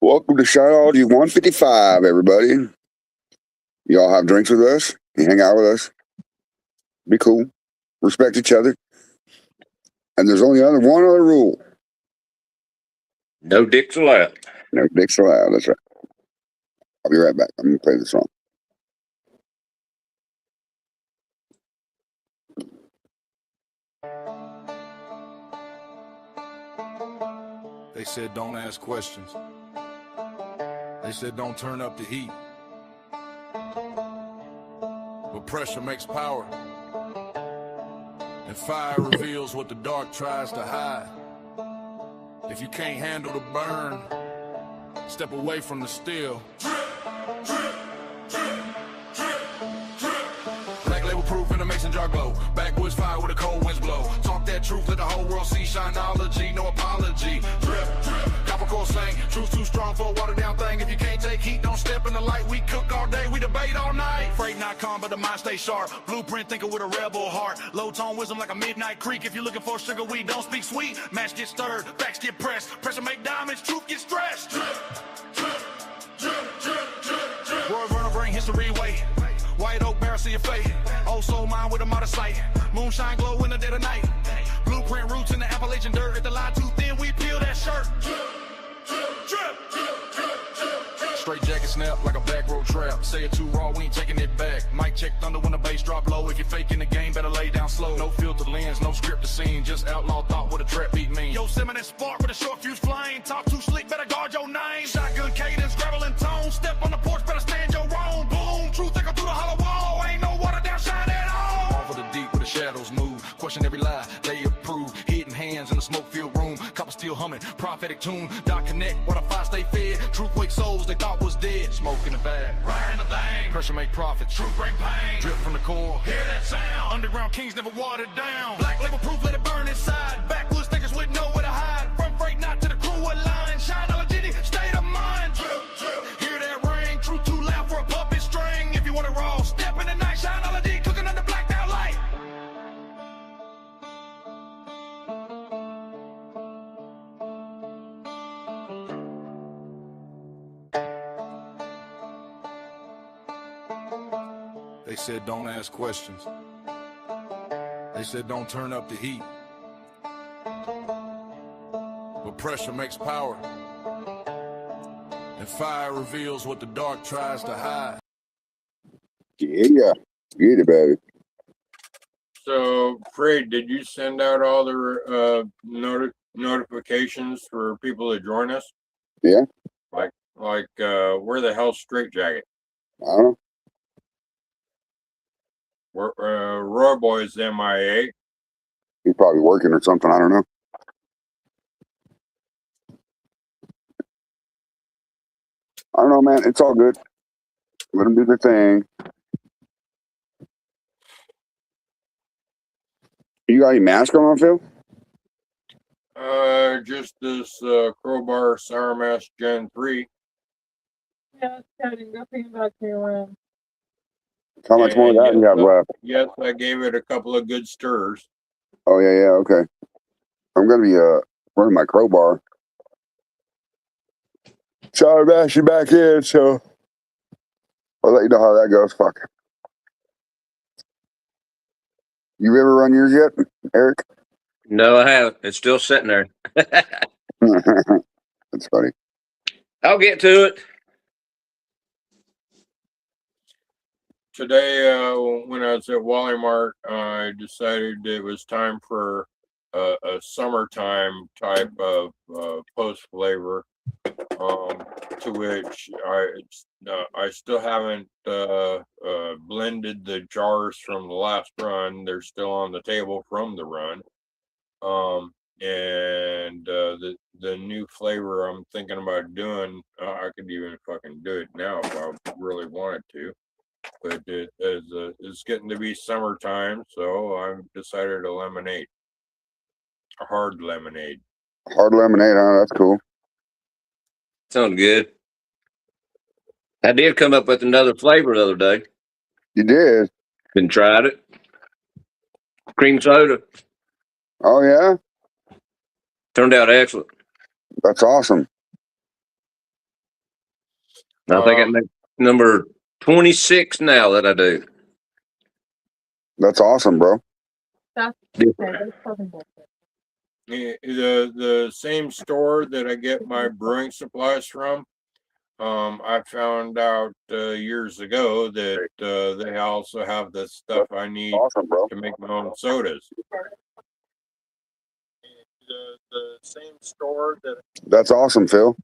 Welcome to Shineology 155, everybody. Y'all have drinks with us. You hang out with us. Be cool. Respect each other. And there's only one other rule. No dicks allowed. No dicks allowed. That's right. I'll be right back. I'm going to play the song. They said don't ask questions. They said don't turn up the heat. But pressure makes power. And fire reveals what the dark tries to hide. If you can't handle the burn, step away from the steel. Black label proof in a mason jar glow. Backwoods fire with a cold winds blow. Talk that truth, let the whole world see. Shineology, no apology. Drip, drip, copper core slang. Truth too strong for a watered down thing. If you can't take heat, don't step in the light. We cook all day, we debate all night. Freight not calm, but the mind stay sharp. Blueprint thinker with a rebel heart. Low tone wisdom like a midnight creek. If you're looking for sugar, we don't speak sweet. Match get stirred, backs get pressed. Pressure make diamonds, truth get stressed. Drip, drip, drip, drip, drip, drip. Roy Vernon bring history weight. White oak barrel, see your fate. Old soul mind with a modest sight. Moonshine glow in the dead of night. Blueprint roots in the Appalachian dirt. If the lie too thin, we peel that shirt. Drip, drip, drip, drip, drip, drip. Straight jacket snap like a back row trap. Say it too raw, we ain't taking it back. Mic check thunder when the bass drop low. If you're faking the game, better lay down slow. No filter lens, no script to scene. Just outlaw thought what a trap beat mean. Yosemite spark with a short fuse flame. Talk too slick, better guard your name. Shotgun cadence, gravel and tone. Step on the porch, better stand your own. Boom, truth echo through the hollow wall. Ain't no water down, shine at all. Off of the deep where the shadows move. Question every lie, they approve. Hidden hands in the smoke-filled room. Copper still humming, prophetic tune. Dot connect, where the fire stay fed. Truth wake souls they thought was dead. Smoke in the bag, right in the thing. Pressure make profit, truth bring pain. Drip from the core, hear that sound. Underground kings never watered down. Black label proof, let it burn inside. Backwoods thinkers with nowhere to hide. From freight not to the crew line. Shineology, state of mind. Drip, drip, hear that ring. Truth too loud for a puppet string. If you want it raw, step in the night. Shineology cooking under blacked out light. They said don't ask questions. They said don't turn up the heat. But pressure makes power. And fire reveals what the dark tries to hide. Yeah. Get it, baby. So, Fred, did you send out all the notifications for people to join us? Yeah. Like, where the hell's Straight Jacket? I don't know. Roy Boy's MIA. He's probably working or something. I don't know. I don't know, man. It's all good. Let them do their thing. You got any mask on, Phil? Just this Crowbar Sour Mash Gen 3. Yeah, Kevin, go bring it back to your room. How much more of that you have left? Yes, I gave it a couple of good stirs. Oh, yeah, okay. I'm going to be running my Crowbar. Sour Mash you back in, so I'll let you know how that goes. Fuck. You ever run yours yet, Eric? No, I haven't. It's still sitting there. That's funny. I'll get to it. Today, when I was at Wally Mart, I decided it was time for a summertime type of post flavor. To which I still haven't blended the jars from the last run. They're still on the table from the run. And the new flavor I'm thinking about doing, I could even fucking do it now if I really wanted to. But it's getting to be summertime, so I've decided a lemonade. A hard lemonade. Hard lemonade, huh? That's cool. Sounds good. I did come up with another flavor the other day. You did? Been tried it. Cream soda. Oh, yeah? Turned out excellent. That's awesome. I think it makes number 26 now that I do. That's awesome, bro. That's okay. That's fucking bullshit. The same store that I get my brewing supplies from, I found out years ago that they also have the stuff I need Awesome, bro. to make my own sodas. The same store that. That's awesome, Phil.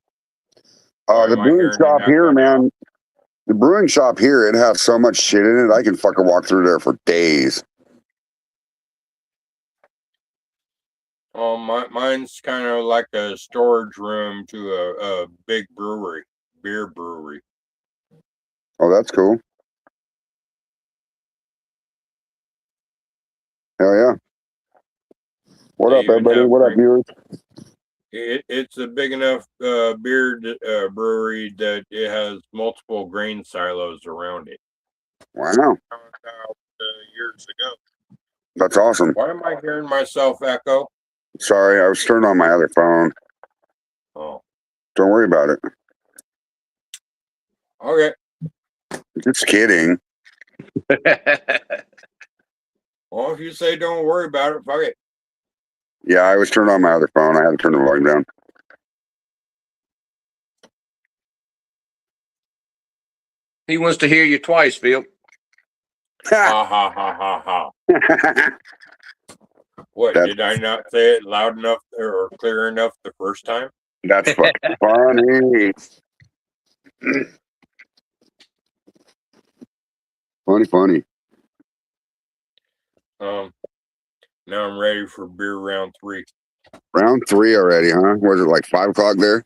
Why The am I brewing hearing an shop echo here, now? man. The brewing shop here, it has so much shit in it. I can fucking walk through there for days. Mine's kind of like a storage room to a big brewery, beer brewery. Oh, that's cool. Hell yeah. What They up, even everybody? have What up, drink- viewers? It's a big enough beer brewery that it has multiple grain silos around it. Wow. Found out years ago. That's awesome. Why am I hearing myself echo? Sorry, I was turned on my other phone. Oh, Don't worry about it. okay. Just kidding. Well, if you say don't worry about it, fuck it. Yeah, I was turned on my other phone. I had to turn the volume down. He wants to hear you twice, Phil. Ha ha ha ha ha. What, That's- did I not say it loud enough or clear enough the first time? That's fucking funny. Funny. Now I'm ready for beer round 3. Round 3 already, huh? Was it like 5 o'clock there?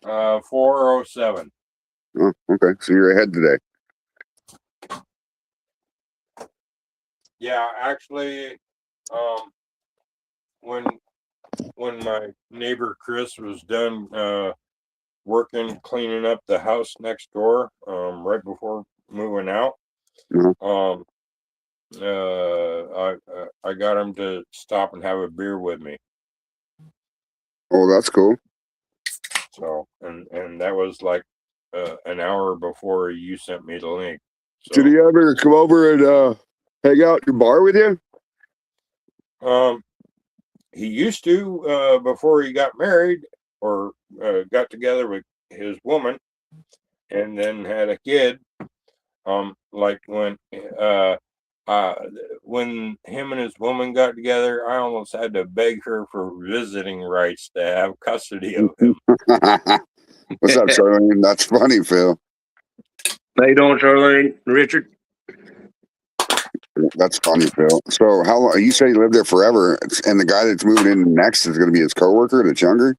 4:07. Oh, okay. So you're ahead today. Yeah, actually, when my neighbor Chris was done working cleaning up the house next door, right before moving out, Mhm. I got him to stop and have a beer with me. Oh, that's cool. So and that was like an hour before you sent me the link. So, Did he ever come over and hang out at your bar with you? he used to before he got married or got together with his woman and then had a kid. Like when him and his woman got together, I almost had to beg her for visiting rights to have custody of him. What's up, Charlene? That's funny, Phil. How you doing, Charlene? Richard? That's funny, Phil. So how long? You said he lived there forever, and the guy that's moving in next is going to be his coworker that's younger?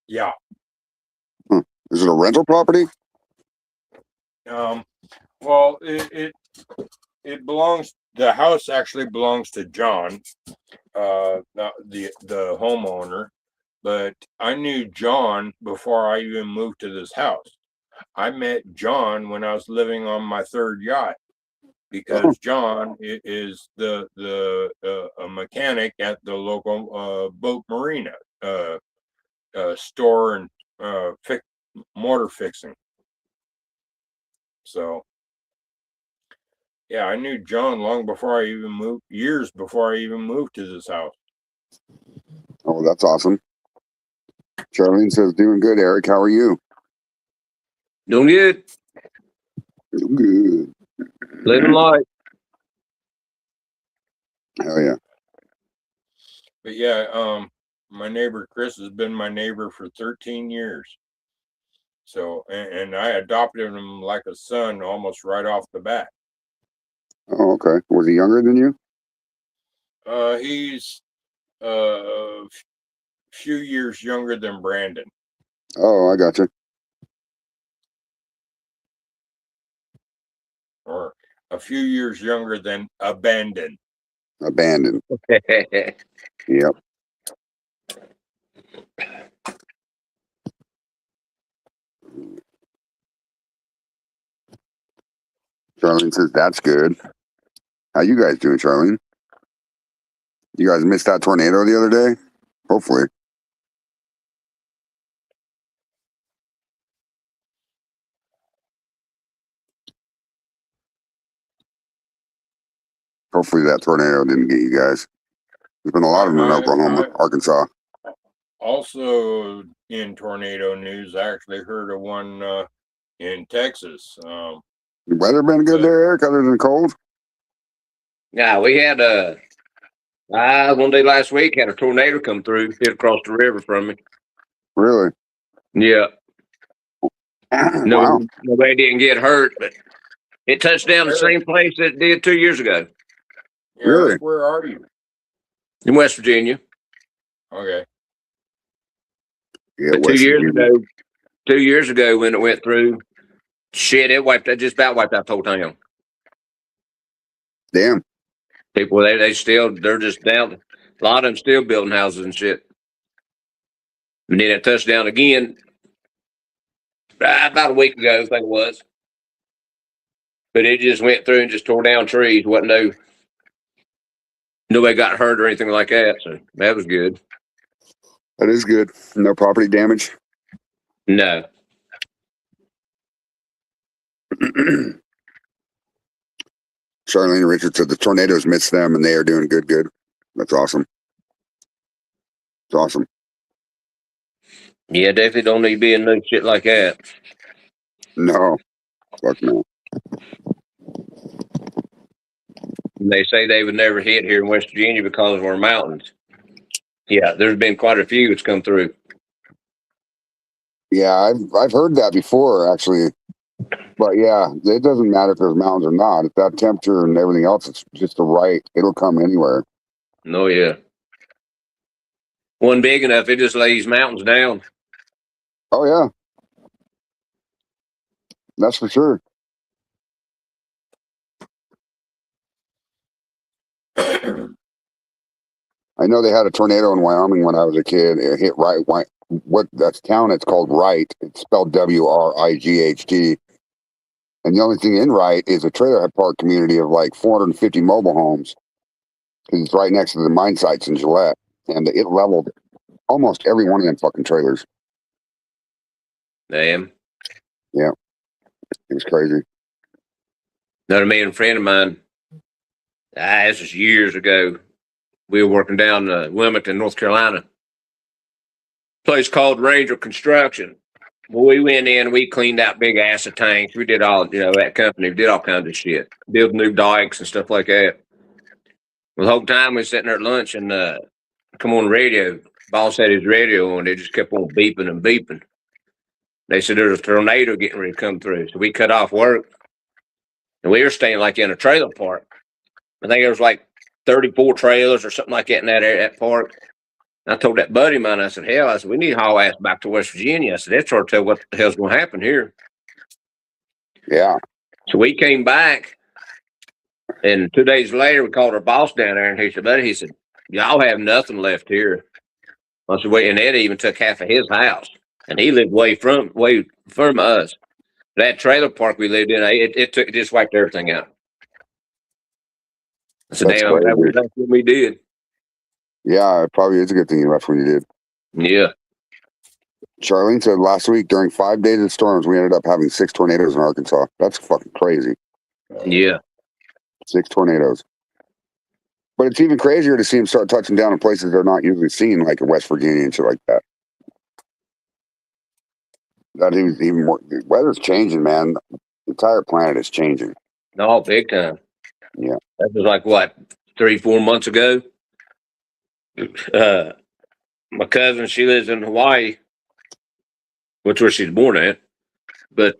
Yeah. Is it a rental property? Well, it belongs. The house actually belongs to John, not the homeowner. But I knew John before I even moved to this house. I met John when I was living on my 3rd yacht because John is a mechanic at the local boat marina store and motor fixing. So yeah, I knew John long before I even moved, years before I even moved to this house. Oh, that's awesome. Charlene says, doing good, Eric. How are you? Doing good. Doing good. Living life. Hell yeah. But yeah, my neighbor Chris has been my neighbor for 13 years. So, and I adopted him like a son almost right off the bat. Oh, okay. Was he younger than you? He's a few years younger than Brandon. Oh, I got you. Or a few years younger than Abandon. Abandoned. Yep. Charlene says, that's good. How you guys doing, Charlene? You guys missed that tornado the other day? Hopefully. Hopefully that tornado didn't get you guys. There's been a lot of them in Oklahoma, Arkansas. Also, in tornado news, I actually heard of one in Texas. The weather been good there, Eric, other than cold? Yeah, we had one day last week had a tornado come through, hit across the river from me. Really? Yeah. No, Wow. nobody didn't get hurt, but it touched down the same place that it did 2 years ago. Really? Eric, where are you? In West Virginia. Okay. Yeah, But 2 years ago when it went through, shit, it just about wiped out the whole town. Damn. People, they're just down. A lot of them still building houses and shit. And then it touched down again about a week ago, I think it was. But it just went through and just tore down trees. Nobody got hurt or anything like that. So that was good. That is good. No property damage. No. Charlene Richards said the tornadoes missed them and they are doing good. That's awesome. It's awesome. Yeah, definitely don't need to be in no shit like that. No. Fuck no. And they say they would never hit here in West Virginia because of our mountains. Yeah, there's been quite a few that's come through. Yeah, I've heard that before, actually. But yeah, it doesn't matter if there's mountains or not. If that temperature and everything else, it's just the right. It'll come anywhere. No, yeah. One big enough, it just lays mountains down. Oh yeah, that's for sure. I know they had a tornado in Wyoming when I was a kid. It hit that town? It's called Wright. It's spelled WRIGHT. And the only thing in Wright is a trailer park community of like 450 mobile homes. Because it's right next to the mine sites in Gillette. And it leveled almost every one of them fucking trailers. Damn. Yeah. It was crazy. Another man friend of mine, this was years ago. We were working down Wilmington, North Carolina. Place called Ranger Construction. Well, we went in, we cleaned out big acid tanks. We did all, that company did all kinds of shit. Build new dikes and stuff like that. Well, the whole time we were sitting there at lunch and come on the radio. Boss had his radio on. They just kept on beeping and beeping. They said there's a tornado getting ready to come through. So we cut off work. And we were staying like in a trailer park. I think there was like 34 trailers or something like that in that park. And I told that buddy of mine, I said, hell, we need to haul ass back to West Virginia. I said, that's hard to tell what the hell's going to happen here. Yeah. So we came back, and 2 days later, we called our boss down there, and he said, buddy, y'all have nothing left here. I said, wait, and Ed even took half of his house, and he lived way from us. That trailer park we lived in, it just wiped everything out. I said, damn, that's what we did. Yeah, it probably is a good thing you left when you did. Yeah. Charlene said last week during 5 days of storms, we ended up having 6 tornadoes in Arkansas. That's fucking crazy. Yeah. 6 tornadoes. But it's even crazier to see them start touching down in places they're not usually seen, like in West Virginia and shit like that. That even more. The weather's changing, man. The entire planet is changing. No, big time. Yeah. That was like, what, 3-4 months ago? My cousin, she lives in Hawaii, which is where she's born at. But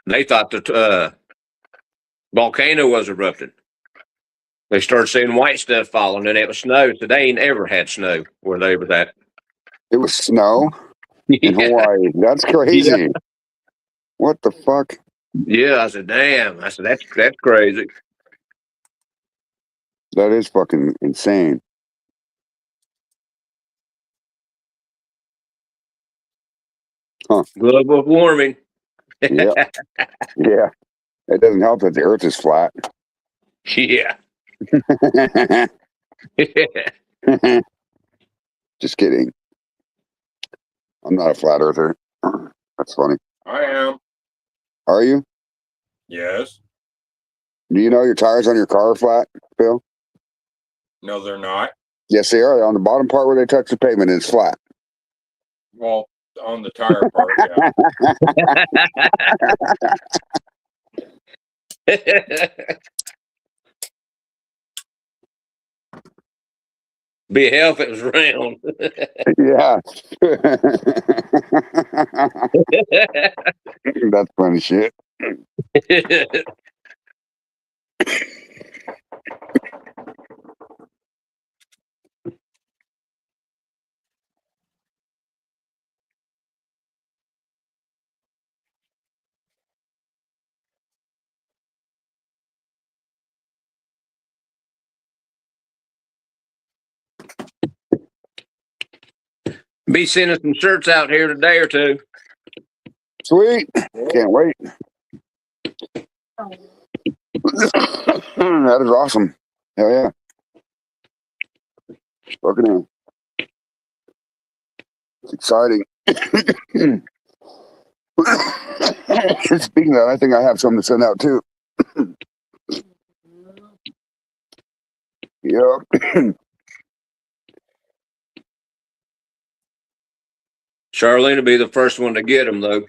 they thought the volcano was erupting. They started seeing white stuff falling, and it was snow. So they ain't ever had snow where they was at. It was snow in Hawaii. That's crazy. Yeah. What the fuck? Yeah, I said, damn. I said, that's crazy. That is fucking insane. Huh. Global warming. Yeah. Yeah. It doesn't help that the earth is flat. Yeah. Just kidding. I'm not a flat earther. That's funny. I am. Are you? Yes. Do you know your tires on your car are flat, Phil? No, they're not. Yes, they are. On the bottom part where they touch the pavement, it's flat. Well, on the tire part, yeah. Be hell if it was round. Yeah. That's funny shit. Be sending some shirts out here in a day or two. Sweet. Can't wait. That is awesome. Hell yeah. Fucking hell. It's exciting. Speaking of that, I think I have something to send out too. Yep. Charlene will be the first one to get them, though.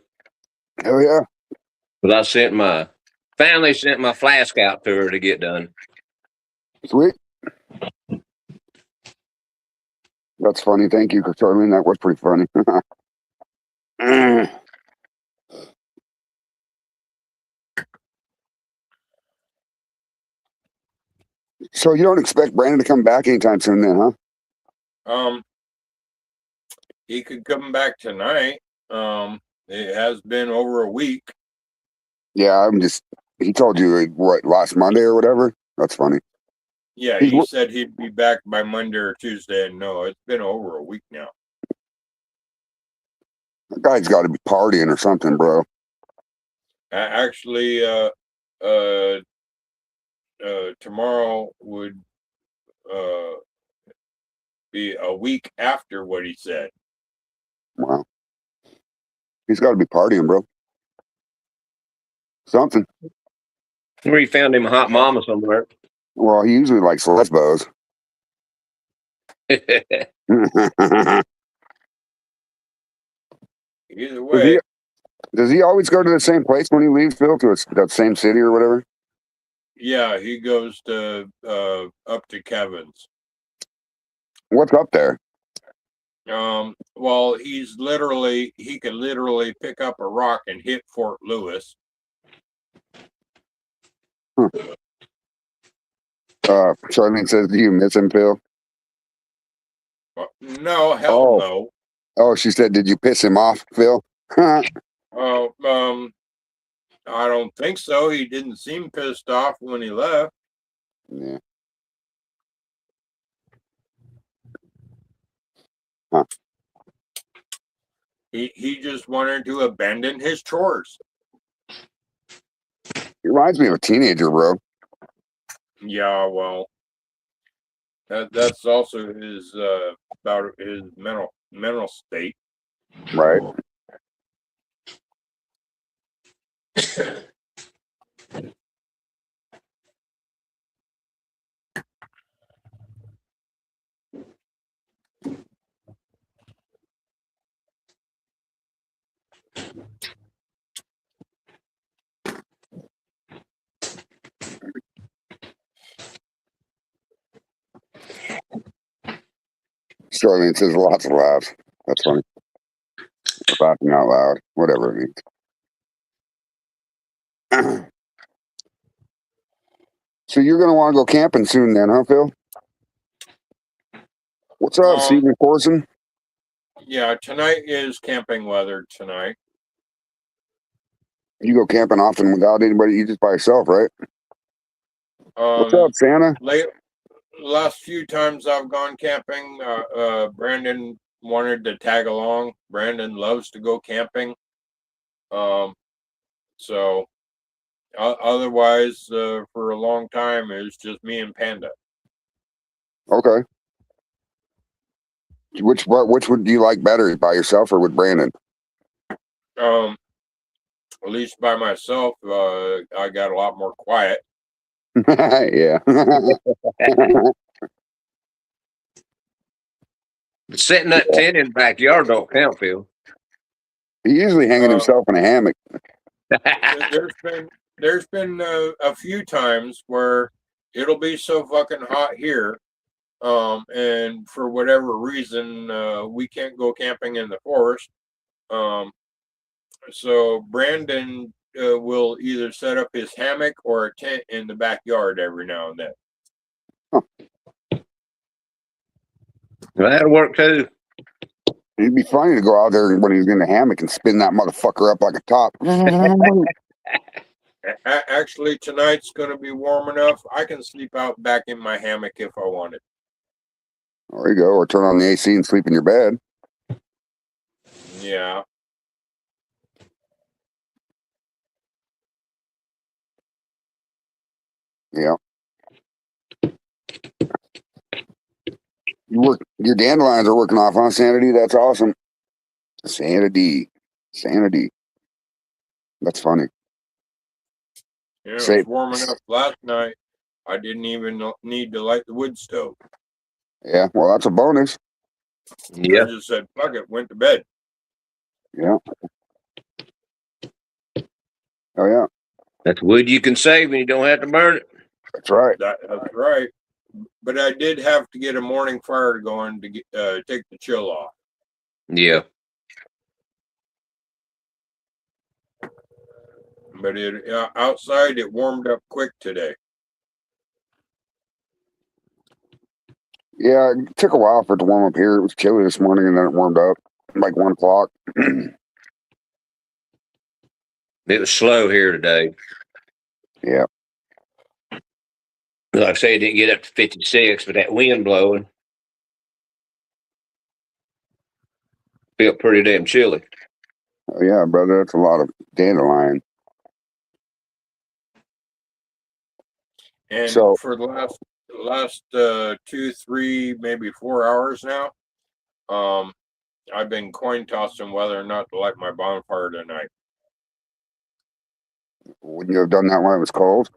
Hell yeah. But I sent my family sent my flask out to her to get done. Sweet. That's funny. Thank you, Charlene. That was pretty funny. So you don't expect Brandon to come back anytime soon then, huh? He could come back tonight. It has been over a week. Yeah, he told you what, last Monday or whatever? That's funny. Yeah, he said he'd be back by Monday or Tuesday, and no, it's been over a week now. That guy's got to be partying or something, bro. Actually, tomorrow would be a week after what he said. Wow. He's got to be partying, bro. Something. Where he found him a hot mama somewhere. Well, he usually likes lesbos. Either way. Does he always go to the same place when he leaves, Phil, to that same city or whatever? Yeah, he goes to up to Kevin's. What's up there? Well, he could literally pick up a rock and hit Fort Lewis. Charlene says, do you miss him, Phil? No, hell no. Oh, she said, did you piss him off, Phil? I don't think so. He didn't seem pissed off when he left. Yeah. Huh. He just wanted to abandon his chores. He reminds me of a teenager, bro. Yeah, well, that's also his about his mental state. Right. Charlene says lots of laughs. That's funny. Laughing out loud, whatever it means. So you're going to want to go camping soon then, huh, Phil? What's up, Stephen Corson? Yeah, tonight is camping weather tonight. You go camping often without anybody, you just by yourself, right? What's up, Santa? Last few times I've gone camping, Brandon wanted to tag along. Brandon loves to go camping. So otherwise, for a long time, it was just me and Panda. Okay. Which would you like better, by yourself or with Brandon? At least by myself, I got a lot more quiet. Yeah. But setting that tent in the backyard don't count, Phil. He's usually hanging Uh, himself in a hammock. there's been a few times where it'll be so fucking hot here, and for whatever reason, we can't go camping in the forest. So Brandon will either set up his hammock or a tent in the backyard every now and then. Well, that'll work too. It'd be funny to go out there when he's in the hammock and spin that motherfucker up like a top. Actually, tonight's going to be warm enough. I can sleep out back in my hammock if I wanted. There you go. Or turn on the AC and sleep in your bed. Yeah. Yeah. Your dandelions are working off, huh, Sanity? That's awesome. Sanity. That's funny. Yeah, it Say- was warm enough last night. I didn't even need to light the wood stove. Yeah, well, that's a bonus. Yeah. I just said, fuck it, went to bed. Yeah. Oh, yeah. That's wood you can save and you don't have to burn it. That's right. That's right. But I did have to get a morning fire going to get, take the chill off. Yeah. But outside it warmed up quick today. Yeah, it took a while for it to warm up here. It was chilly this morning and then it warmed up like 1 o'clock. It was slow here today. Yeah. Like I say, it didn't get up to 56, but that wind blowing felt pretty damn chilly. Oh, yeah, brother. That's a lot of dandelion. And So- for the last 2, 3, maybe 4 hours now, I've been coin tossing whether or not to light my bonfire tonight. Wouldn't you have done that when it was cold?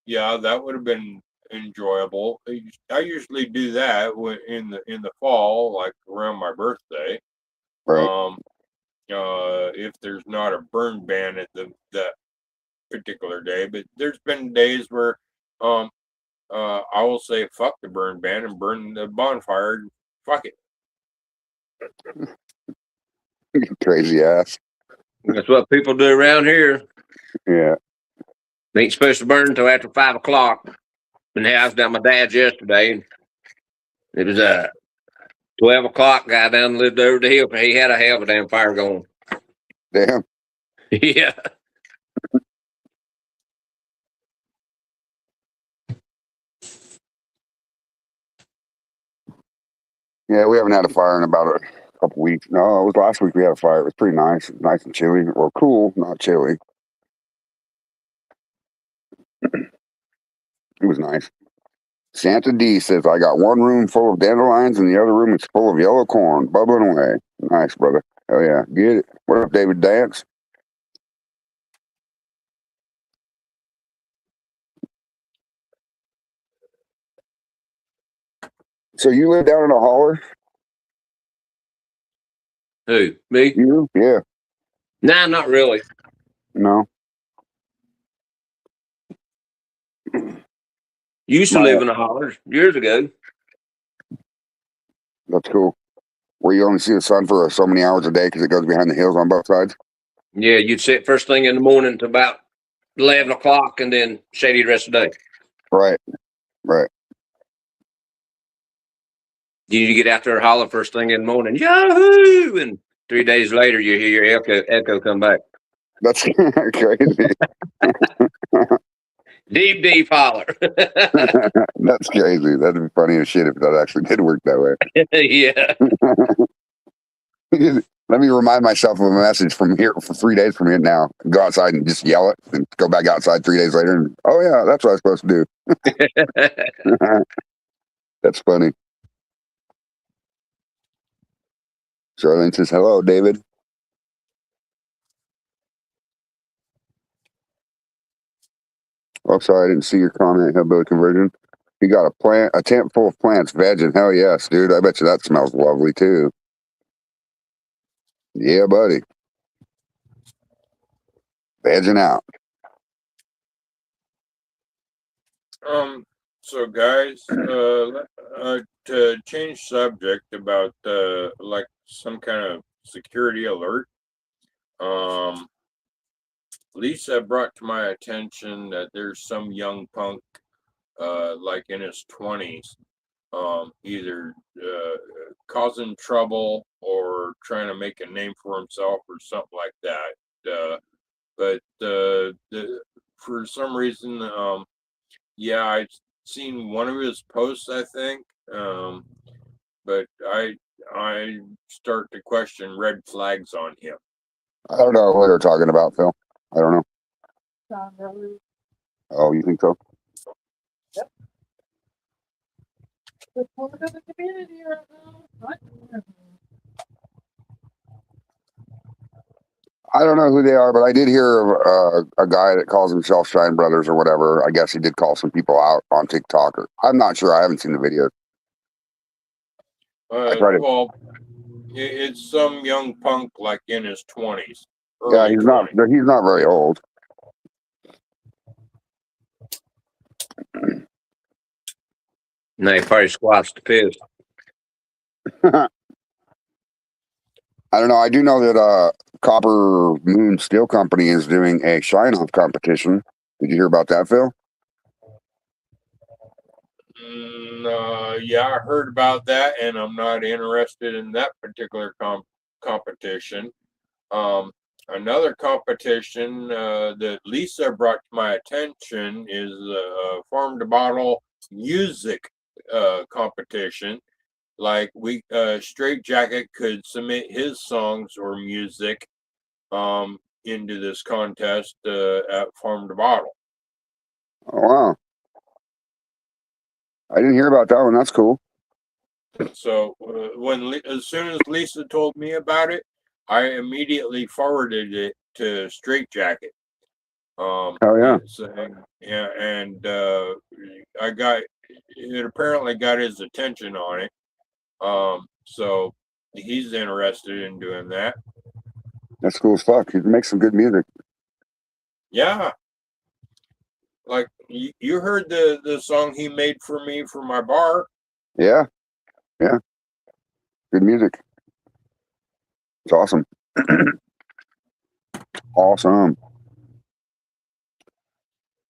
Yeah, that would have been enjoyable. I usually do that in the fall, like around my birthday. Right. If there's not a burn ban at that particular day, but there's been days where I will say fuck the burn ban and burn the bonfire. Fuck it. Crazy ass. That's what people do around here. Yeah. They ain't supposed to burn until after 5 o'clock. And I was down at my dad's yesterday. And it was 12 o'clock. Guy down lived over the hill. He had a hell of a damn fire going. Damn. Yeah. Yeah, we haven't had a fire in about a couple weeks. No, it was last week we had a fire. It was pretty nice. Nice and chilly. Or cool, not chilly. It was nice. Santa D says, I got one room full of dandelions and the other room is full of yellow corn, bubbling away. Nice, brother. Oh, yeah. Get it. What up, David Dance? So you live down in a holler? Who? Me? You? Yeah. Nah, not really. No. Used to live in the hollers years ago. That's cool. Where you only see the sun for so many hours a day because it goes behind the hills on both sides? Yeah, you'd sit first thing in the morning to about 11 o'clock and then shady the rest of the day. Right. Right. You get out there and holler first thing in the morning, Yahoo! And 3 days later, you hear your echo come back. That's crazy. Deep holler. That's crazy. That'd be funny as shit if that actually did work that way. Yeah. Let me remind myself of a message from here for 3 days from here now. Go outside and just yell it and go back outside 3 days later. And, oh, yeah, that's what I was supposed to do. That's funny. Charlene says, hello, David. Oh, sorry, I didn't see your comment. Hillbilly conversion. You got a tent full of plants, vegging. Hell yes, dude. I bet you that smells lovely too. Yeah, buddy. Vegging out. So guys, to change subject about like some kind of security alert. Lisa brought to my attention that there's some young punk, like in his 20s, either causing trouble or trying to make a name for himself or something like that. But for some reason, yeah, I've seen one of his posts, I think, but I start to question red flags on him. I don't know what they're talking about, Phil. I don't know. John Rose. Oh, you think so? The part of the community right now. What? I don't know who they are, but I did hear of a guy that calls himself Shine Brothers or whatever. I guess he did call some people out on TikTok. I'm not sure. I haven't seen the video. Well, it's some young punk like in his 20s. Yeah, he's not. He's not very old. No, he probably squats the piss. I don't know. I do know that Copper Moon Steel Company is doing a shine off competition. Did you hear about that, Phil? Yeah, I heard about that, and I'm not interested in that particular competition. Another competition that Lisa brought to my attention is farm to bottle music competition. Like Straight Jacket could submit his songs or music into this contest at Farm to Bottle. Oh, wow. I didn't hear about that one. That's cool. So as soon as Lisa told me about it, I immediately forwarded it to Straight Jacket. Oh, yeah. Saying, yeah, and it apparently got his attention on it. So he's interested in doing that. That's cool as fuck. He makes some good music. Yeah. Like you heard the song he made for me for my bar. Yeah. Yeah. Good music. It's awesome. Awesome.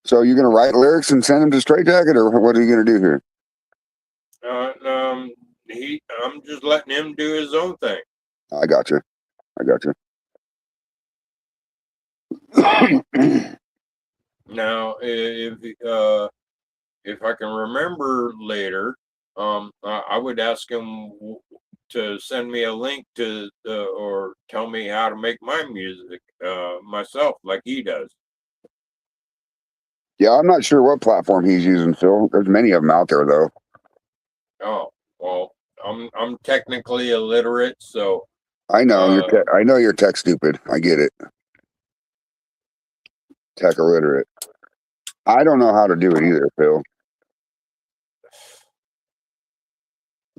So you're gonna write lyrics and send them to Straight Jacket, or what are you gonna do here? I'm just letting him do his own thing. I got you. I got you. Now, if I can remember later, I would ask him to send me a link to or tell me how to make my music myself, like he does. Yeah, I'm not sure what platform he's using, Phil. There's many of them out there, though. Oh, well, I'm technically illiterate, so I know I know you're tech stupid. I get it. Tech illiterate. I don't know how to do it either, Phil.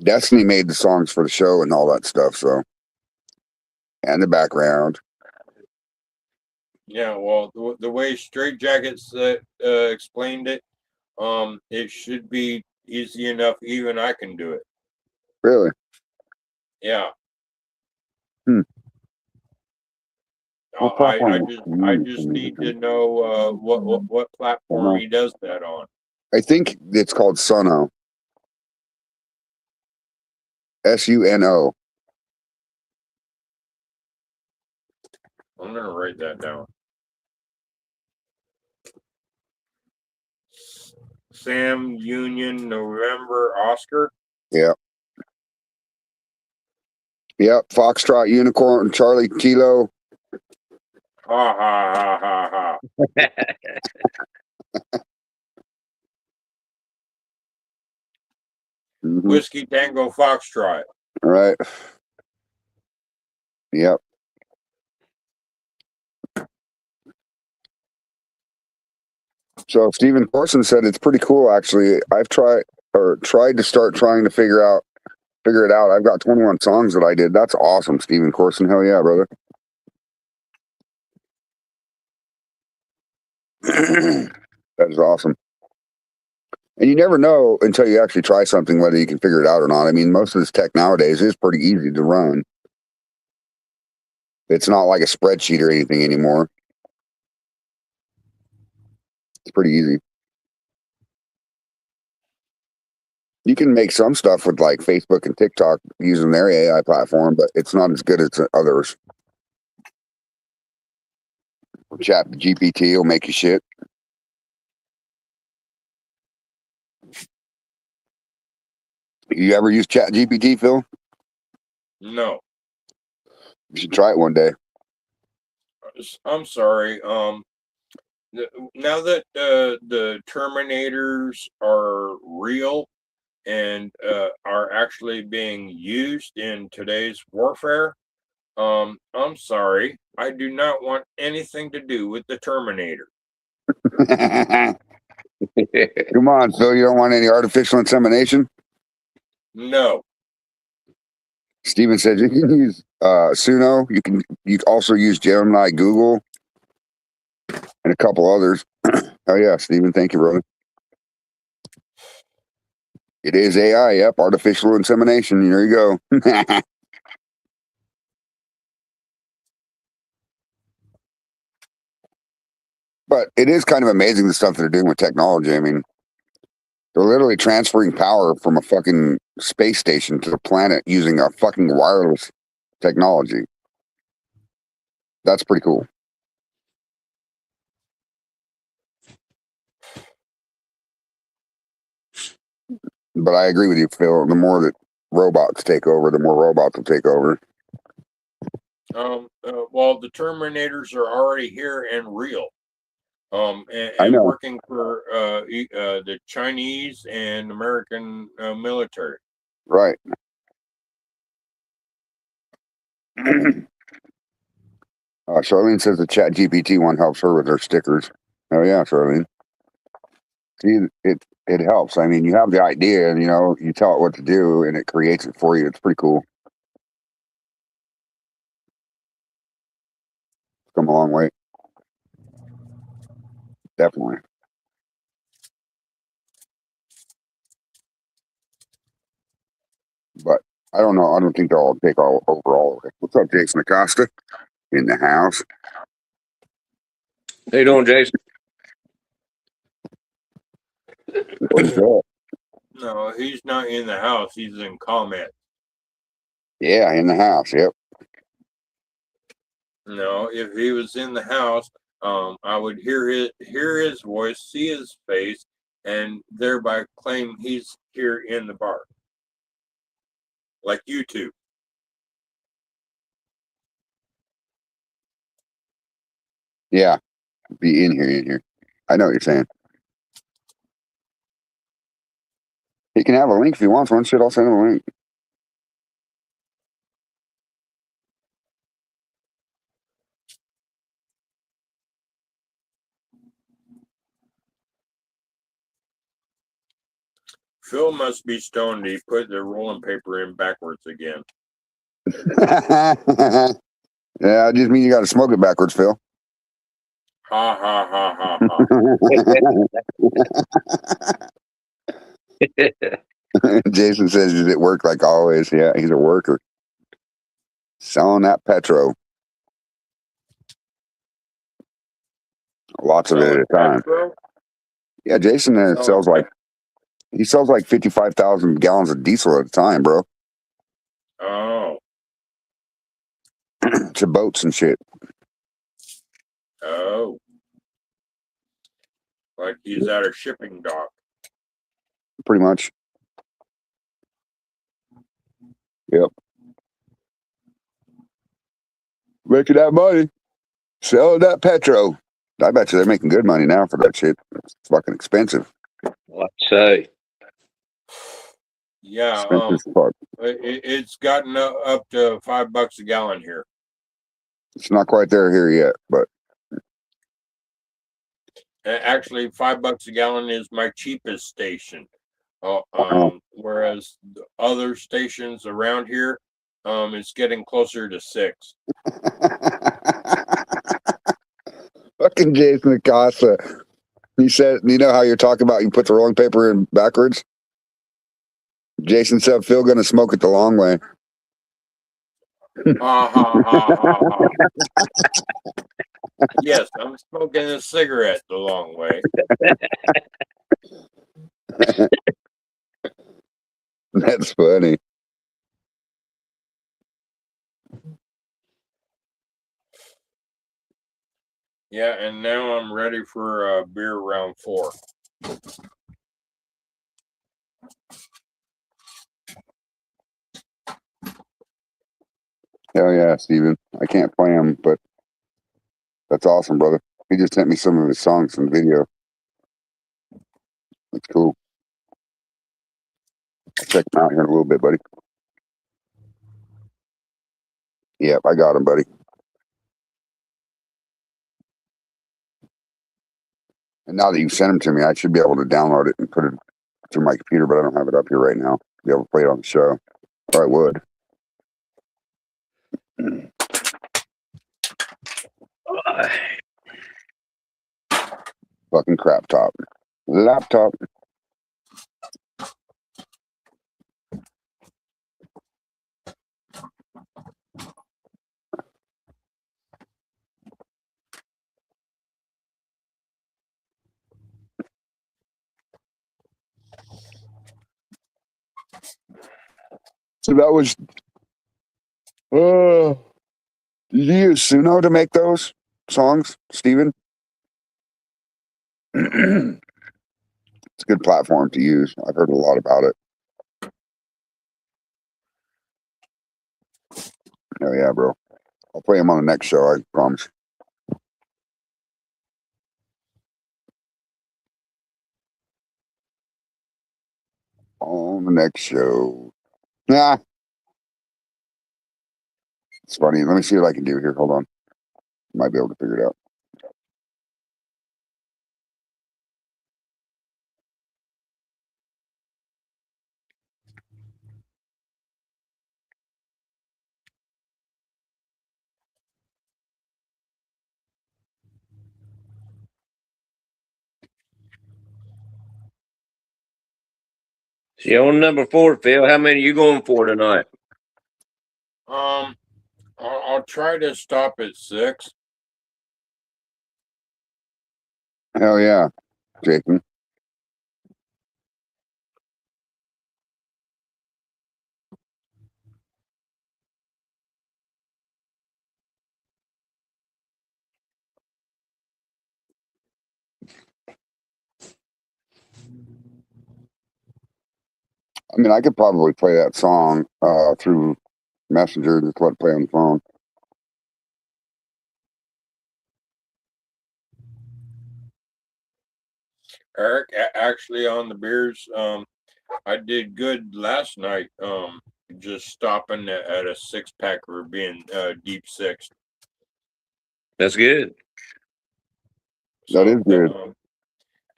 Destiny made the songs for the show and all that stuff, so, and the background. yeah. Well, the way Straight Jackets explained it, it should be easy enough. Even I can do it. Really? Yeah. What I platform just need to know what platform he does that on. I think it's called Suno. SUNO. I'm gonna write that down. Sam Union November Oscar. Yeah. Yep. Foxtrot Unicorn Charlie Kilo. Ha ha ha ha ha. Mm-hmm. Whiskey Tango Foxtrot. All right. Yep. So Stephen Corson said it's pretty cool. Actually, I've tried to start trying to figure it out. I've got 21 songs that I did. That's awesome, Stephen Corson. Hell yeah, brother. That is awesome. And you never know until you actually try something whether you can figure it out or not. I mean, most of this tech nowadays is pretty easy to run. It's not like a spreadsheet or anything anymore. It's pretty easy. You can make some stuff with like Facebook and TikTok using their AI platform, but it's not as good as others. Chat GPT will make you shit. You ever use Chat GPT, Phil? No. You should try it one day. I'm sorry. Now that the Terminators are real and are actually being used in today's warfare, I'm sorry. I do not want anything to do with the Terminator. Come on, Phil. You don't want any artificial insemination? No. Steven said you can use Suno. You can also use Gemini, Google, and a couple others. Oh yeah, Steven, thank you, brother. It is AI, yep, artificial insemination. There you go. But it is kind of amazing the stuff that they're doing with technology. I mean, they're literally transferring power from a fucking space station to the planet using a fucking wireless technology. That's pretty cool. But I agree with you, Phil. The more that robots take over, the more robots will take over. Well, the Terminators are already here and real. I And know. working for the Chinese and American military. Right. Charlene says the Chat GPT one helps her with her stickers. Oh yeah, Charlene. See, it helps. I mean, you have the idea, and you tell it what to do, and it creates it for you. It's pretty cool. It's come a long way. Definitely. But I don't know. I don't think they'll all take all overall. What's up, Jason Acosta? In the house. How you doing, Jason? What's up? No, he's not in the house. He's in comment. Yeah, in the house. Yep. No, if he was in the house, I would hear his voice, see his face, and thereby claim he's here in the bar, like you two. Yeah. Be in here. I know what you're saying. He can have a link if he wants one. Shit, I'll send him a link. Phil must be stoned. He put the rolling paper in backwards again. Yeah, I just mean you got to smoke it backwards, Phil. Ha ha ha ha ha. Jason says it worked like always. Yeah, he's a worker. Selling that petro. Lots of it at a time. Petro? Yeah, Jason sells like 55,000 gallons of diesel at a time, bro. Oh. To boats and shit. Oh. Like he's at a shipping dock. Pretty much. Yep. Making that money. Selling that petro. I bet you they're making good money now for that shit. It's fucking expensive. I'd say. Yeah. Expensive as fuck. It's gotten up to $5 a gallon here. It's not quite there here yet, but Actually, $5 a gallon is my cheapest station. Wow. Whereas the other stations around here, it's getting closer to 6. Fucking Jason Acosta. He said, you know how you're talking about you put the rolling paper in backwards? Jason said, Phil gonna smoke it the long way. Ha ha ha ha ha. Yes, I'm smoking a cigarette the long way. That's funny. Yeah, and now I'm ready for beer round 4. Hell yeah, Steven. I can't play him, but that's awesome, brother. He just sent me some of his songs and video. That's cool. I'll check him out here in a little bit, buddy. Yep, I got him, buddy. And now that you've sent him to me, I should be able to download it and put it through my computer, but I don't have it up here right now. Be able to play it on the show. Or I would. Fucking crap top. Laptop. So that was did you use Suno to make those songs, Steven? It's a good platform to use. I've heard a lot about it. Oh yeah, bro. I'll play him on the next show, I promise. On the next show. Nah. It's funny. Let me see what I can do here. Hold on. Might be able to figure it out. See, on number 4, Phil, how many you going for tonight? I'll try to stop at 6. Hell yeah, Jason. I mean, I could probably play that song through Messenger, just let it play on the phone. Eric, actually on the beers, I did good last night. Just stopping at a 6-pack or being deep 6. That's good. That is good.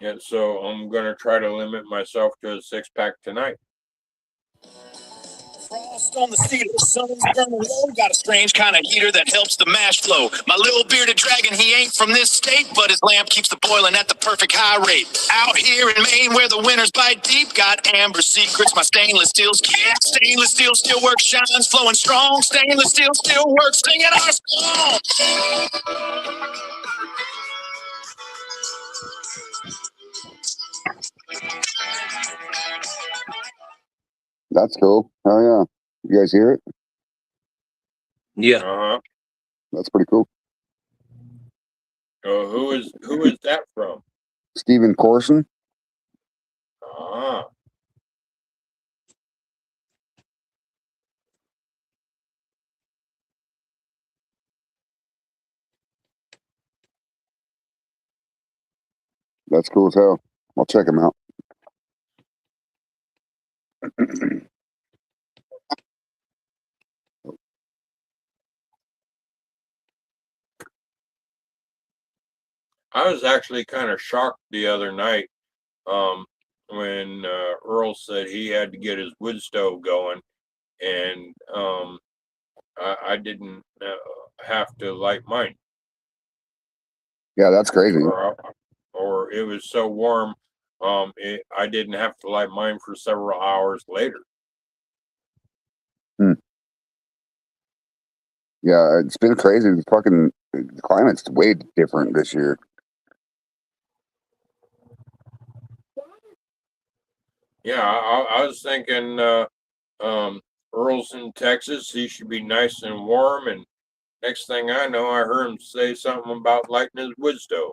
Yeah, so I'm gonna try to limit myself to a 6-pack tonight. Frost on the cedar, sun's burning low. Got a strange kind of heater that helps the mash flow. My little bearded dragon, he ain't from this state, but his lamp keeps the boiling at the perfect high rate. Out here in Maine, where the winters bite deep, got amber secrets. My stainless steel's keep. Stainless steel still works, shines, flowing strong. Stainless steel still works, singing our song. That's cool. Hell yeah. You guys hear it? Yeah. That's pretty cool. Who is that from? Stephen Corson. That's cool as hell. I'll check him out. I was actually kind of shocked the other night when Earl said he had to get his wood stove going, and I didn't have to light mine. Yeah, that's crazy. Or it was so warm, I didn't have to light mine for several hours later. Yeah, it's been crazy. The climate's way different this year. Yeah, I was thinking Earl's in Texas. He should be nice and warm. And next thing I know, I heard him say something about lighting his wood stove.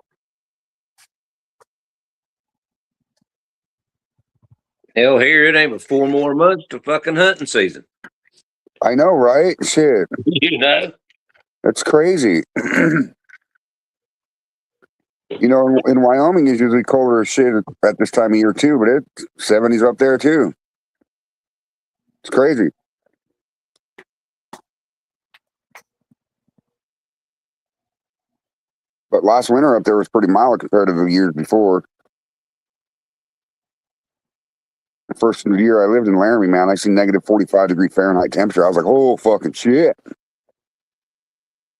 Hell, here it ain't but 4 more months to fucking hunting season. I know, right? Shit, You know? that's crazy. You know, in Wyoming, it's usually colder as shit at this time of year too, but it's 70s up there too. It's crazy. But last winter up there was pretty mild compared to the years before. The first year I lived in Laramie, man, I seen negative 45-degree Fahrenheit temperature. I was like, oh, fucking shit.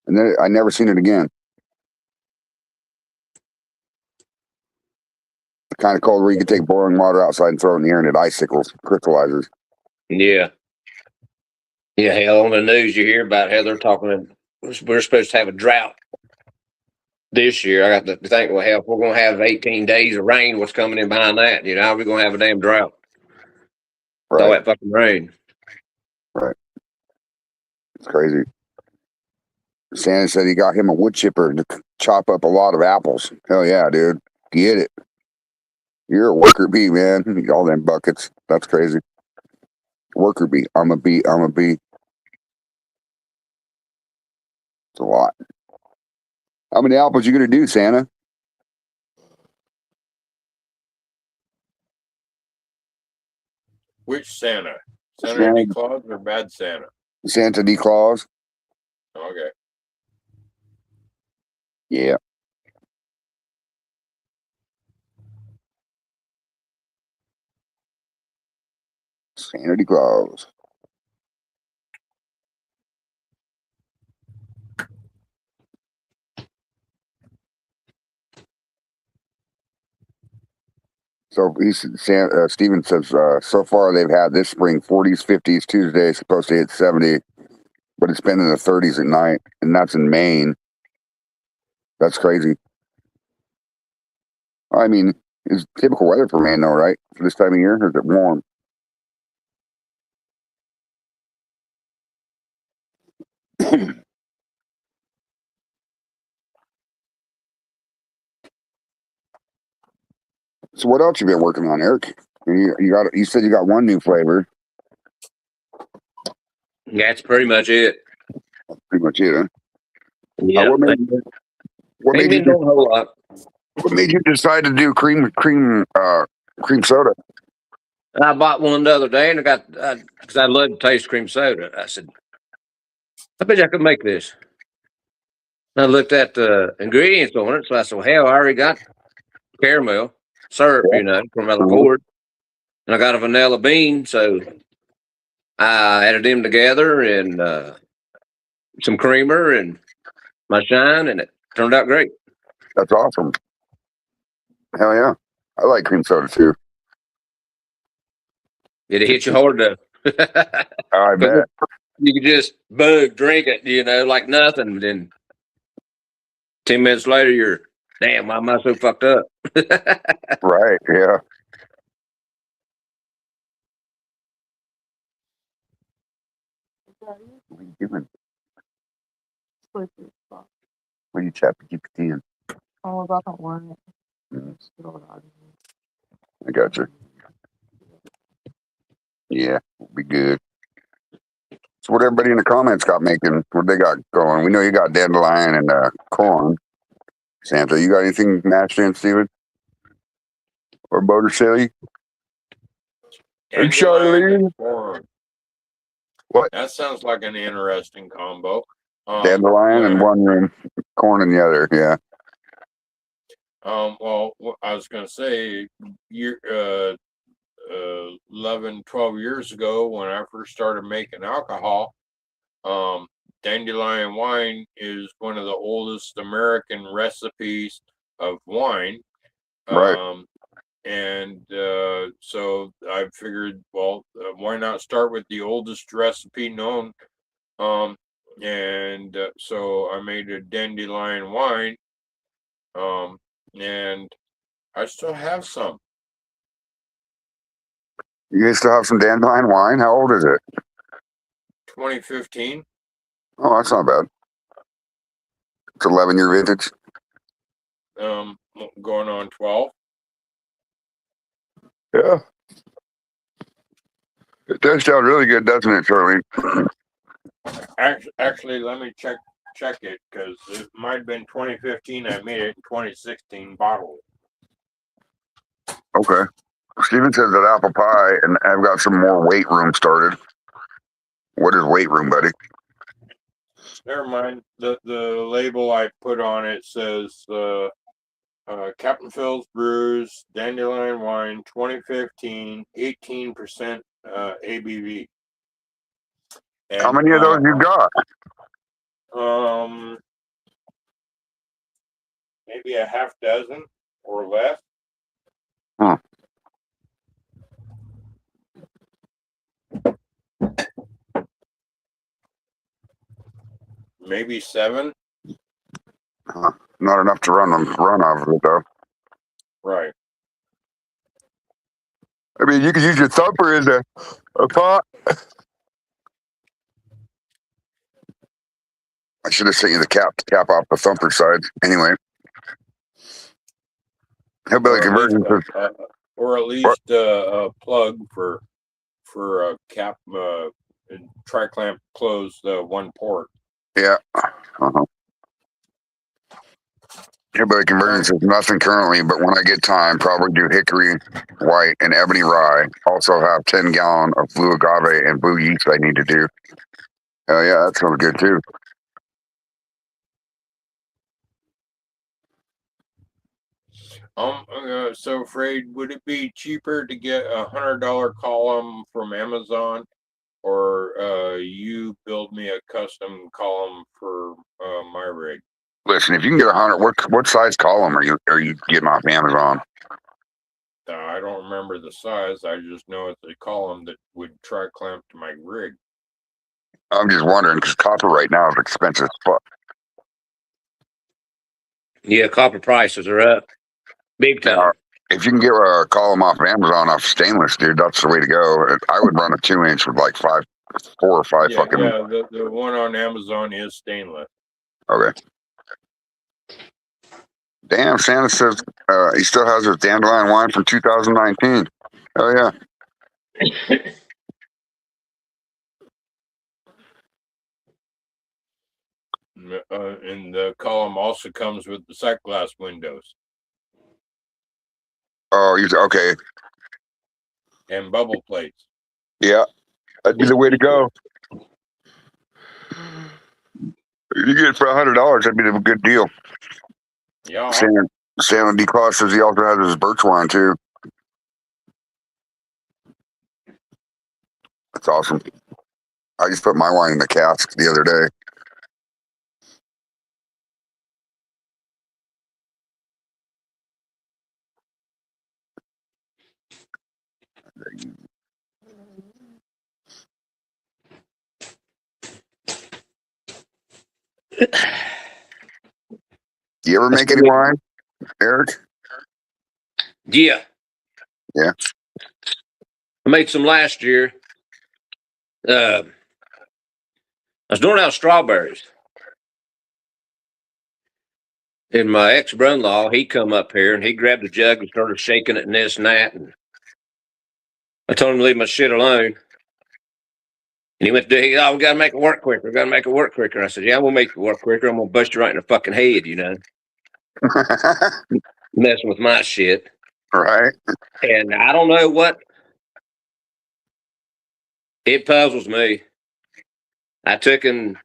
And then I never seen it again. The kind of cold where you could take boiling water outside and throw it in the air and it icicles, crystallizes. Yeah. Yeah, hell, on the news you hear about how they're talking. We're supposed to have a drought this year. I got to think, well, hell, if we're going to have 18 days of rain, what's coming in behind that? You know, how are we going to have a damn drought? All Right, that fucking rain. right. It's crazy. Santa said he got him a wood chipper to chop up a lot of apples. Hell yeah, dude. Get it. You're a worker bee, man. All them buckets. That's crazy. Worker bee. I'm a bee. I'm a bee. It's a lot. How many apples you gonna do, Santa? Which Santa? Santa Santa. Claus or Bad Santa? Santa D. Claus? Okay. Yeah. Santa D. Claus. So Steven says so far they've had this spring 40s, 50s. Tuesday supposed to hit 70, but it's been in the 30s at night, and that's in Maine. That's crazy. I mean, it's typical weather for Maine, though, right? For this time of year, or is it warm? So what else you been working on, Eric? You said you got one new flavor. That's pretty much it. Pretty much it, huh? Yeah. What made Ain't been doing a whole lot. What made you decide to do cream soda? I bought one the other day and I got, because I love to taste cream soda. I said, I bet you I could make this. And I looked at the ingredients on it. So I said, well, hell, I already got caramel syrup, you know, from the board. And I got a vanilla bean. So I added them together and some creamer and my shine, and it turned out great. That's awesome. Hell yeah. I like cream soda too. It hit you hard though. I bet. You could just boom, drink it, you know, like nothing. Then 10 minutes later, you're, damn, why am I so fucked up? Right, yeah. What are you doing? What are you chatting GPT in? Oh, about that one. I got you. Yeah, we'll be good. So what everybody in the comments got making? What they got going? We know you got dandelion and corn. Santa, you got anything matched in, Steven? Or Botticelli? Hey, Charlene. What? That sounds like an interesting combo. Dandelion in one room, corn in the other. Yeah. Well, I was going to say, 11, 12 years ago, when I first started making alcohol, dandelion wine is one of the oldest American recipes of wine. Right. And so I figured, well, why not start with the oldest recipe known? And so I made a dandelion wine, and I still have some. You still have some dandelion wine? How old is it? 2015. Oh, that's not bad. It's 11-year vintage. Going on 12. Yeah. It does sound really good, doesn't it, Charlie? Actually, let me check it, because it might have been 2015. I made it in 2016 bottle. Okay. Steven says that apple pie, and I've got some more weight room started. What is weight room, buddy? Never mind. The label I put on it says Captain Phil's Brews Dandelion Wine 2015, 18% ABV. And, How many of those you got? maybe a half dozen or less. Huh. Maybe 7. Not enough to run off of it, though. Right. I mean, you could use your thumper as a pot. I should have sent you the cap off the thumper side. Anyway. Hillbilly conversion says, or at least a plug for cap and tri-clamp close one port. yeah. Uh-huh. Hillbilly conversion says nothing currently, but when I get time, probably do hickory white and ebony rye. Also have 10 gallon of blue agave and blue yeast I need to do. Hell yeah, that sounds good too. So Afraid, would it be cheaper to get a $100 column from Amazon, or you build me a custom column for my rig? Listen, if you can get 100, what size column are you getting off Amazon? I don't remember the size. I just know it's a column that would tri-clamp to my rig. I'm just wondering because copper right now is expensive as fuck. Yeah, copper prices are up big time. If you can get a column off of Amazon off stainless, dude, that's the way to go. I would run a 2-inch with like 4 or 5 fucking. Yeah, the one on Amazon is stainless. Okay. Damn, Santa says he still has his dandelion wine from 2019. Oh yeah. And the column also comes with the sight glass windows. Oh, okay. And bubble plates. Yeah, that'd be the way to go. If you get it for $100, that'd be a good deal. Yeah. Santa D. Claus says he also has his birch wine too. That's awesome. I just put my wine in the cask the other day. You ever make any wine, Eric? Yeah. Yeah. I made some last year. I was doing out strawberries. And my ex-brother-in-law, he come up here and he grabbed a jug and started shaking it and this and that. And I told him to leave my shit alone. And he went to do, we got to make it work quicker. We got to make it work quicker. I said, yeah, we'll make it work quicker. I'm going to bust you right in the fucking head, you know. Messing with my shit. Right. And I don't know what. It puzzles me. I took and,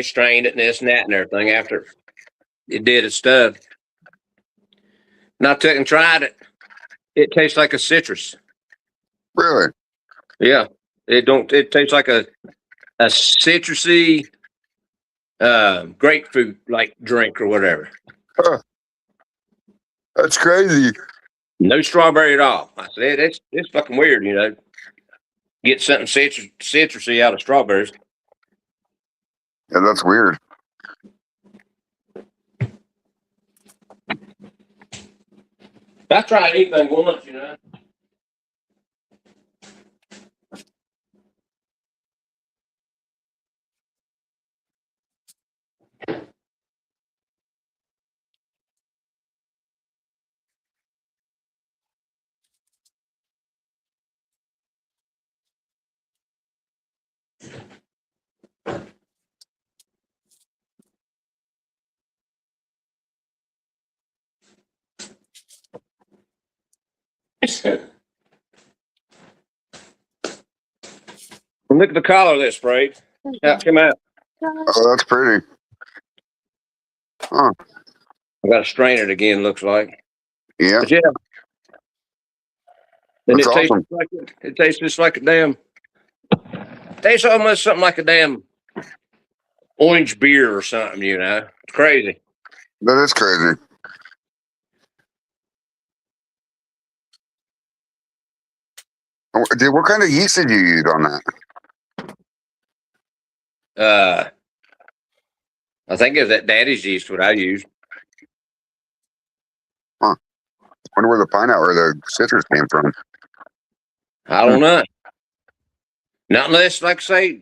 strained it and this and that and everything after it did its stuff. And I took and tried it. It tastes like a citrus. Really? Yeah. It tastes like a citrusy grapefruit like drink or whatever. Huh. That's crazy. No strawberry at all. I said it's fucking weird, you know. Get something citrusy out of strawberries. Yeah, that's weird. I try anything once, you know. Look at the collar of this sprayed. How it came out. Oh, that's pretty. Huh. I gotta strain it again, looks like. Yeah. But yeah. And That's it tastes awesome. like it tastes just like a damn tastes almost something like a damn orange beer or something, you know. It's crazy. That is crazy. Dude, what kind of yeast did you use on that? I think it was that daddy's yeast what I used. Wonder where the pineapple or the citrus came from. I don't know. Not unless, like I say,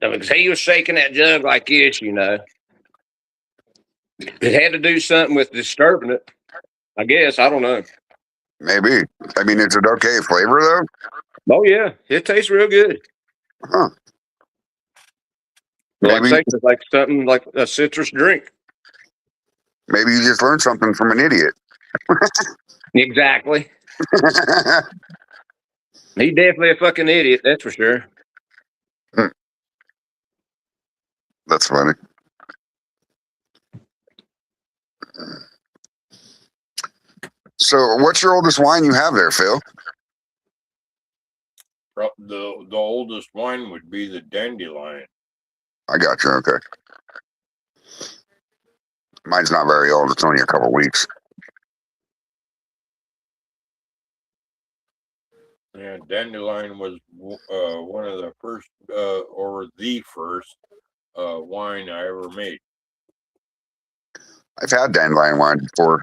because he was shaking that jug like this, you know. It had to do something with disturbing it. I guess. I don't know. Maybe. I mean, it's an okay flavor though. Oh yeah, it tastes real good. Huh. Like I Maybe. say, it's like something like a citrus drink. Maybe you just learned something from an idiot. Exactly. He definitely a fucking idiot, that's for sure. That's funny. So, what's your oldest wine you have there, Phil? The oldest wine would be the Dandelion. I got you. Okay. Mine's not very old. It's only a couple weeks. Yeah, Dandelion was one of the first, or the first, wine I ever made. I've had dandelion wine before.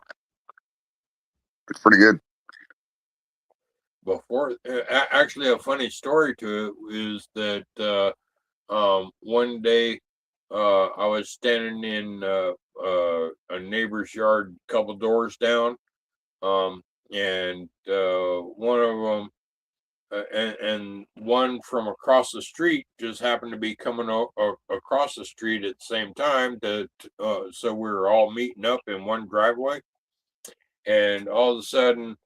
It's pretty good. Before, actually, a funny story to it is that one day I was standing in a neighbor's yard, a couple doors down, and one of them. And one from across the street just happened to be coming across the street at the same time. So we were all meeting up in one driveway, and all of a sudden,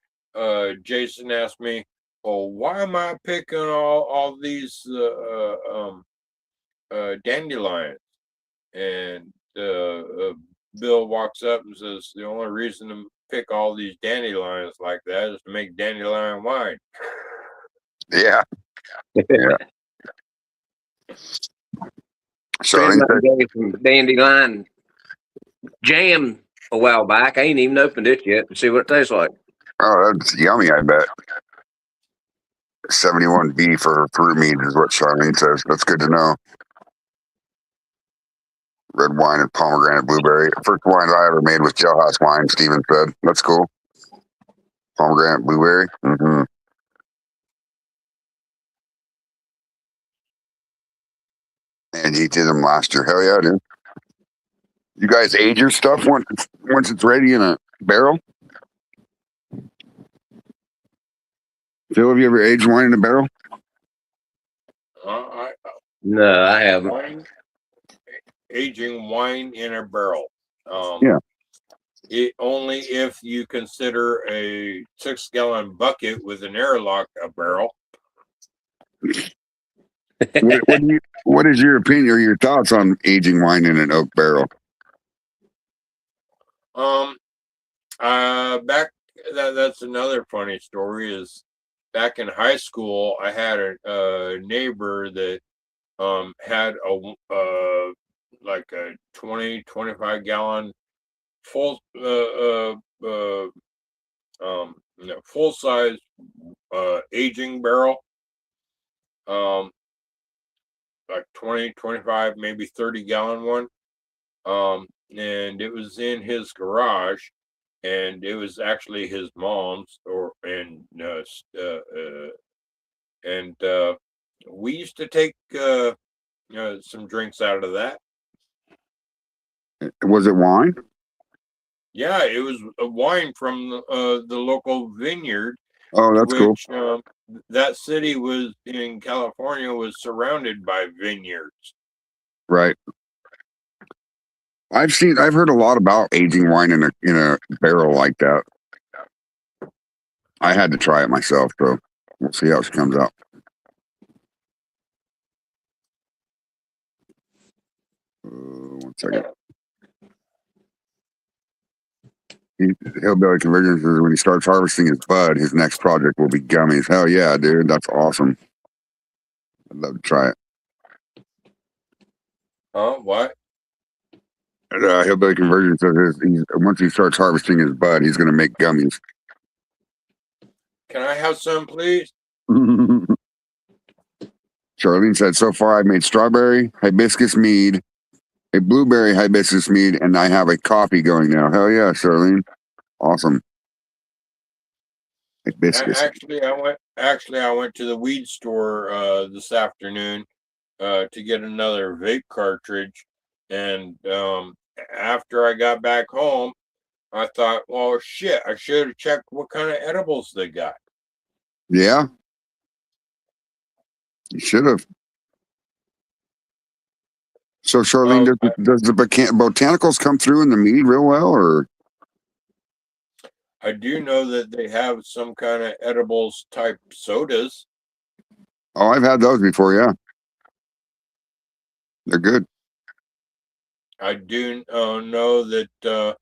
Jason asked me, "Oh, why am I picking all these dandelions?" And Bill walks up and says, "The only reason to pick all these dandelions like that is to make dandelion wine." Yeah. Yeah. So, Friend of mine gave some dandelion jam a while back. I ain't even opened it yet to see what it tastes like. oh, that's yummy, I bet. 71B for fruit mead is what Charlene says. That's good to know. Red wine and pomegranate blueberry. First wine I ever made was jailhouse wine, Steven said. That's cool. Pomegranate blueberry. Mm-hmm. And he did them last year. Hell yeah, dude. You guys age your stuff once it's ready in a barrel? Phil, have you ever aged wine in a barrel? No, I haven't. Aging wine in a barrel. Yeah. It only if you consider a 6-gallon bucket with an airlock a barrel. What is your opinion or your thoughts on aging wine in an oak barrel? Back that's another funny story. Is back in high school, I had a neighbor that had like a 25 gallon full full size aging barrel, like 20, 25, maybe 30 gallon one. And it was in his garage, and it was actually his mom's, and we used to take some drinks out of that. Was it wine? Yeah, it was a wine from the local vineyard, Oh, that's cool. which that city was in California was surrounded by vineyards. Right. I've heard a lot about aging wine in a barrel like that. I had to try it myself, so we'll see how it comes out. One second. Hillbilly Convergence says when he starts harvesting his bud, his next project will be gummies. Hell yeah, dude. That's awesome. I'd love to try it. What? Hillbilly Convergence says once he starts harvesting his bud, he's going to make gummies. Can I have some, please? Charlene said, so far I've made strawberry hibiscus mead, a blueberry hibiscus mead, and I have a coffee going now. Hell yeah, Charlene. Awesome. Hibiscus. Actually, I went to the weed store this afternoon to get another vape cartridge, and after I got back home, I thought, well, shit, I should have checked what kind of edibles they got. Yeah. You should have. So, Charlene, does the botanicals come through in the mead real well, or? I do know that they have some kind of edibles type sodas. Oh, I've had those before, yeah. They're good. I do know that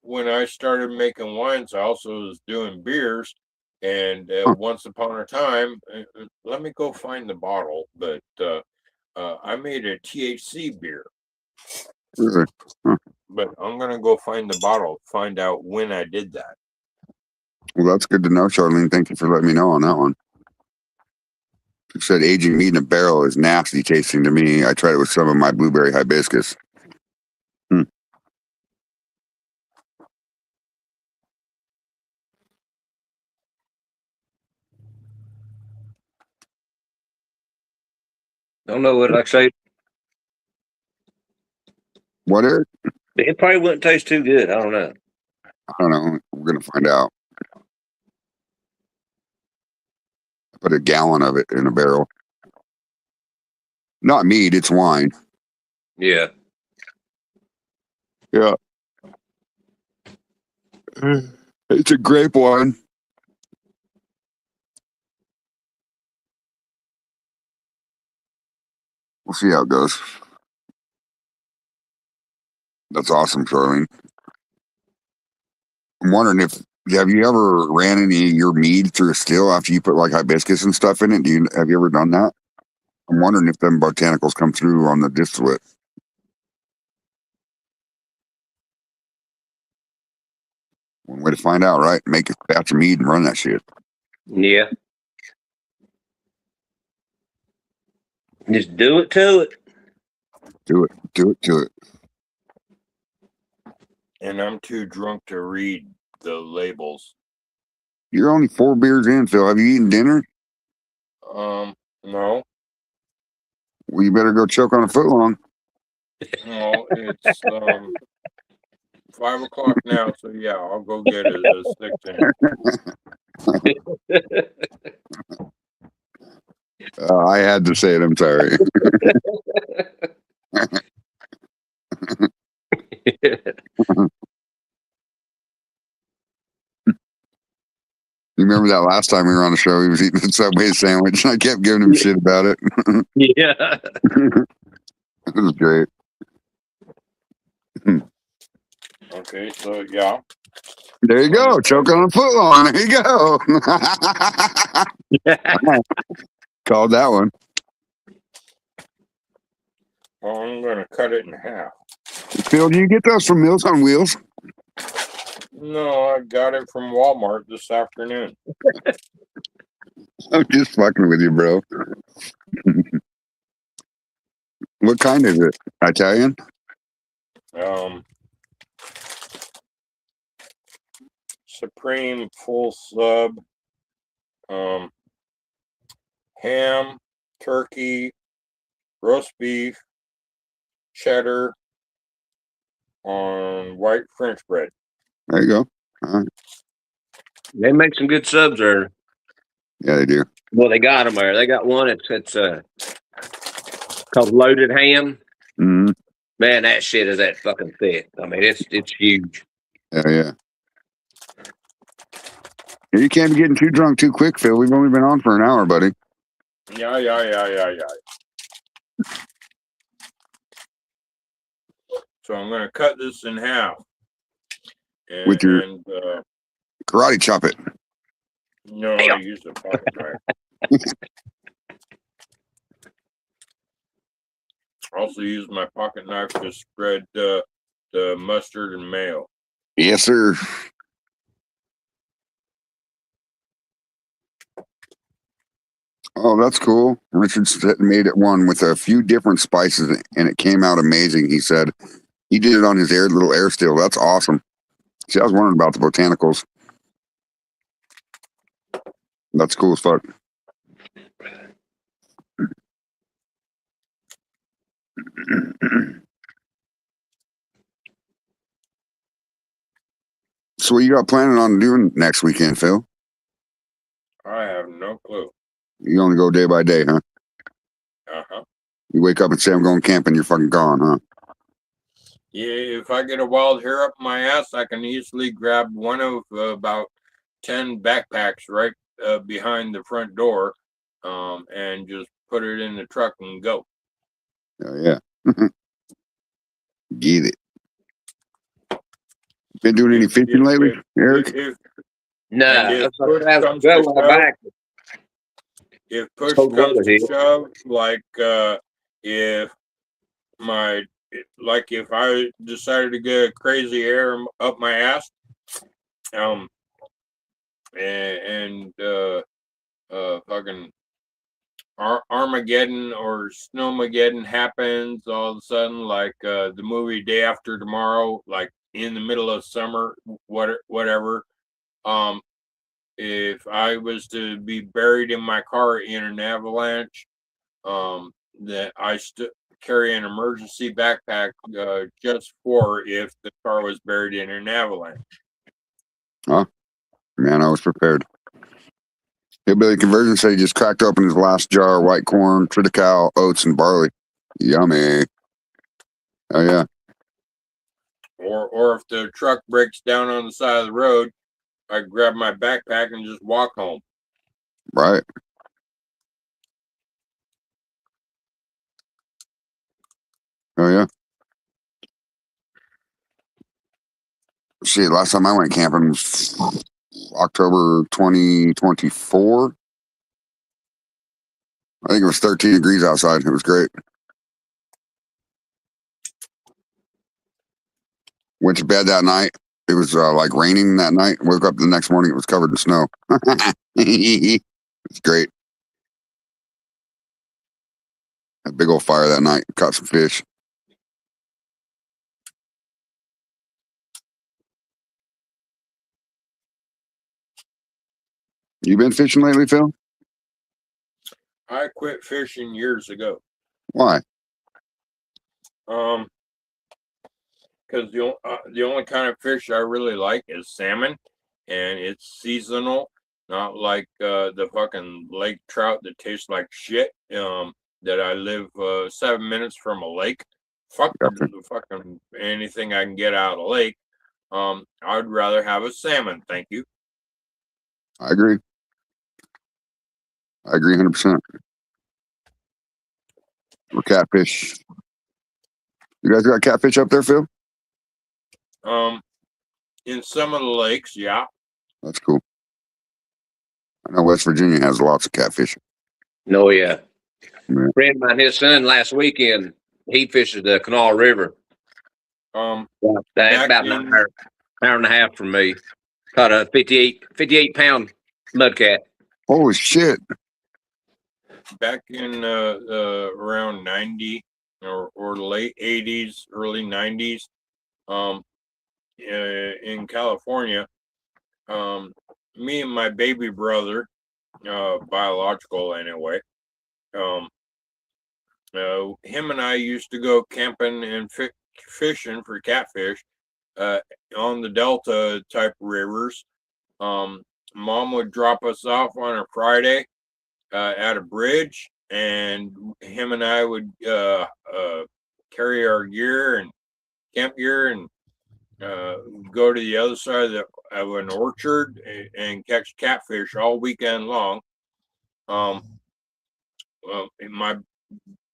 when I started making wines, I also was doing beers. And once upon a time, let me go find the bottle, but I made a THC beer. Really? Huh. But I'm going to go find the bottle, find out when I did that. Well, that's good to know, Charlene. Thank you for letting me know on that one. You said aging meat in a barrel is nasty tasting to me. I tried it with some of my blueberry hibiscus. Don't know what, like I say, What, Eric? it probably wouldn't taste too good. I don't know. I don't know. We're going to find out. I put a gallon of it in a barrel. Not mead, it's wine. Yeah. Yeah. It's a grape wine. We'll see how it goes. That's awesome, Charlene. I'm wondering have you ever ran any of your mead through a still after you put like hibiscus and stuff in it? Have you ever done that? I'm wondering if them botanicals come through on the distillate. One way to find out, right? Make a batch of mead and run that shit. Yeah. Just do it to it. Do it. And I'm too drunk to read the labels. You're only 4 beers in, Phil. Have you eaten dinner? No. Well, you better go choke on a footlong. No, it's 5 o'clock now, so yeah, I'll go get a 6 in. I had to say it. I'm sorry. You remember that last time we were on the show? He was eating a Subway sandwich, and I kept giving him shit about it. Okay, so yeah. There you go. Choking on a foot long. There you go. Called that one. Well, I'm gonna cut it in half. Phil, do you get those from Meals on Wheels? No, I got it from Walmart this afternoon. I'm just fucking with you, bro. What kind is it? Italian? Supreme full sub. Ham, turkey, roast beef, cheddar on white French bread. There you go. All right. They make some good subs there. Yeah, they do. Well, they got them there. They got one. It's called loaded ham. Mm-hmm. Man, that shit is that fucking thick. I mean, it's huge. Yeah. You can't be getting too drunk too quick, Phil. We've only been on for an hour, buddy. Yeah. So I'm gonna cut this in half. With your karate chop it. No, I use a pocket knife. Also use my pocket knife to spread the mustard and mayo. Yes, sir. Oh, that's cool. Richard made it one with a few different spices, and it came out amazing. He said he did it on his little air steel. That's awesome. See, I was wondering about the botanicals. That's cool as fuck. So, what you got planning on doing next weekend, Phil? I have no clue. You only go day by day, huh? Uh-huh. You wake up and say, I'm going camping, you're fucking gone, huh? Yeah, if I get a wild hair up my ass, I can easily grab one of about 10 backpacks right behind the front door and just put it in the truck and go. Oh, yeah. Get it. Been doing any fishing lately, Eric? No. If push comes to shove, like if I decided to get a crazy air up my ass, fucking Armageddon or Snowmageddon happens all of a sudden, like the movie Day After Tomorrow, like in the middle of summer, whatever. If I was to be buried in my car in an avalanche, that I carry an emergency backpack just for if the car was buried in an avalanche. Oh, man, I was prepared. Hillbilly Conversion said he just cracked open his last jar of white corn, triticale, oats, and barley. Yummy. Oh, yeah. Or if the truck breaks down on the side of the road, I grab my backpack and just walk home. Right. Oh, yeah. Shit, last time I went camping was October 2024. I think it was 13 degrees outside. It was great. Went to bed that night. It was like raining that night. Woke up the next morning. It was covered in snow. It's great. A big old fire that night. Caught some fish. You been fishing lately, Phil? I quit fishing years ago. Why? Because the only kind of fish I really like is salmon, and it's seasonal, not like the fucking lake trout that tastes like shit. That I live 7 minutes from a lake. Fuck Gotcha. the fucking anything I can get out of the lake. I'd rather have a salmon, thank you. I agree. I agree 100%. Or catfish. You guys got catfish up there, Phil? in some of the lakes, yeah. That's cool. I know West Virginia has lots of catfish. No, yeah. Yeah. Friend of mine, his son last weekend, he fishes the Canal River. That's Back about an in- hour and a half from me. Caught a 58 pound mudcat. Holy shit. back in around 90 or late 80s, early 90s, in California, me and my baby brother, biological anyway, him and I used to go camping and fishing for catfish on the Delta type rivers. Mom would drop us off on a Friday at a bridge, and him and I would carry our gear and camp gear and go to the other side of an orchard and catch catfish all weekend long.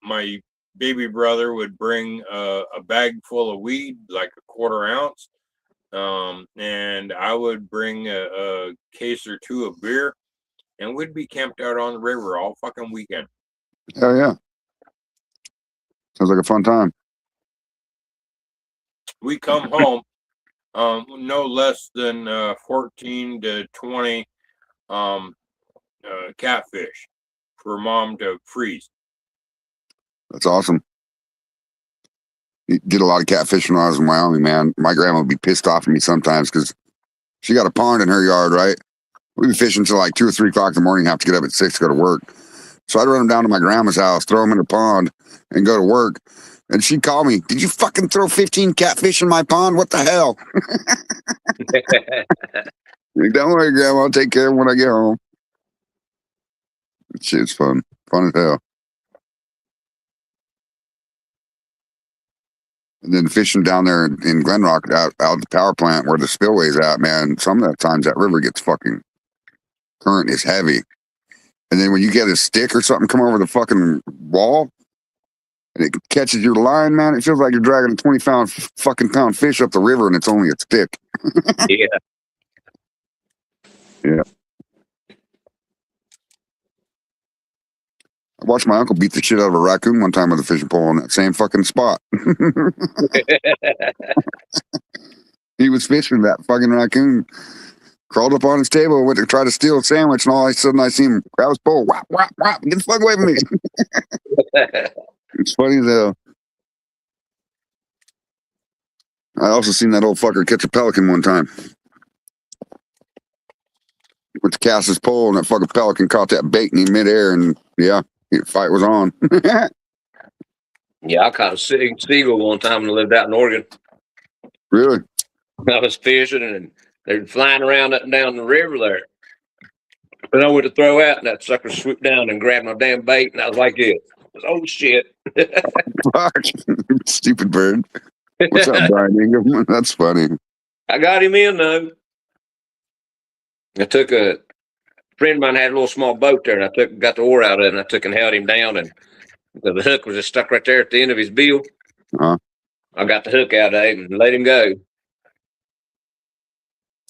My baby brother would bring a bag full of weed, like a quarter ounce, and I would bring a case or two of beer, and we'd be camped out on the river all fucking weekend. Hell yeah. Sounds like a fun time. We come home no less than 14 to 20 catfish for Mom to freeze. That's awesome. Did a lot of catfishing when I was in Wyoming, man. My grandma would be pissed off at me sometimes because she got a pond in her yard, right? We'd be fishing until like 2 or 3 o'clock in the morning, have to get up at 6 to go to work. So I'd run them down to my grandma's house, throw them in the pond, and go to work. And she'd call me, "Did you fucking throw 15 catfish in my pond? What the hell?" Like, "Don't worry, Grandma, I'll take care of them when I get home." Shit's fun. Fun as hell. And then fishing down there in Glen Rock out at the power plant where the spillway's at, man, some of the times that river gets fucking, current is heavy. And then when you get a stick or something come over the fucking wall and it catches your line, man, it feels like you're dragging a 20-pound fucking pound fish up the river and it's only a stick. Yeah. Yeah. I watched my uncle beat the shit out of a raccoon one time with a fishing pole on that same fucking spot. He was fishing, that fucking raccoon crawled up on his table, went to try to steal a sandwich, and all of a sudden I see him grab his pole, whap, whap, whap, get the fuck away from me. It's funny as hell. I also seen that old fucker catch a pelican one time. Went to cast his pole, and that fucking pelican caught that bait in midair, and yeah, the fight was on. Yeah, I caught a seagull one time when I lived out in Oregon. Really? I was fishing and they were flying around up and down the river there. And I went to throw out, and that sucker swooped down and grabbed my damn bait, and I was like, "Yeah, oh shit!" Fuck. Stupid bird. What's up, Brian Ingham? That's funny. I got him in though. I took a friend of mine had a little small boat there, and I got the oar out of it, and I took and held him down, and the hook was just stuck right there at the end of his bill. Uh-huh. I got the hook out of him and let him go.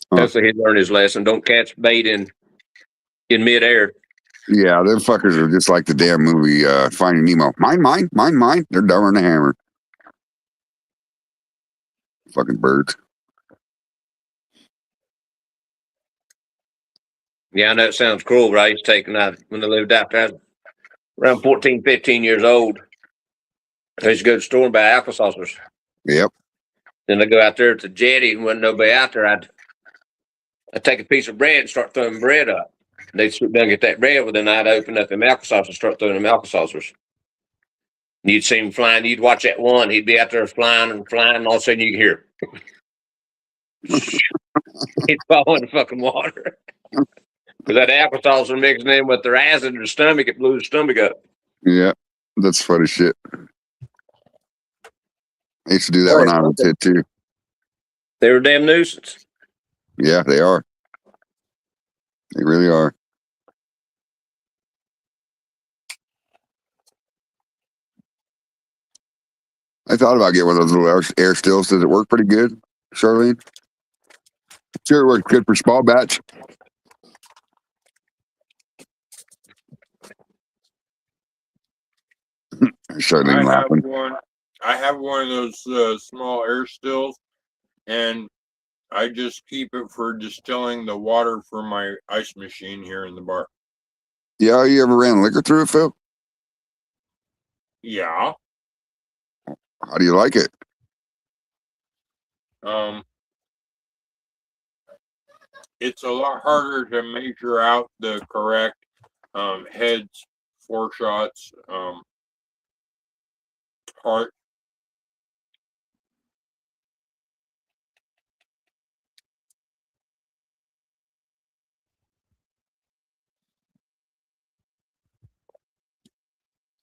Hopefully he learned his lesson. Don't catch bait in midair. Yeah, them fuckers are just like the damn movie Finding Nemo. Mine, mine, mine, mine. They're dumber than a hammer. Fucking birds. Yeah, I know it sounds cruel, but I used to take, when I lived out there, I was around 14, 15 years old. I used to go to the store and buy applesaucers. Yep. Then I'd go out there at the jetty, and when nobody out there, I'd take a piece of bread and start throwing bread up. They'd swoop down and get that bread, well, then I'd open up them applesaucers and start throwing them applesaucers. You'd see him flying. You'd watch that one. He'd be out there flying, and all of a sudden you can hear he'd fall in the fucking water. Because that applesauce mixing in with their acid in their stomach, it blew his stomach up. Yeah, that's funny shit. I used to do that when I was a kid too. They were a damn nuisance. Yeah, they are. They really are. I thought about getting one of those little air stills. Does it work pretty good, Charlene? Sure, it works good for small batch. Started I even have laughing. one. I have one of those small air stills, and I just keep it for distilling the water for my ice machine here in the bar. Yeah, you ever ran liquor through it, Phil? Yeah. How do you like it? It's a lot harder to measure out the correct heads, four shots, heart.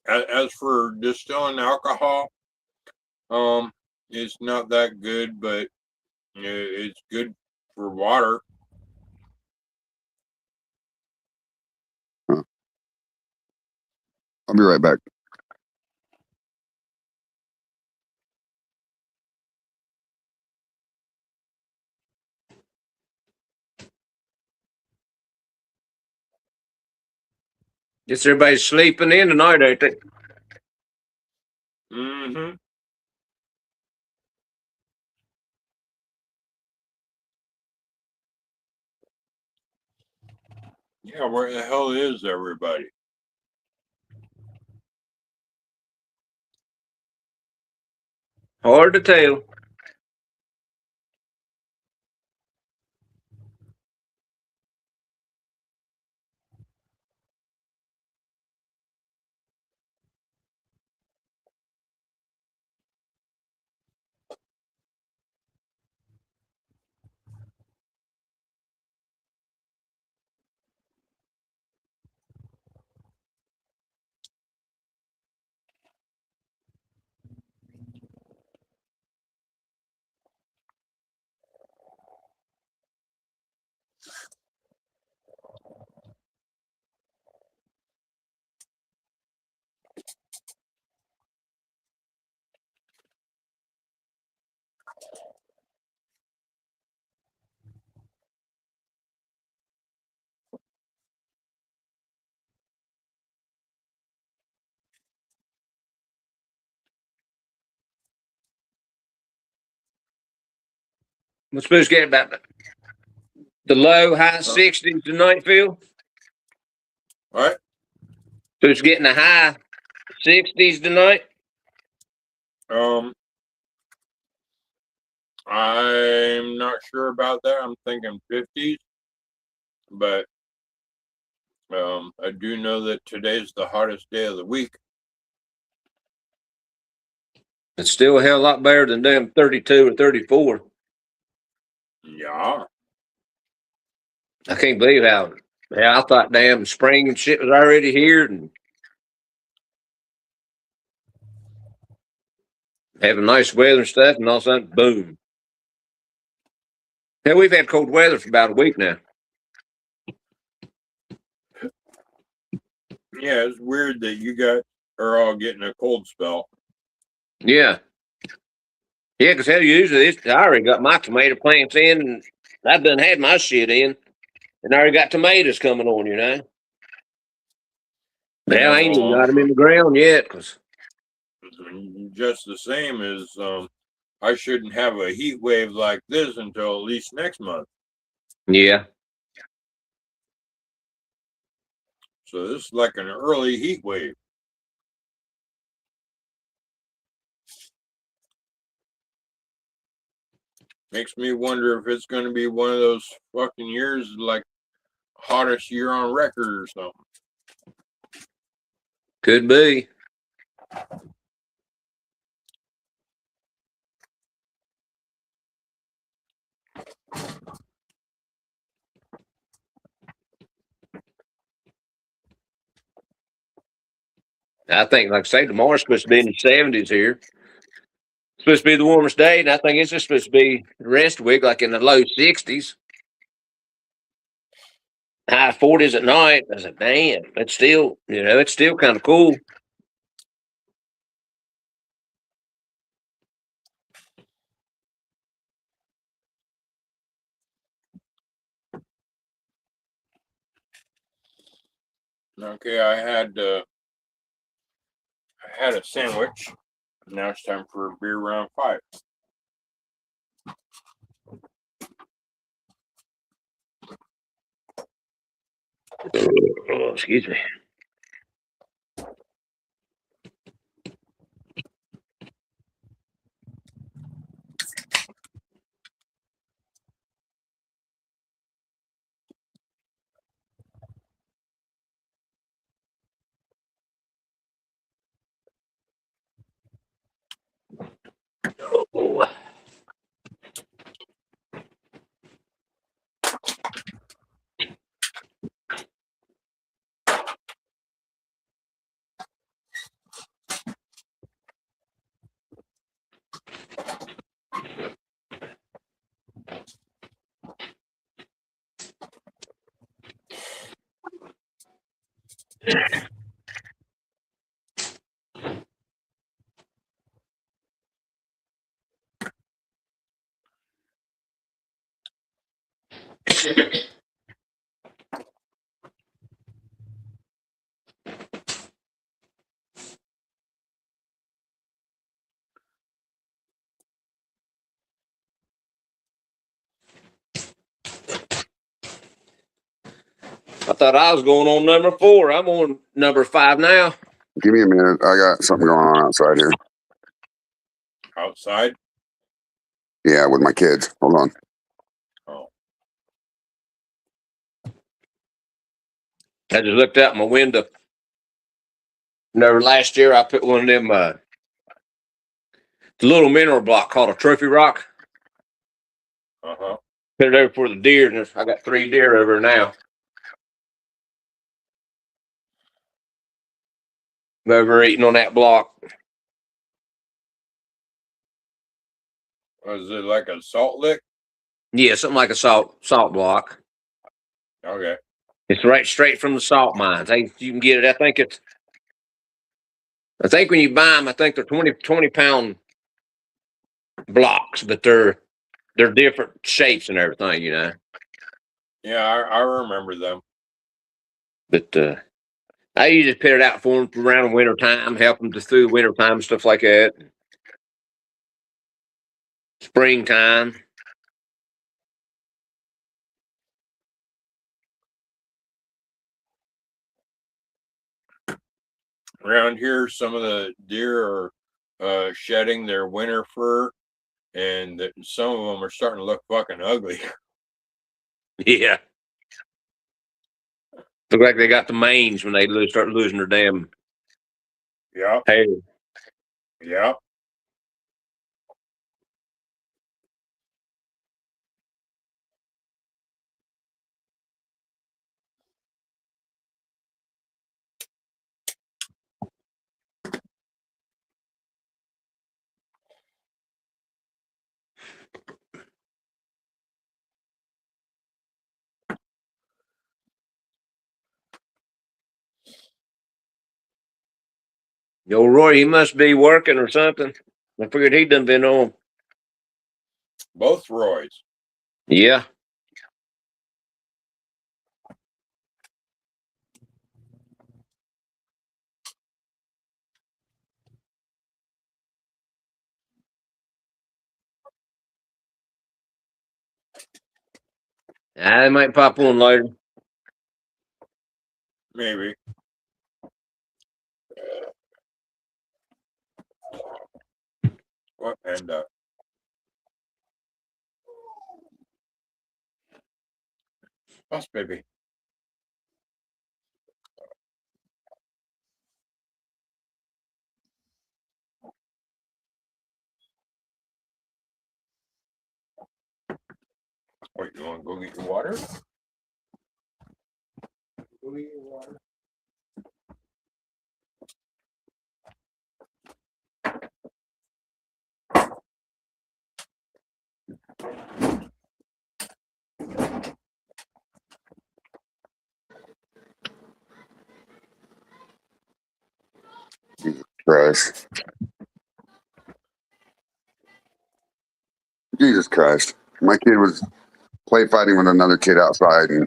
As for distilling alcohol, it's not that good, but it's good for water. Huh. I'll be right back. Guess everybody's sleeping in tonight, ain't they? Mm-hmm. Yeah, where the hell is everybody? Hard to tell. We're supposed to get about the low, high 60s tonight, Phil. All right. Supposed to get in the high 60s tonight. I'm not sure about that. I'm thinking 50s, but I do know that today's the hottest day of the week. It's still a hell of a lot better than damn 32 or 34. Yeah. I can't believe how. Yeah, I thought damn spring and shit was already here and having nice weather and stuff, and all of a sudden, boom. Hell, we've had cold weather for about a week now. Yeah, it's weird that you guys are all getting a cold spell. Yeah. Yeah, because hell, usually I already got my tomato plants in, and I've done had my shit in, and I already got tomatoes coming on, you know. Yeah, Hell, I ain't even well, got them in the ground yet, because just the same as I shouldn't have a heat wave like this until at least next month. yeah. So this is like an early heat wave. Makes me wonder if it's going to be one of those fucking years like hottest year on record or something. Could be. I think, like I say, tomorrow's supposed to be in the 70s here. It's supposed to be the warmest day, and I think it's just supposed to be the rest of the week, like in the low 60s, high 40s at night. I said, damn, it's still, it's still kind of cool. Okay, I had a sandwich. Now it's time for beer round 5. Oh, excuse me. Oh. I thought I was going on number 4. I'm on number 5 now. Give me a minute. I got something going on outside here. Outside? Yeah, with my kids. Hold on. Oh. I just looked out my window. Remember last year I put one of them the little mineral block called a trophy rock. Uh-huh. Put it over for the deer, and I got 3 deer over there now. Over eating on that block. Was it like a salt lick? Yeah, something like a salt block. Okay. It's right straight from the salt mines. You can get it. I think when you buy them, I think they're 20 pound blocks, but they're different shapes and everything, you know. Yeah, I remember them. But I usually put it out for them around the winter time, help them just through the winter time, stuff like that. Springtime. Around here, some of the deer are shedding their winter fur, and some of them are starting to look fucking ugly. Yeah. Look like they got the mange when they start losing their damn Yeah, hair. yeah. Yo, Roy, he must be working or something. I figured he'd done been on. Both Roys. Yeah. I might pop on later. Maybe. What panda? Us, baby. Wait, you want to go get your water? Go get your water. Christ. Jesus Christ. My kid was play fighting with another kid outside, and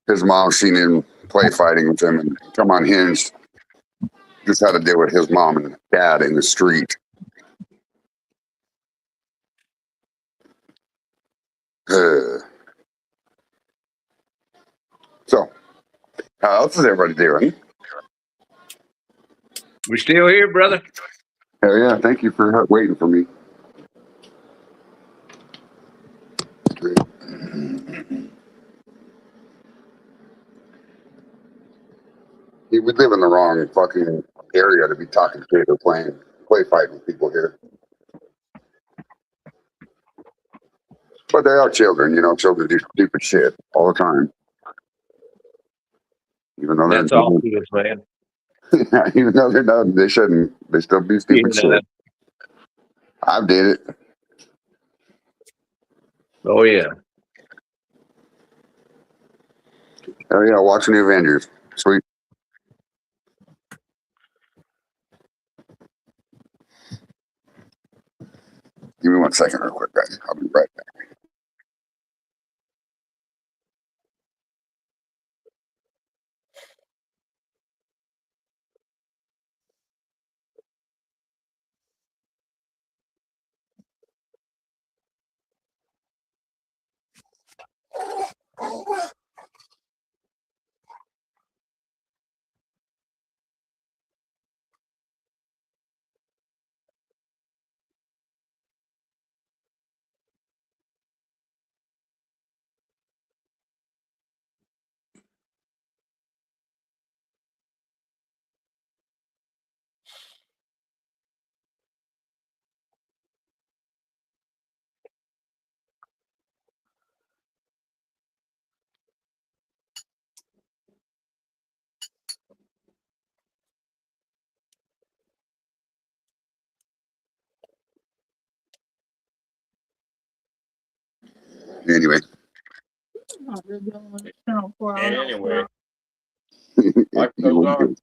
his mom seen him play fighting with him and come unhinged. Just had to deal with his mom and dad in the street. So, how else is everybody doing? We still here, brother? Hell yeah, thank you for waiting for me. We live in the wrong fucking area to be talking shit or play fighting with people here. But they are children, you know, children do stupid shit all the time. Even though That's all kids, man. even though they're not, they shouldn't. They still do stupid Yeah. shit. I did it. Oh, yeah. Oh yeah, watching the Avengers. Sweet. Give me 1 second real quick, guys. I'll be right back. Anyway. Not really dealing with it now for And hours. anyway, life goes on.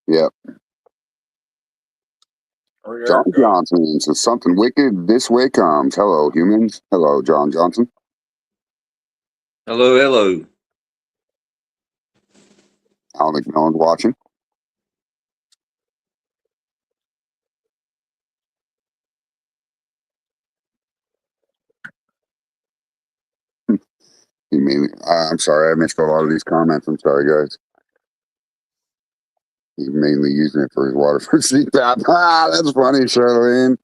Yeah. Or there John it goes. Johnson says something wicked this way comes. Hello, humans. Hello, John Johnson. Hello, hello. I don't think no one's watching. I'm sorry, I missed a lot of these comments. I'm sorry, guys. He's mainly using it for his water for CPAP. Ah, that's funny, Charlene.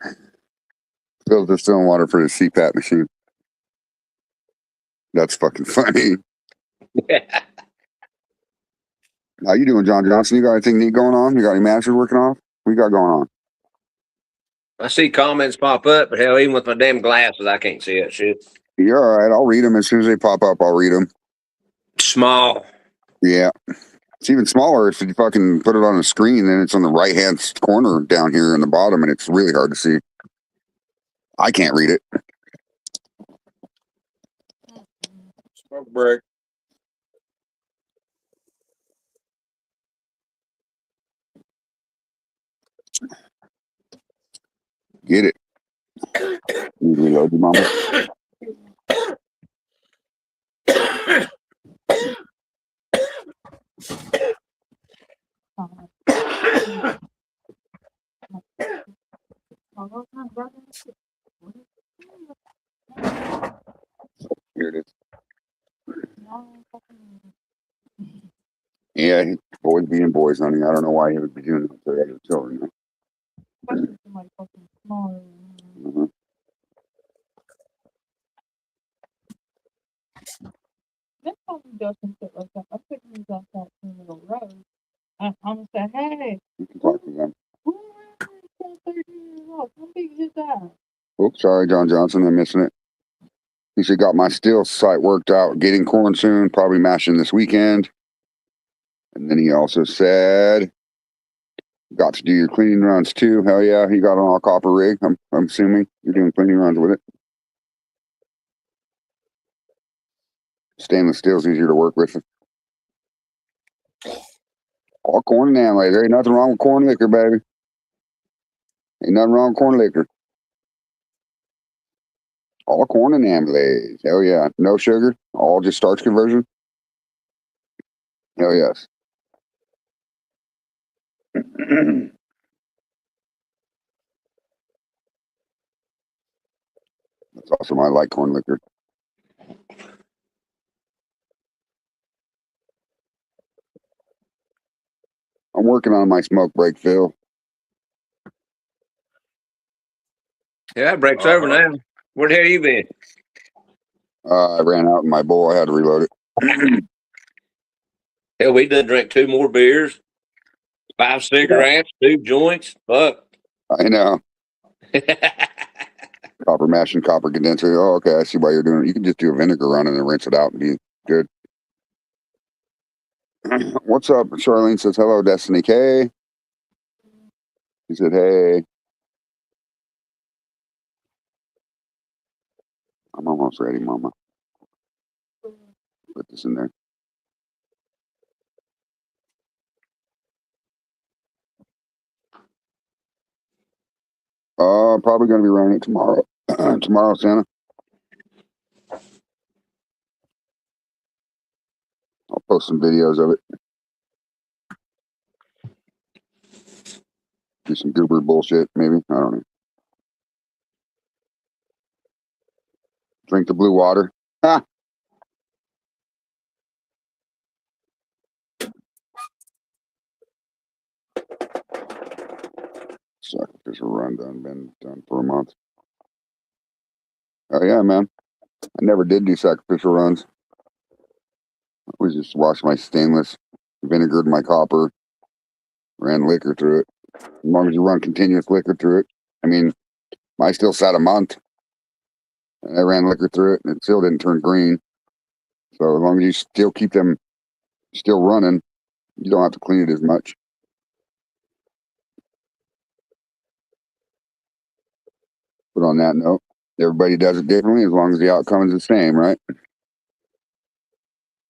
Phil's distilling water for his CPAP machine. That's fucking funny. How you doing, John Johnson? You got anything neat going on? You got any matches working off? What you got going on? I see comments pop up, but hell, even with my damn glasses, I can't see that shit. You're all right. I'll read them as soon as they pop up. I'll read them. Small. Yeah. It's even smaller if you fucking put it on a screen, then it's on the right-hand corner down here in the bottom, and it's really hard to see. I can't read it. Smoke break. Get it. You reload your mama. Here it is. Yeah, boys being boys, honey. I don't know why he would be doing that to other children. Mm-hmm. This time he does some shit like that. I think he's on that little road. I'm gonna say, hey, You can talk to them. who is 13 years old? How big is that? Oops, sorry, John Johnson. I'm missing it. He said, got my steel site worked out. Getting corn soon. Probably mashing this weekend. And then he also said, got to do your cleaning runs too. Hell yeah, he got an all copper rig. I'm assuming you're doing cleaning runs with it. Stainless steel's easier to work with. All corn and amylase. There ain't nothing wrong with corn liquor, baby. Ain't nothing wrong with corn liquor. All corn and amylase. Hell yeah. No sugar. All just starch conversion. Hell yes. That's awesome. I like corn liquor. I'm working on my smoke break, Phil. Yeah, that break's over now. Where the hell you been? I ran out in my bowl. I had to reload it. Hell, we done drank 2 more beers, 5 cigarettes, 2 joints. Fuck. I know. Copper mash and copper condenser. Oh, okay. I see why you're doing it. You can just do a vinegar run and then rinse it out and be good. What's up? Charlene says, hello, Destiny K. He said, hey. I'm almost ready, Mama. Put this in there. Probably going to be running it tomorrow. Tomorrow, Santa. I'll post some videos of it. Do some goober bullshit, maybe. I don't know. Drink the blue water. Ha! Sacrificial run been done for a month. Oh yeah, man. I never did do sacrificial runs. I always just washed my stainless, vinegared my copper, ran liquor through it. As long as you run continuous liquor through it. I mean, I still sat a month. And I ran liquor through it and it still didn't turn green. So as long as you still keep them still running, you don't have to clean it as much. But on that note, everybody does it differently as long as the outcome is the same, right?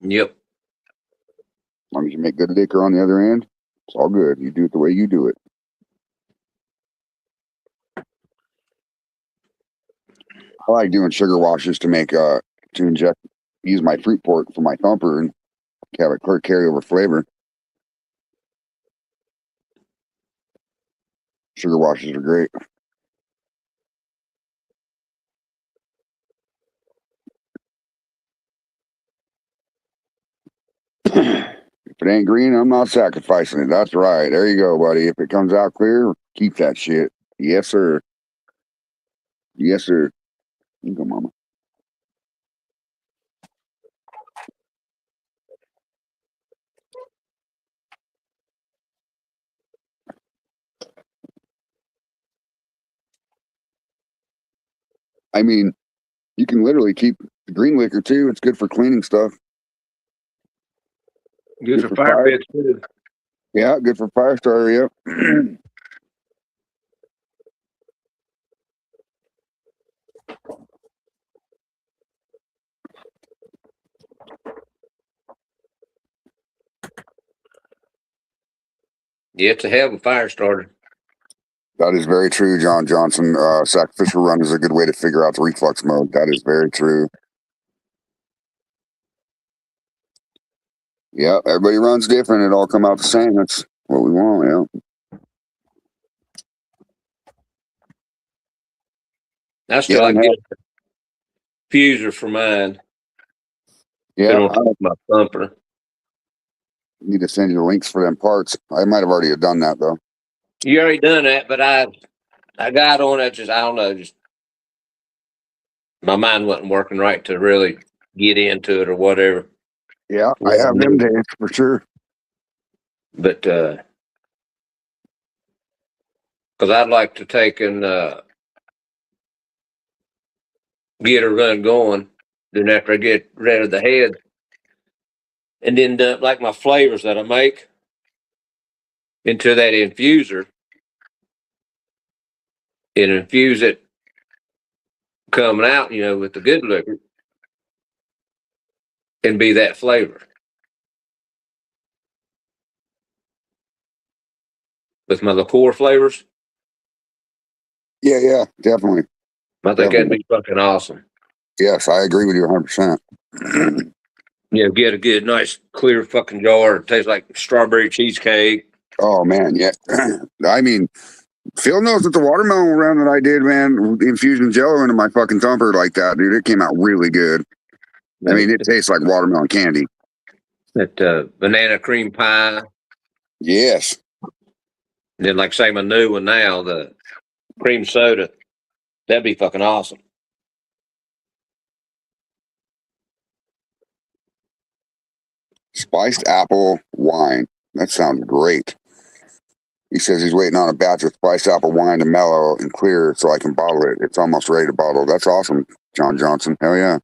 Yep. As long as you make good liquor on the other end, it's all good. You do it the way you do it. I like doing sugar washes to make use my fruit port for my thumper and have a clear carryover flavor. Sugar washes are great. If it ain't green, I'm not sacrificing it. That's right. There you go, buddy. If it comes out clear, keep that shit. Yes, sir. Yes, sir. You go, Mama. I mean, you can literally keep the green liquor too. It's good for cleaning stuff. Good for fire pits too. Yeah, good for fire starter. Yeah. Yeah, it's a hell of a fire starter. That is very true, John Johnson. Sacrificial run is a good way to figure out the reflux mode. That is very true. Yeah, everybody runs different. It all come out the same. That's what we want. Yeah. I still like getting a fuser for mine. Yeah. Put on my thumper. Need to send you the links for them parts. I might have already done that though. You already done that, but I got on it. Just I don't know. Just my mind wasn't working right to really get into it or whatever. Yeah, I have them days for sure. But because I'd like to take and get a run going. Then after I get rid of the head, and then dump like my flavors that I make into that infuser, and infuse it coming out, with the good liquor, and be that flavor with my liqueur flavors. Yeah, definitely. I think that'd be fucking awesome. Yes, I agree with you 100%. Yeah, get a good, nice, clear fucking jar. It tastes like strawberry cheesecake. Oh man, yeah. I mean, Phil knows that the watermelon round that I did, man, infusing Jello into my fucking thumper like that, dude. It came out really good. I mean, it tastes like watermelon candy. That banana cream pie. Yes. And then, like, say, my new one now, the cream soda. That'd be fucking awesome. Spiced apple wine. That sounds great. He says he's waiting on a batch of spiced apple wine to mellow and clear so I can bottle it. It's almost ready to bottle. That's awesome, John Johnson. Hell yeah.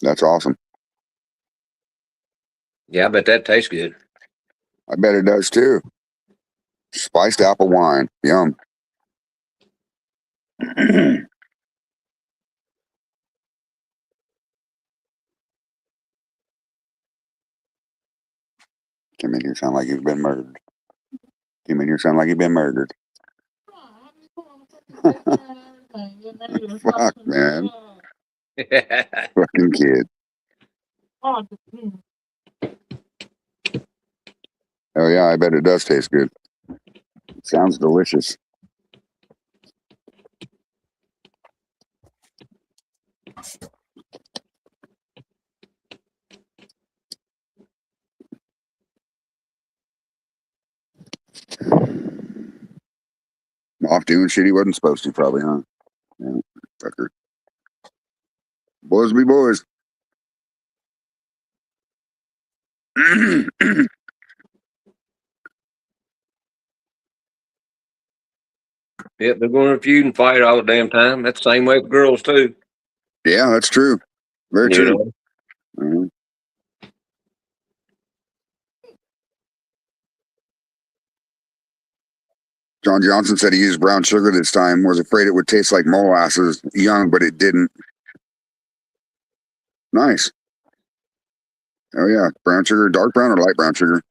That's awesome. Yeah, I bet that tastes good. I bet it does too. Spiced apple wine. Yum. Came in here sound like you've been murdered. Came in here sound like you've been murdered. Fuck, man. Fucking kid. Oh yeah, I bet it does taste good. It sounds delicious. Off doing shit he wasn't supposed to, probably, huh? Yeah, fucker. Boys be boys. Yep, they're going to feud and fight all the damn time. That's the same way with girls, too. Yeah, that's true. Very You true. know? Mhm. John Johnson said he used brown sugar this time, was afraid it would taste like molasses young, but it didn't. Nice. Oh yeah, brown sugar, dark brown or light brown sugar?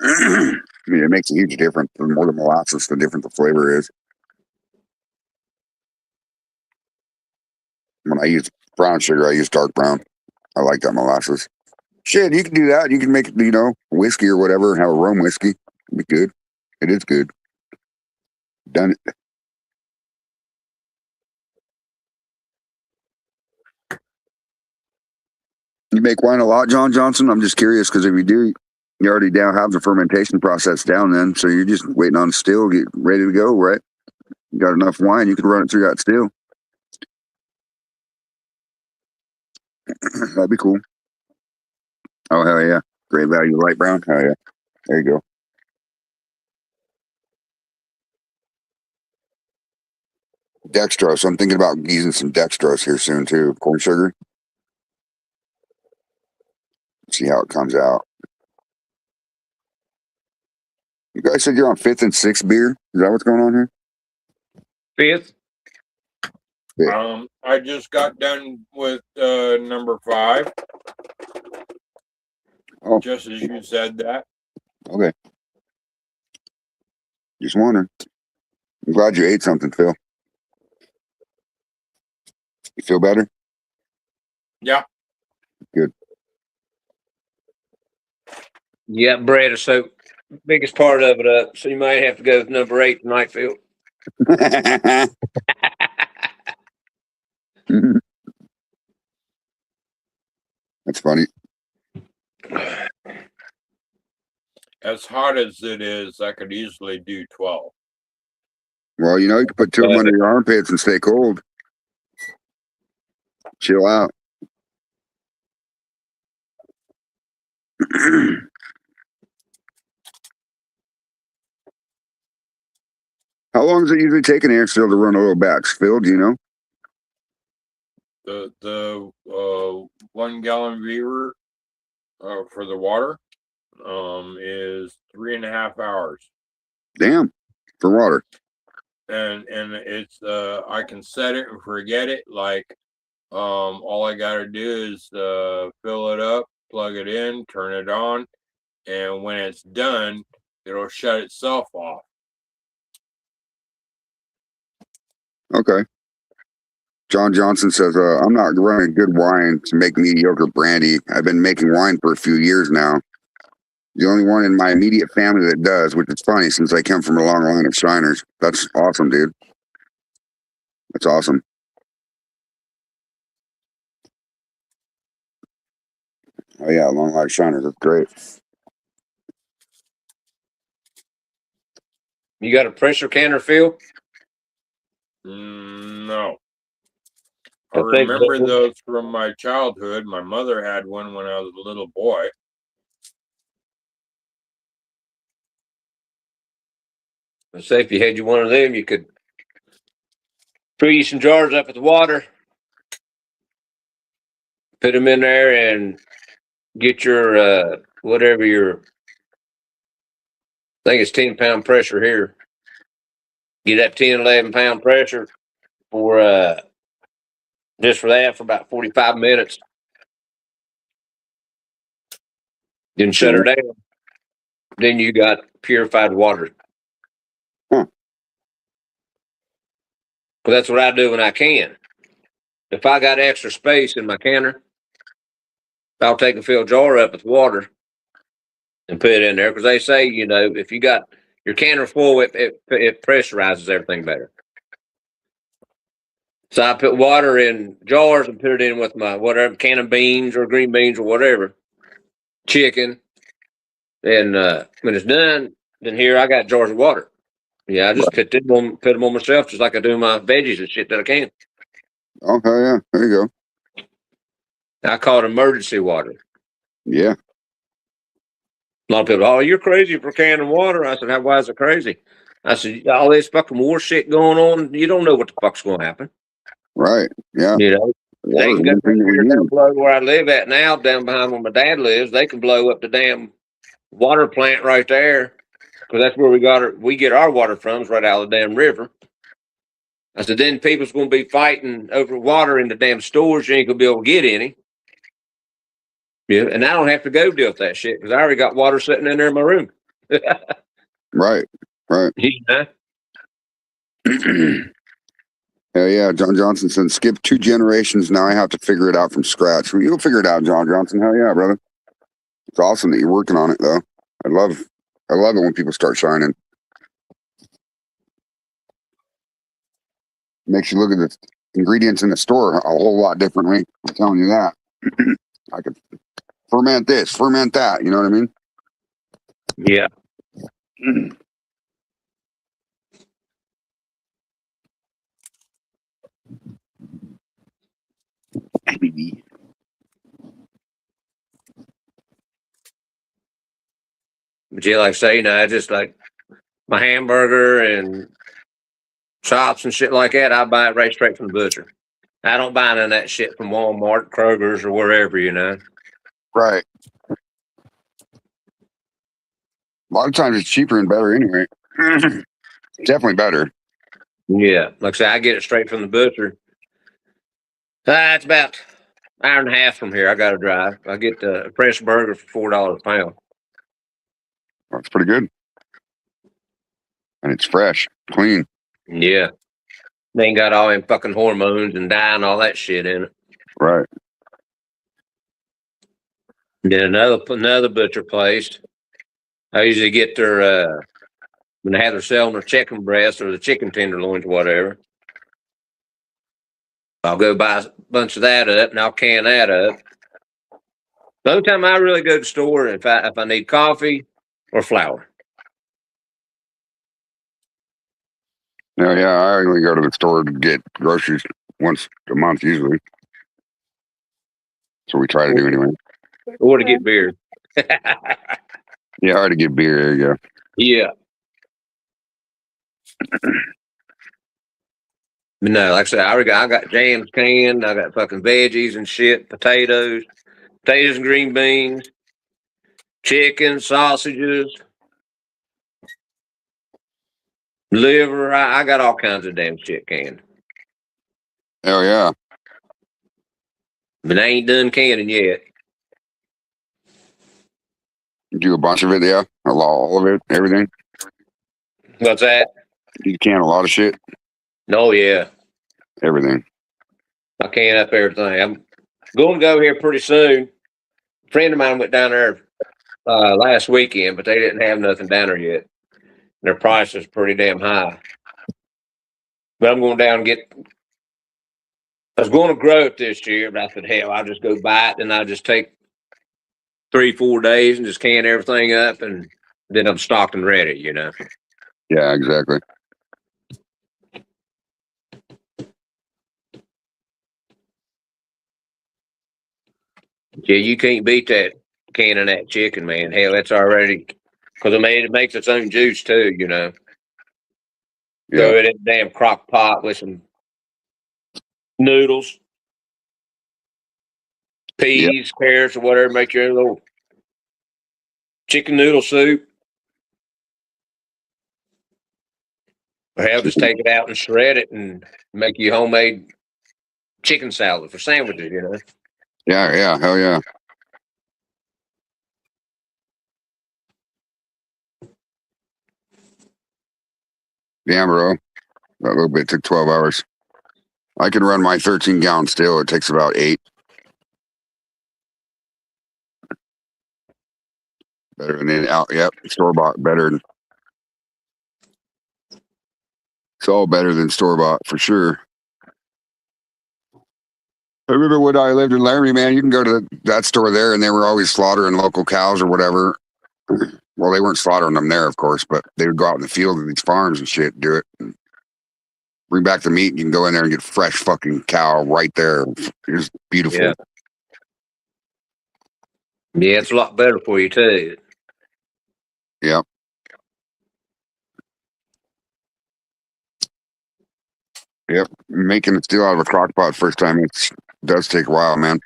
I mean, it makes a huge difference. The more the molasses, the different the flavor is. When I use brown sugar, I use dark brown. I like that molasses. Shit, you can do that. You can make, whiskey or whatever, and have a rum whiskey. It'd be good. It is good. Done it. You make wine a lot, John Johnson? I'm just curious because if you do, you already down have the fermentation process down then, so you're just waiting on still, get ready to go, right? You got enough wine, you could run it through that still. That'd be cool. Oh hell yeah. Great value light brown. Hell yeah. There you go. Dextrose. I'm thinking about using some dextrose here soon too. Corn sugar. See how it comes out. You guys said you're on 5th and 6th beer. Is that what's going on here? 5th? I just got done with number 5. Oh, just as you said that. Okay. Just wondering. I'm glad you ate something, Phil. You feel better? Yeah. Good. Yeah, bread is so biggest part of it up. So you might have to go with number 8 tonight, Phil. That's funny. As hot as it is, I could easily do 12. Well, you can put 2 of them under your armpits and stay cold. Chill out. How long does it usually take an air still to run a little batch? Phil, do you know? The 1 gallon beaver for the water is 3.5 hours. Damn, for water. And it's I can set it and forget it. Like all I gotta do is fill it up, plug it in, turn it on, and when it's done, it'll shut itself off. Okay. John Johnson says, I'm not running good wine to make mediocre brandy. I've been making wine for a few years now. The only one in my immediate family that does, which is funny since I come from a long line of shiners. That's awesome, dude. That's awesome. Oh yeah, long line of shiners. That's great. You got a pressure canner, Phil? No. I Don't think remember so. those from my childhood. My mother had one when I was a little boy. Let's say if you had you one of them, you could fill you some jars up with water, put them in there, and get your whatever your. I think it's 10-pound pressure here. Get that 10, 11-pound pressure for just for that for about 45 minutes. Then shut her down. Then you got purified water. Huh. But that's what I do when I can. If I got extra space in my canner, I'll take a filled jar up with water and put it in there because they say, you know, if you got your canner full, it pressurizes everything better. So I put water in jars and put it in with my whatever can of beans or green beans or whatever, chicken. And when it's done, then here I got jars of water. Yeah, I just put them on myself just like I do my veggies and shit that I can. Oh hell yeah, there you go. I call it emergency water. Yeah, A lot of people, oh, you're crazy for canning water. I said, why is it crazy? I said, all this fucking war shit going on, you don't know what the fuck's going to happen. right. Yeah, You know, they water can is go one thing that we down need. below where I live at now, down behind where my dad lives. They can blow up the damn water plant right there because that's where we get our water from, is right out of the damn river. I said, then people's going to be fighting over water in the damn stores. You ain't going to be able to get any. Yeah, and I don't have to go deal with that shit because I already got water sitting in there in my room. Right, right. You know? Hell yeah, John Johnson said, skip 2 generations. Now I have to figure it out from scratch. Well, you'll figure it out, John Johnson. Hell yeah, brother. It's awesome that you're working on it, though. I love it when people start shining. Makes you look at the ingredients in the store a whole lot differently. I'm telling you that. I could ferment this, ferment that. You know what I mean? Yeah. But yeah, like I say, you know, I just like my hamburger and chops and shit like that. I buy it right straight from the butcher. I don't buy none of that shit from Walmart, Kroger's, or wherever, you know. Right. A lot of times it's cheaper and better anyway. Definitely better. Yeah, like I say, I get it straight from the butcher. It's about an hour and a half from here. I got to drive. I get a fresh burger for $4 a pound. That's pretty good. And it's fresh, clean. Yeah, they ain't got all them fucking hormones and dye and all that shit in it. Right. Then another butcher place. I usually get their when they have their selling their chicken breast or the chicken tenderloins or whatever. I'll go buy a bunch of that up and I'll can that up. The only time I really go to the store if I need coffee or flour. No, yeah, I only go to the store to get groceries once a month usually. So we try to do anyway. Or to get beer. Yeah, hard to get beer. There you go. Yeah. But no, like I said, I got jams canned. I got fucking veggies and shit, potatoes and green beans, chicken, sausages, liver. I got all kinds of damn shit canned. Hell yeah. But I ain't done canning yet. You do a bunch of it, yeah? All of it, everything? What's that? You can a lot of shit? Oh, yeah. Everything. I can up everything. I'm going to go here pretty soon. A friend of mine went down there last weekend, but they didn't have nothing down there yet. Their price is pretty damn high. But I'm going down and get. I was going to grow it this year, but I said, hell, I'll just go buy it and I'll just take 3-4 days and just can everything up, and then I'm stocked and ready. Yeah, exactly. Yeah, you can't beat that canning that chicken, man. Hell, that's already because it makes its own juice too. Yeah. Throw it in a damn crock pot with some noodles, peas, carrots, or whatever. Make your own little chicken noodle soup. Or hell, just take it out and shred it and make you homemade chicken salad for sandwiches. Yeah, hell yeah. Damn, bro. That little bit took 12 hours. I can run my 13-gallon still. It takes about 8. Better than out. Yep, store-bought better. It's all better than store-bought for sure. I remember when I lived in Laramie, man, you can go to that store there and they were always slaughtering local cows or whatever. Well, they weren't slaughtering them there, of course, but they would go out in the field of these farms and shit, do it. And bring back the meat and you can go in there and get fresh fucking cow right there. It's beautiful. Yeah. Yeah, it's a lot better for you too. Yep. Yep. Making it still out of a crock pot first time, it does take a while, man.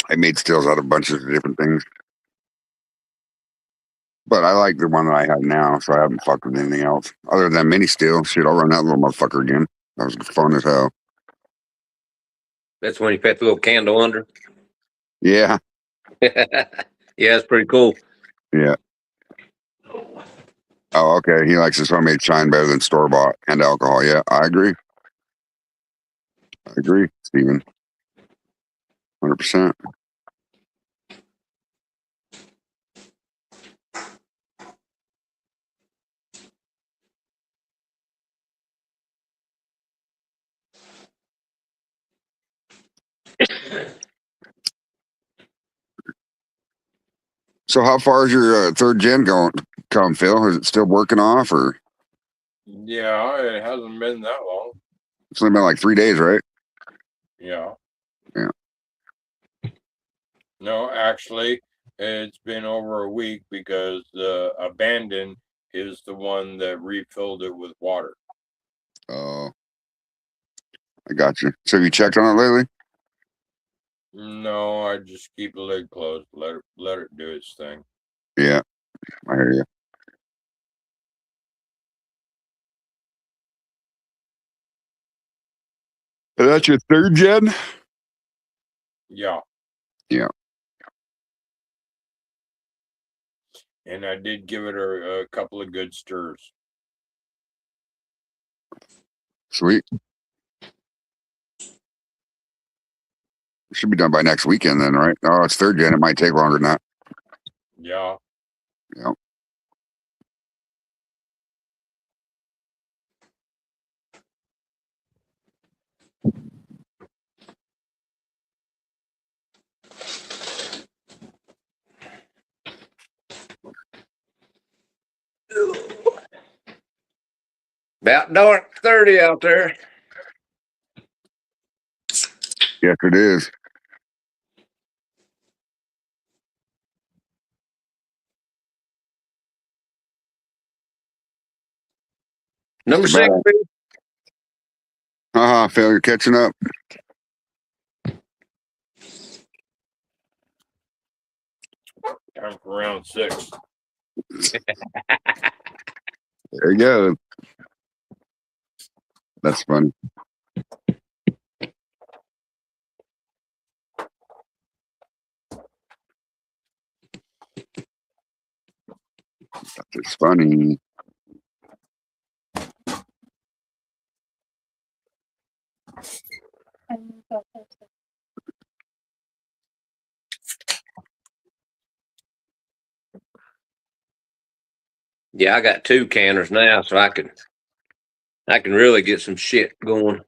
I made stills out of bunches of different things. But I like the one that I have now, so I haven't fucked with anything else. Other than mini steel. Shit, I'll run that little motherfucker again. That was fun as hell. That's when you put the little candle under. Yeah. Yeah, it's pretty cool. Yeah. Oh, okay. He likes his homemade shine better than store bought and alcohol. Yeah, I agree. I agree, Steven. 100%. So, how far is your third gen going? Come, Phil? Is it still working off, or Yeah, it hasn't been that long. it's only been like 3 days, right? Yeah. Yeah. No, actually, it's been over a week because the abandon is the one that refilled it with water. Oh, I got you. So, have you checked on it lately? No, I just keep the lid closed. Let it do its thing. Yeah, I hear you. And that's your third gen? Yeah. Yeah. And I did give it a couple of good stirs. Sweet. Should be done by next weekend then, right? Oh, it's third gen. It might take longer than that. Yeah. Yep. About dark 30 out there. Yes, it is. Number 6. Phil, you're catching up. Time for round 6. There you go. That's funny. It's funny. start tasting. Yeah, I got 2 canners now, so I can really get some shit going.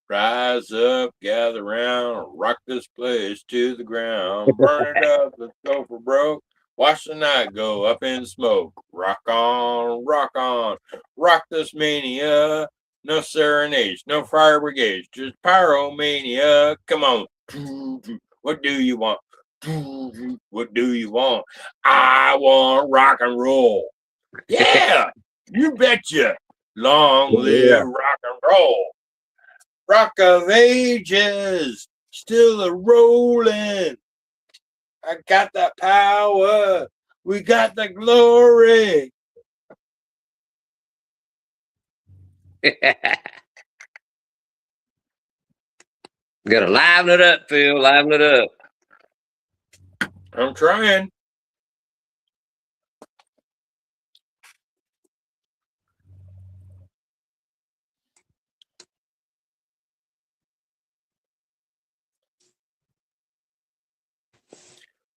Rise up, gather round, rock this place to the ground. Burn it up, let's go for broke. Watch the night go up in smoke. Rock on, rock this mania. No serenades, no fire brigades, just pyromania. Come on. What do you want? What do you want? I want rock and roll. Yeah, you betcha. Long live rock and roll. Rock of ages, still a rolling. I got the power. We got the glory. Gotta liven it up, Phil. Liven it up. I'm trying.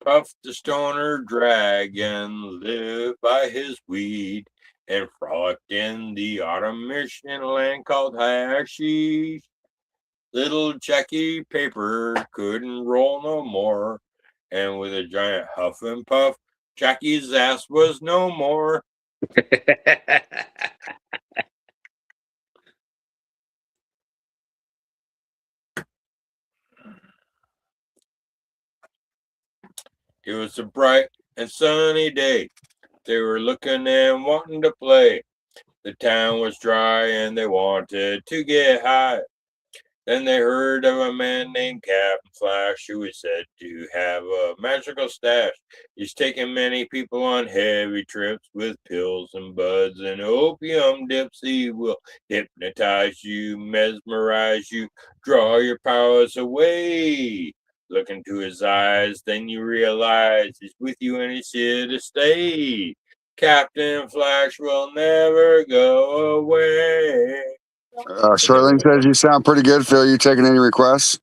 Puff the stoner dragon lived by his weed and frolicked in the autumn mission land called hashish. Little Jackie Paper couldn't roll no more, and with a giant huff and puff, Jackie's ass was no more. It was a bright and sunny day. They were looking and wanting to play. The town was dry and they wanted to get high. Then they heard of a man named Captain Flash who is said to have a magical stash. He's taken many people on heavy trips with pills and buds and opium dips. He will hypnotize you, mesmerize you, draw your powers away. Look into his eyes, then you realize he's with you and he's here to stay. Captain Flash will never go away. Sterling says you sound pretty good, Phil. You taking any requests?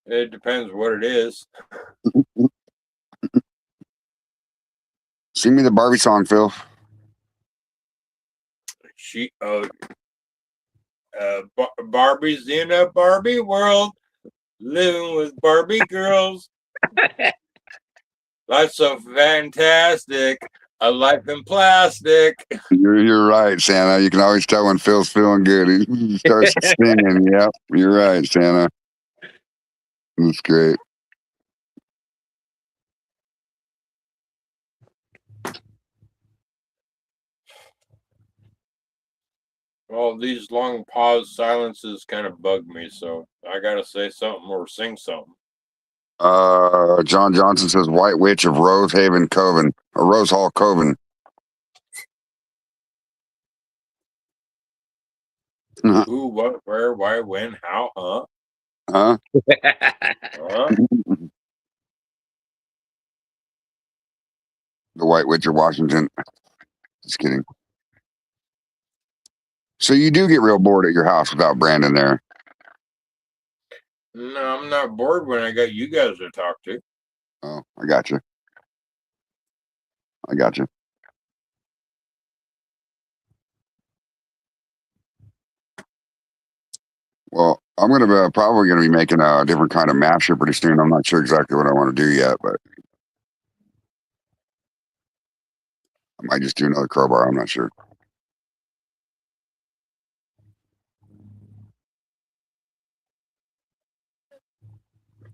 It depends what it is. Sing me the Barbie song, Phil. Barbie's in a Barbie world, living with Barbie girls. Life's so fantastic, a life in plastic. You're right, Santa. You can always tell when Phil's feeling good. He starts singing. Yep, you're right, Santa. That's great. Well, these long pause silences kind of bug me, so I gotta say something or sing something. John Johnson says White Witch of Rose Haven Coven, or Rose Hall Coven. Who, what, where, why, when, how, huh? Huh? Huh? The White Witch of Washington. Just kidding. So you do get real bored at your house without Brandon there. No, I'm not bored when I got you guys to talk to. Oh, I got you. I got you. Well, I'm probably gonna be making a different kind of masher pretty soon. I'm not sure exactly what I want to do yet, but I might just do another crowbar. I'm not sure.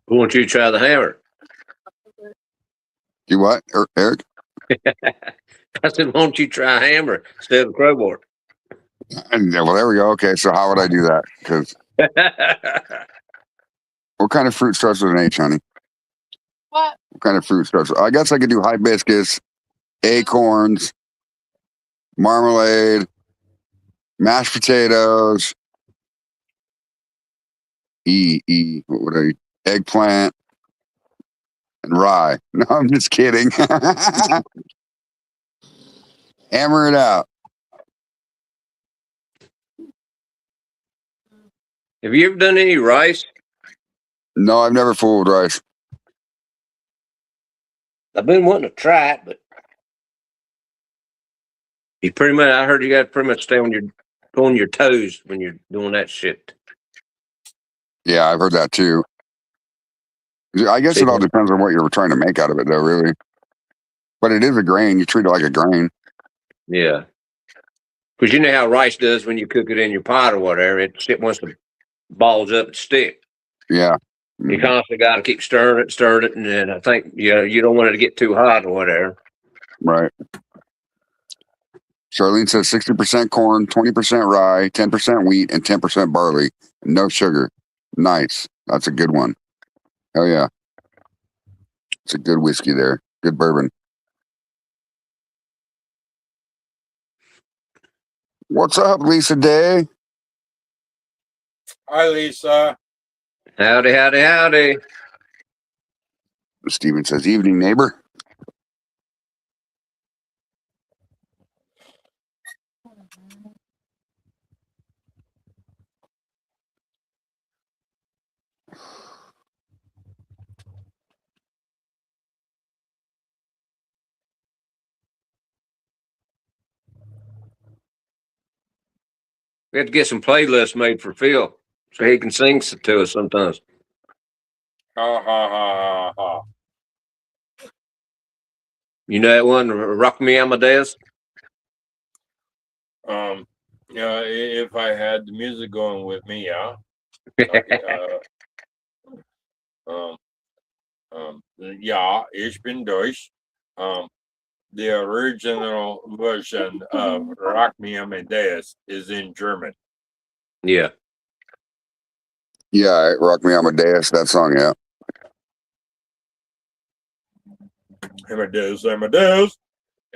Who wants you to try the hammer? Do what, Eric? I said, won't you try a hammer instead of a crowbar? And well, there we go. Okay, so how would I do that? Because what kind of fruit starts with an H, honey? What? What kind of fruit starts? I guess I could do hibiscus, acorns, marmalade, mashed potatoes, what would I? Eggplant and rye. No, I'm just kidding. Hammer it out. Have you ever done any rice? No, I've never fooled rice. I've been wanting to try it, but you pretty much, I heard you got to pretty much stay on your toes when you're doing that shit. Yeah, I've heard that too. I guess See, it all depends on what you're trying to make out of it, though, really. But it is a grain. You treat it like a grain. yeah. Because you know how rice does when you cook it in your pot or whatever. It wants to balls up and stick. Yeah. You constantly got to keep stirring it, and then I think you don't want it to get too hot or whatever. Right. Charlene says 60% corn, 20% rye, 10% wheat, and 10% barley. No sugar. Nice. That's a good one. Oh, yeah. It's a good whiskey there. Good bourbon. What's up, Lisa Day? Hi, Lisa. Howdy, howdy, howdy. Steven says, evening, neighbor. We have to get some playlists made for Phil so he can sing to us sometimes. Ha ha ha ha ha. You know that one, Rock Me Amadeus? Yeah, if I had the music going with me, yeah. Yeah, ich bin Deutsch. The original version of Rock Me Amadeus is in German. Yeah. Yeah, Rock Me Amadeus, that song, yeah. Amadeus, Amadeus,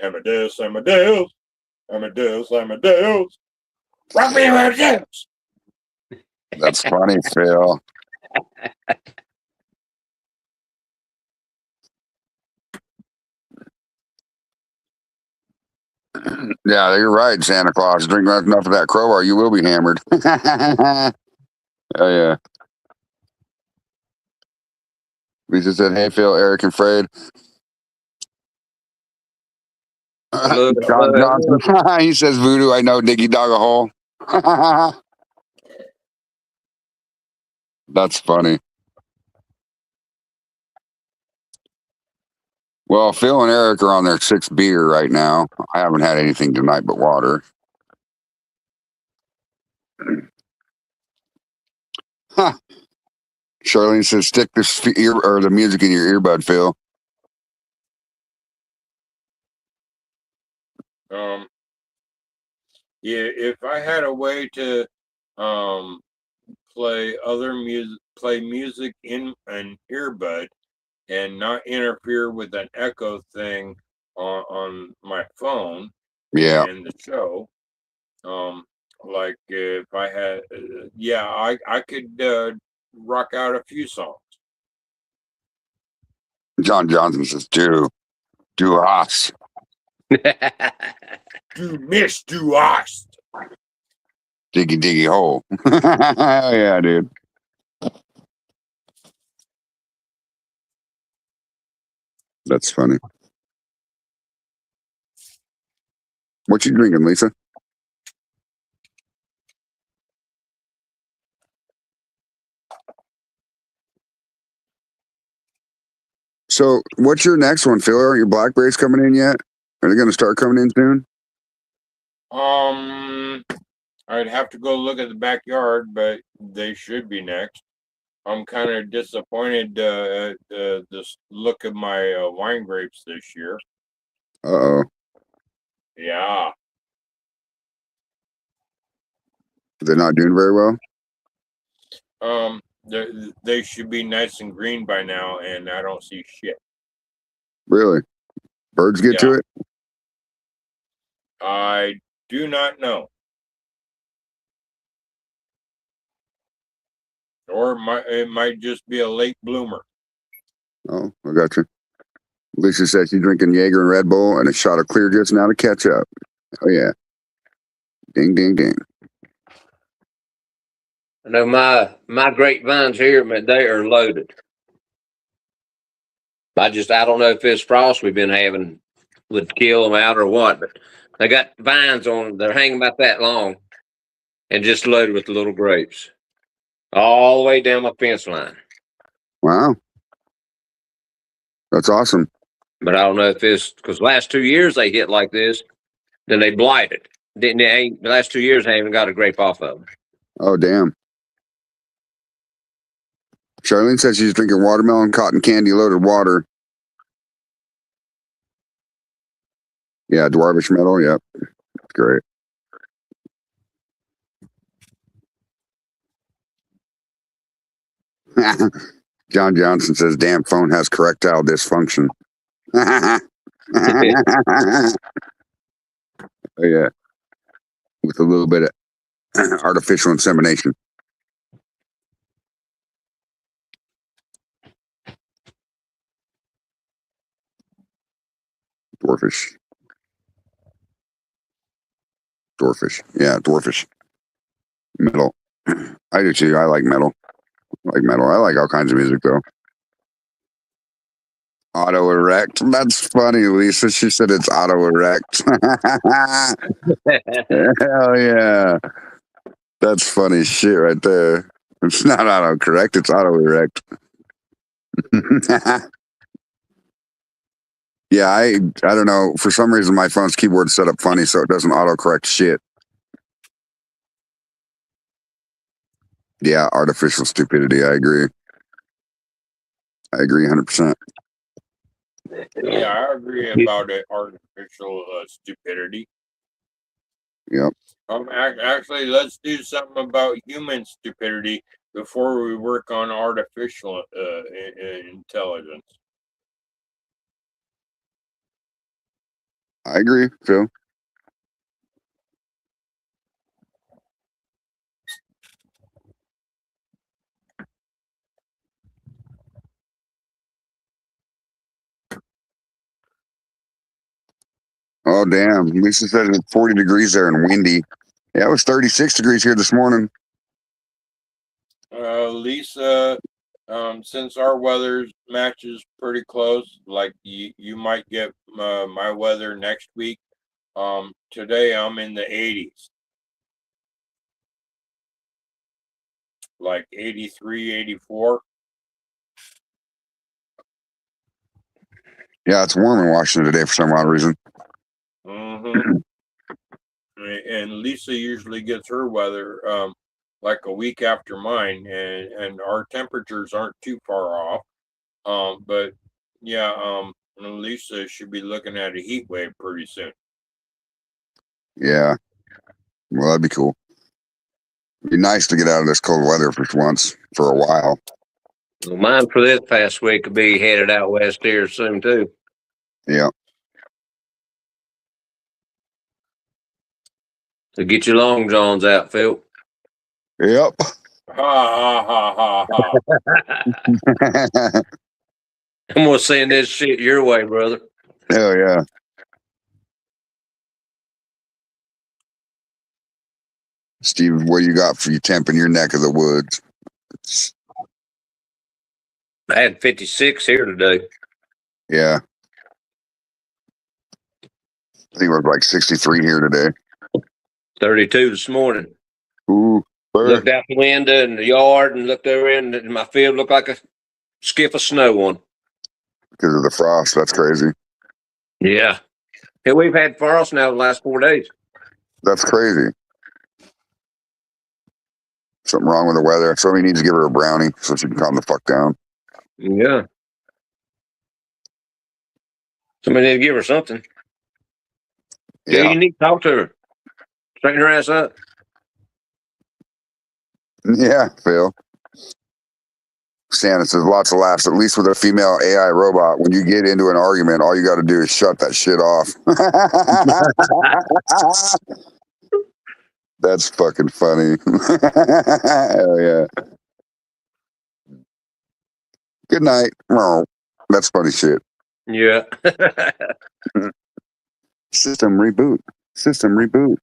Amadeus, Amadeus, Amadeus, Amadeus. Rock Me Amadeus. That's funny, Phil. Yeah, you're right, Santa Claus. Drink enough of that crowbar, you will be hammered. Oh, yeah. Lisa said, hey, Phil, Eric, and Fred. John Johnson. He says, voodoo, I know, Diggy Dog a hole. That's funny. Well, Phil and Eric are on their 6th beer right now. I haven't had anything tonight but water. Huh. Charlene says, stick the music in your earbud, Phil. Yeah, if I had a way to play music in an earbud and not interfere with an echo thing on my phone, Yeah, and the show, like if I had, I could rock out a few songs. John Johnson says, do us. Do miss, do us. Diggy hole. Hell yeah, dude. That's funny. What you drinking, Lisa? So, what's your next one, Phil? Are your blackberries coming in yet? Are they going to start coming in soon? I'd have to go look at the backyard, but they should be next. I'm kind of disappointed at this look of my wine grapes this year. Uh-oh. Yeah. They're not doing very well? They should be nice and green by now, and I don't see shit. Really? Birds get to it? I do not know. Or it might just be a late bloomer. Oh, I got you. Lisa said she's drinking Jaeger and Red Bull and a shot of clear just now to catch up. Oh, yeah. Ding, ding, ding. I know my grapevines here, man, they are loaded. I don't know if this frost we've been having would kill them out or what, but they got vines on, they're hanging about that long and just loaded with little grapes all the way down my fence line. Wow. That's awesome. But I don't know if this, because last 2 years they hit like this, then they blighted. The last 2 years I haven't got a grape off of them. Oh, damn. Charlene says she's drinking watermelon cotton candy loaded water. Yeah, Dwarvish Metal. Yep. That's great. John Johnson says, damn phone has correctile dysfunction. Oh, yeah. With a little bit of artificial insemination. Dwarfish. Yeah, dwarfish. Metal. I do too. I like metal. I like all kinds of music though. Auto erect. That's funny, Lisa. She said it's auto erect. Hell yeah. That's funny shit right there. It's not auto correct, it's auto erect. Yeah, I don't know. For some reason my phone's keyboard's set up funny so it doesn't auto correct shit. Yeah, artificial stupidity. I agree 100%. Yeah, I agree about it. Artificial stupidity. Yep. Actually, let's do something about human stupidity before we work on artificial intelligence. I agree, Phil. Oh, damn. Lisa said it's 40 degrees there and windy. Yeah, it was 36 degrees here this morning. Lisa, since our weather matches pretty close, like you might get my weather next week. Today I'm in the 80s. Like 83, 84. Yeah, it's warm in Washington today for some odd reason. Mm-hmm. And Lisa usually gets her weather like a week after mine, and our temperatures aren't too far off. But yeah, Lisa should be looking at a heat wave pretty soon. Yeah. Well, that'd be cool. It'd be nice to get out of this cold weather for once, for a while. Well, mine for this past week will be headed out west here soon too. Yeah. So get your long johns out, Phil. Yep. Ha ha ha ha ha. I'm gonna send this shit your way, brother. Hell yeah. Steve, what you got for your temp in your neck of the woods? I had 56 here today. Yeah. I think it was like 63 here today. 32 this morning. Ooh. Looked out the window in the yard and looked over in my field, looked like a skiff of snow on. Because of the frost. That's crazy. Yeah. Hell, we've had frost now the last 4 days. That's crazy. Something wrong with the weather. Somebody needs to give her a brownie so she can calm the fuck down. Yeah. Somebody need to give her something. Yeah, you need to talk to her. Straighten her ass up. Yeah, Phil. Santa says lots of laughs, at least with a female AI robot. When you get into an argument, all you got to do is shut that shit off. That's fucking funny. Hell yeah. Good night. Oh, that's funny shit. Yeah. System reboot. System reboot.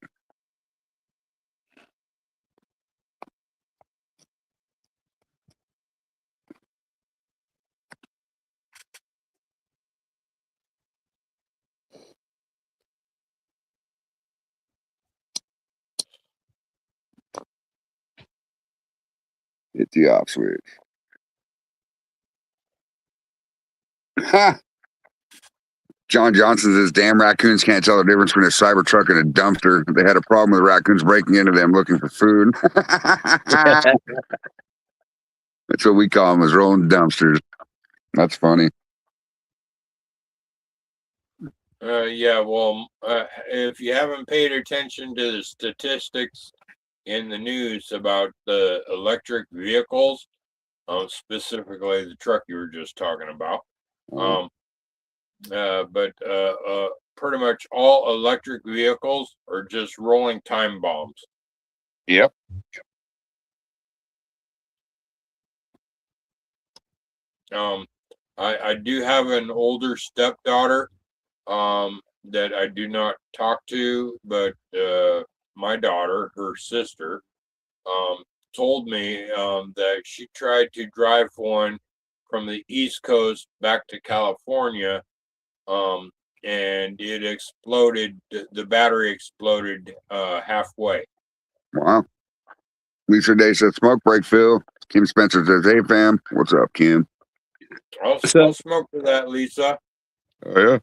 Hit the off switch. Ha! John Johnson says, damn raccoons can't tell the difference between a Cybertruck and a dumpster. They had a problem with raccoons breaking into them looking for food. That's what we call them, is rolling dumpsters. That's funny. Yeah, well, if you haven't paid attention to the statistics in the news about the electric vehicles, specifically the truck you were just talking about, but pretty much all electric vehicles are just rolling time bombs. Yep. I do have an older stepdaughter that I do not talk to, but my daughter, her sister, told me that she tried to drive one from the East Coast back to California, and it exploded. The battery exploded halfway. Wow. Lisa Day says, smoke break, Phil. Kim Spencer says, hey, fam. What's up, Kim? I'll smoke to that, Lisa. Oh,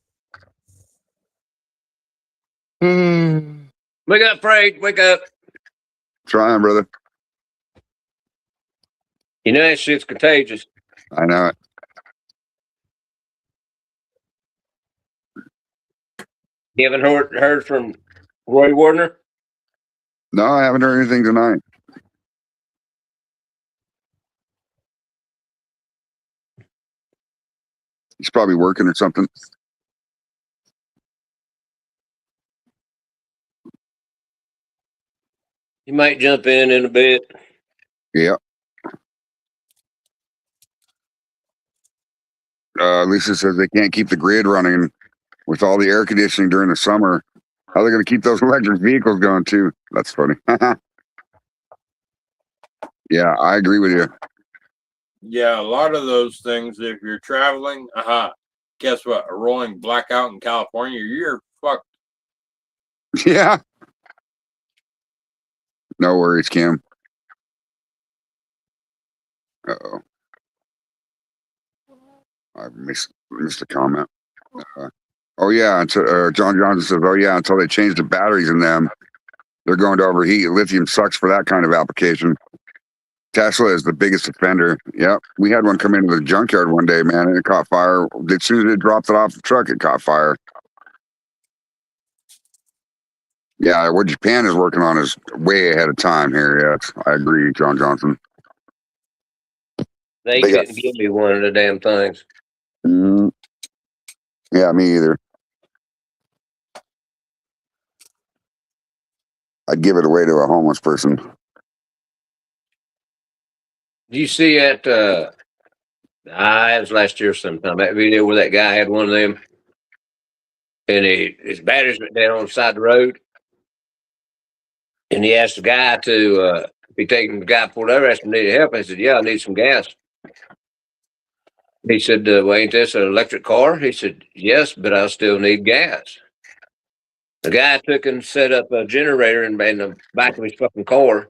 yeah. Wake up, Fred. Wake up. Trying, brother. You know that shit's contagious. I know it. You haven't heard from Roy Warner? No, I haven't heard anything tonight. He's probably working or something. You might jump in a bit. Yeah. Lisa says they can't keep the grid running with all the air conditioning during the summer. How are they going to keep those electric vehicles going too? That's funny. Yeah, I agree with you. Yeah, a lot of those things, if you're traveling, guess what? A rolling blackout in California, you're fucked. Yeah. No worries, Kim. Uh-oh. I missed a comment. Oh, yeah. John Johnson says, oh, yeah, until they change the batteries in them, they're going to overheat. Lithium sucks for that kind of application. Tesla is the biggest offender. Yep. We had one come into the junkyard one day, man, and it caught fire. As soon as it dropped it off the truck, it caught fire. Yeah, what Japan is working on is way ahead of time here. Yes, I agree, John Johnson. They couldn't give me one of the damn things. Mm-hmm. Yeah, me either. I'd give it away to a homeless person. Did you see that? It was last year sometime. That video where that guy had one of them, and his batteries went down on the side of the road, and he asked the guy to be taking the guy pulled over, asked him if he needed help. I said, "Yeah, I need some gas." He said, "Well, ain't this an electric car?" He said, "Yes, but I still need gas." The guy took and set up a generator in the back of his fucking car.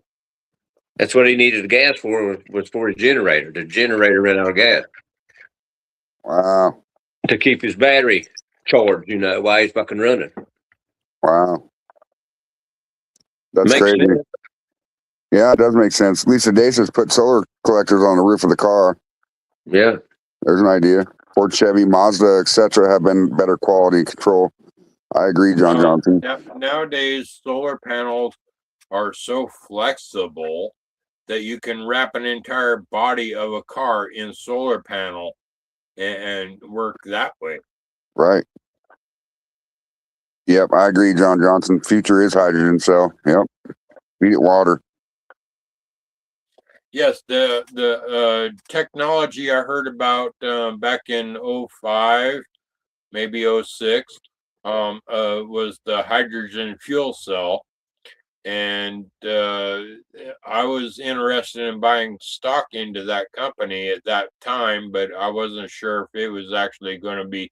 That's what he needed the gas for, was for his generator. The generator ran out of gas. Wow. To keep his battery charged, you know, while he's fucking running. Wow. That's Makes crazy. sense. Yeah, it does make sense. Lisa Daces put solar collectors on the roof of the car. Yeah. There's an idea. Ford, Chevy, Mazda, etc. have been better quality control. I agree, John Johnson. Nowadays, solar panels are so flexible that you can wrap an entire body of a car in solar panel and work that way. Right. Yep, I agree, John Johnson. Future is hydrogen cell. Yep. Feed it water. Yes, the technology I heard about back in 05, maybe 06, was the hydrogen fuel cell. And I was interested in buying stock into that company at that time, but I wasn't sure if it was actually going to be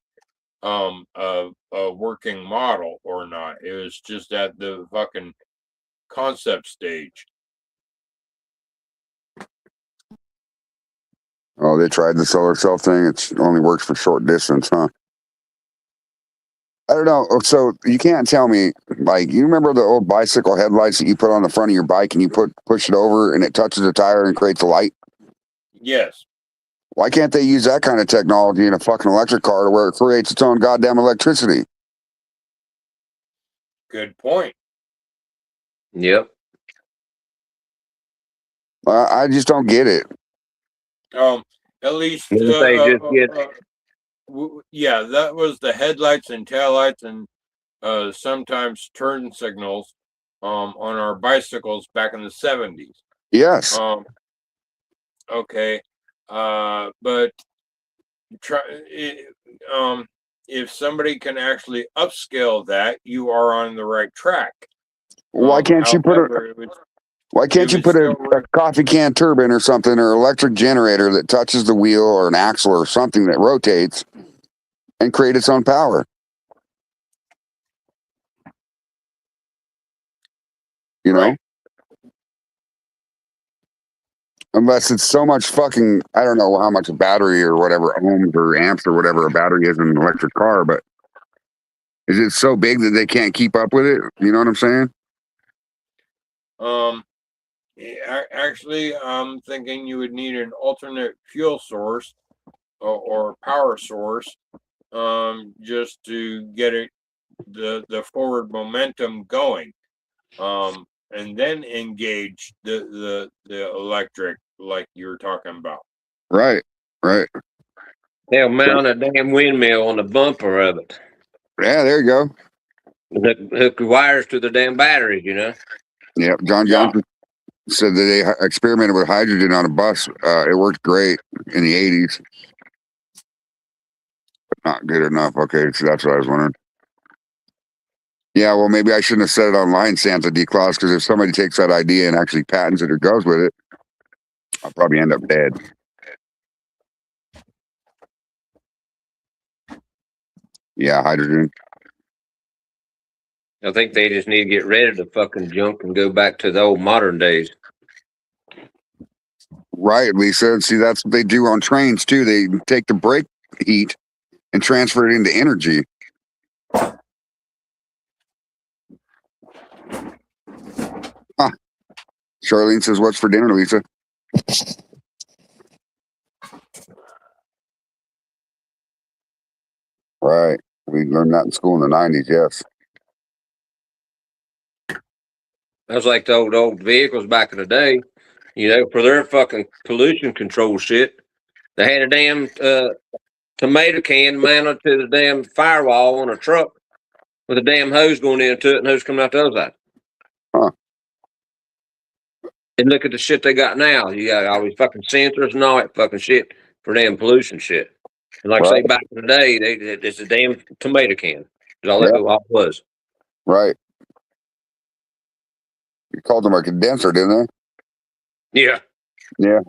a working model or not. It was just at the fucking concept stage. Oh, they tried the solar cell thing. It only works for short distance, huh? I don't know. So you can't tell me, like, you remember the old bicycle headlights that you put on the front of your bike and you push it over and it touches the tire and creates a light? Yes. Why can't they use that kind of technology in a fucking electric car to where it creates its own goddamn electricity? Good point. Yep. I just don't get it. At least Didn't they just get yeah, that was the headlights and taillights and sometimes turn signals on our bicycles back in the 70s. Yes. Okay. But try if somebody can actually upscale that, you are on the right track. Why can't you put a coffee can turbine or something, or electric generator that touches the wheel or an axle or something that rotates and create its own power? You know? Right. Unless it's so much fucking, I don't know how much a battery or whatever, ohms or amps or whatever a battery is in an electric car, but is it so big that they can't keep up with it? You know what I'm saying? Actually, I'm thinking you would need an alternate fuel source or power source, just to get it the forward momentum going, and then engage the electric like you were talking about. Right. they'll mount a damn windmill on the bumper of it? Yeah, there you go. Hook the wires to the damn batteries, you know? Yeah, John Johnson said that they experimented with hydrogen on a bus. It worked great in the 80s. But not good enough. Okay, so that's what I was wondering. Yeah, well, maybe I shouldn't have said it online, Santa D. Claus, because if somebody takes that idea and actually patents it or goes with it, I'll probably end up dead. Yeah, hydrogen. I think they just need to get rid of the fucking junk and go back to the old modern days. Right, Lisa. See, that's what they do on trains, too. They take the brake heat and transfer it into energy. Huh. Charlene says, what's for dinner, Lisa? Right. We learned that in school in the 90s, yes. That's like the old vehicles back in the day, you know, for their fucking pollution control shit. They had a damn tomato can mounted to the damn firewall on a truck with a damn hose going into it and hose coming out the other side. Huh. And look at the shit they got now. You got all these fucking sensors and all that fucking shit for damn pollution shit. And like I say, back in the day, it's a damn tomato can. That's all that all was. Right. You called them a condenser, didn't they? Yeah. Yeah.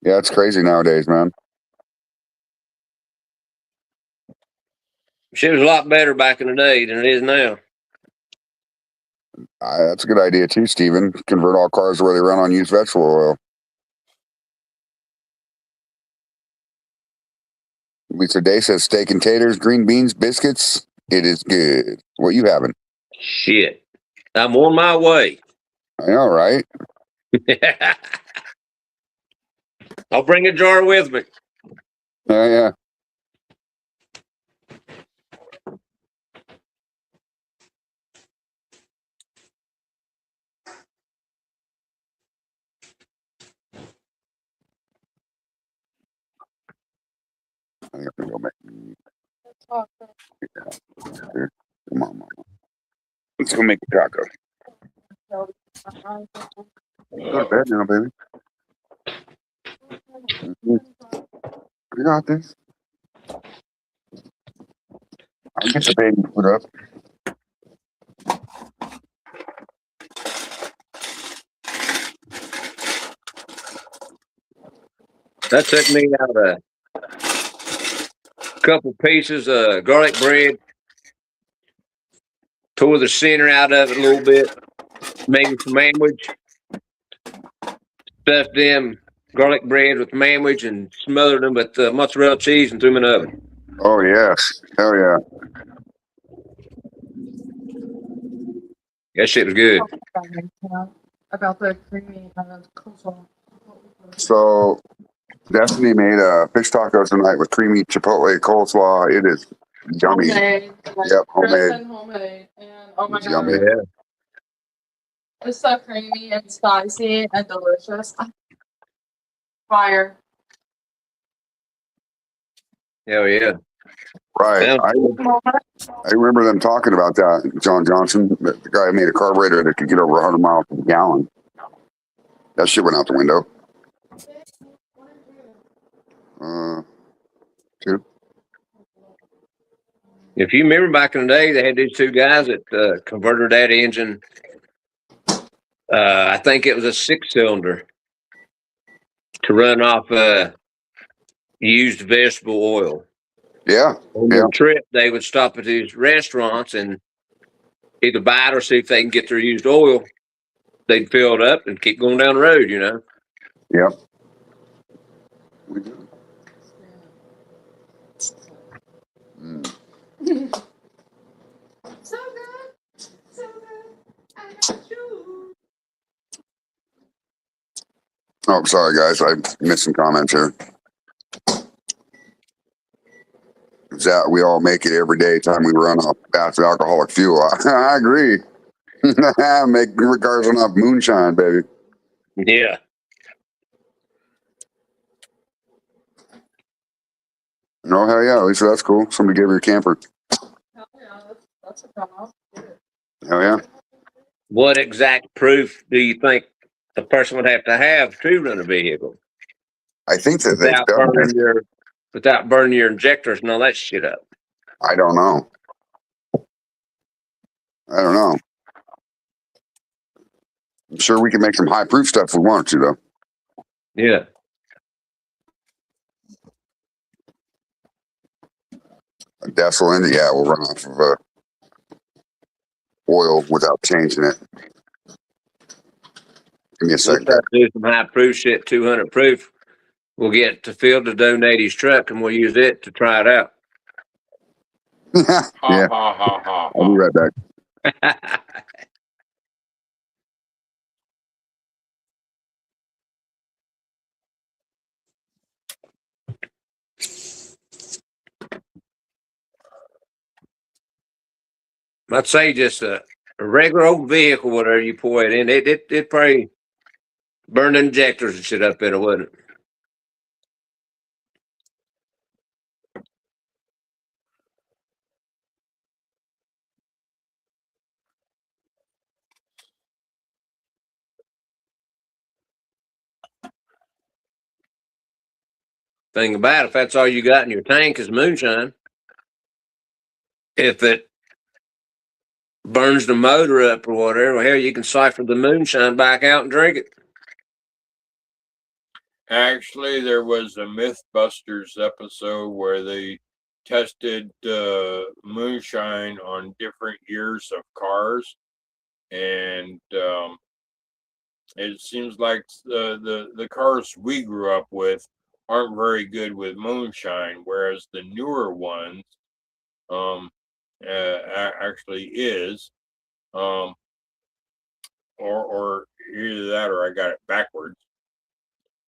Yeah, it's crazy nowadays, man. Shit was a lot better back in the day than it is now. That's a good idea too, Steven. Convert all cars to where they run on used vegetable oil. Lisa Day says steak and taters, green beans, biscuits. It is good. What you having? Shit. I'm on my way. I know, right? I'll bring a jar with me. Yeah. I think I'm gonna go make here. Come on, mama. Let's go make a taco. Go to bed now, baby. You got this. I'll get the baby put up. That took me out a couple pieces of garlic bread, tore the center out of it a little bit, made me some sandwich, stuffed them garlic bread with sandwich and smothered them with mozzarella cheese and threw them in the oven. Oh yes. Hell yeah. That shit was good. About the creamy coleslaw. So Destiny made fish tacos tonight with creamy chipotle coleslaw. It is yummy. Homemade. Yep, homemade. Dressing homemade. And oh my It's god. yummy. Yeah. It's so creamy and spicy and delicious. Fire. Hell yeah. Right. Sounds good. I remember them talking about that. John Johnson, the guy who made a carburetor that could get over 100 miles per gallon. That shit went out the window. Two. If you remember back in the day, they had these two guys that converted that engine. I think it was a 6-cylinder to run off used vegetable oil. Yeah. On the trip, they would stop at these restaurants and either buy it or see if they can get their used oil. They'd fill it up and keep going down the road, you know. Yep. We do. So good. So good. I got you. Oh, sorry, guys. I missed some comments here. That we all make it every day time we run off fast alcoholic fuel. I agree. Make cars run off moonshine, baby. Yeah. Oh, hell yeah. At least that's cool. Somebody gave her a camper. Hell yeah, that's a come Hell yeah. What exact proof do you think a person would have to run a vehicle I think that without they've done it. burning your injectors and all that shit up? I don't know. I'm sure we can make some high proof stuff if we want to, though. Yeah. A gasoline, yeah, we'll run off of oil without changing it. Give me a We'll second. try to do some high proof shit, 200 proof. We'll get to Phil to donate his truck and we'll use it to try it out. Ha Yeah. ha ha ha. I'll be right back. I'd say just a regular old vehicle, whatever you pour it in, it probably burn injectors and shit up in it, wouldn't it? Thing about it, if that's all you got in your tank is moonshine, if it burns the motor up or whatever, hell, you can siphon the moonshine back out and drink it. Actually, there was a Mythbusters episode where they tested moonshine on different years of cars, and it seems like the cars we grew up with aren't very good with moonshine, whereas the newer ones actually is. Or either that or I got it backwards.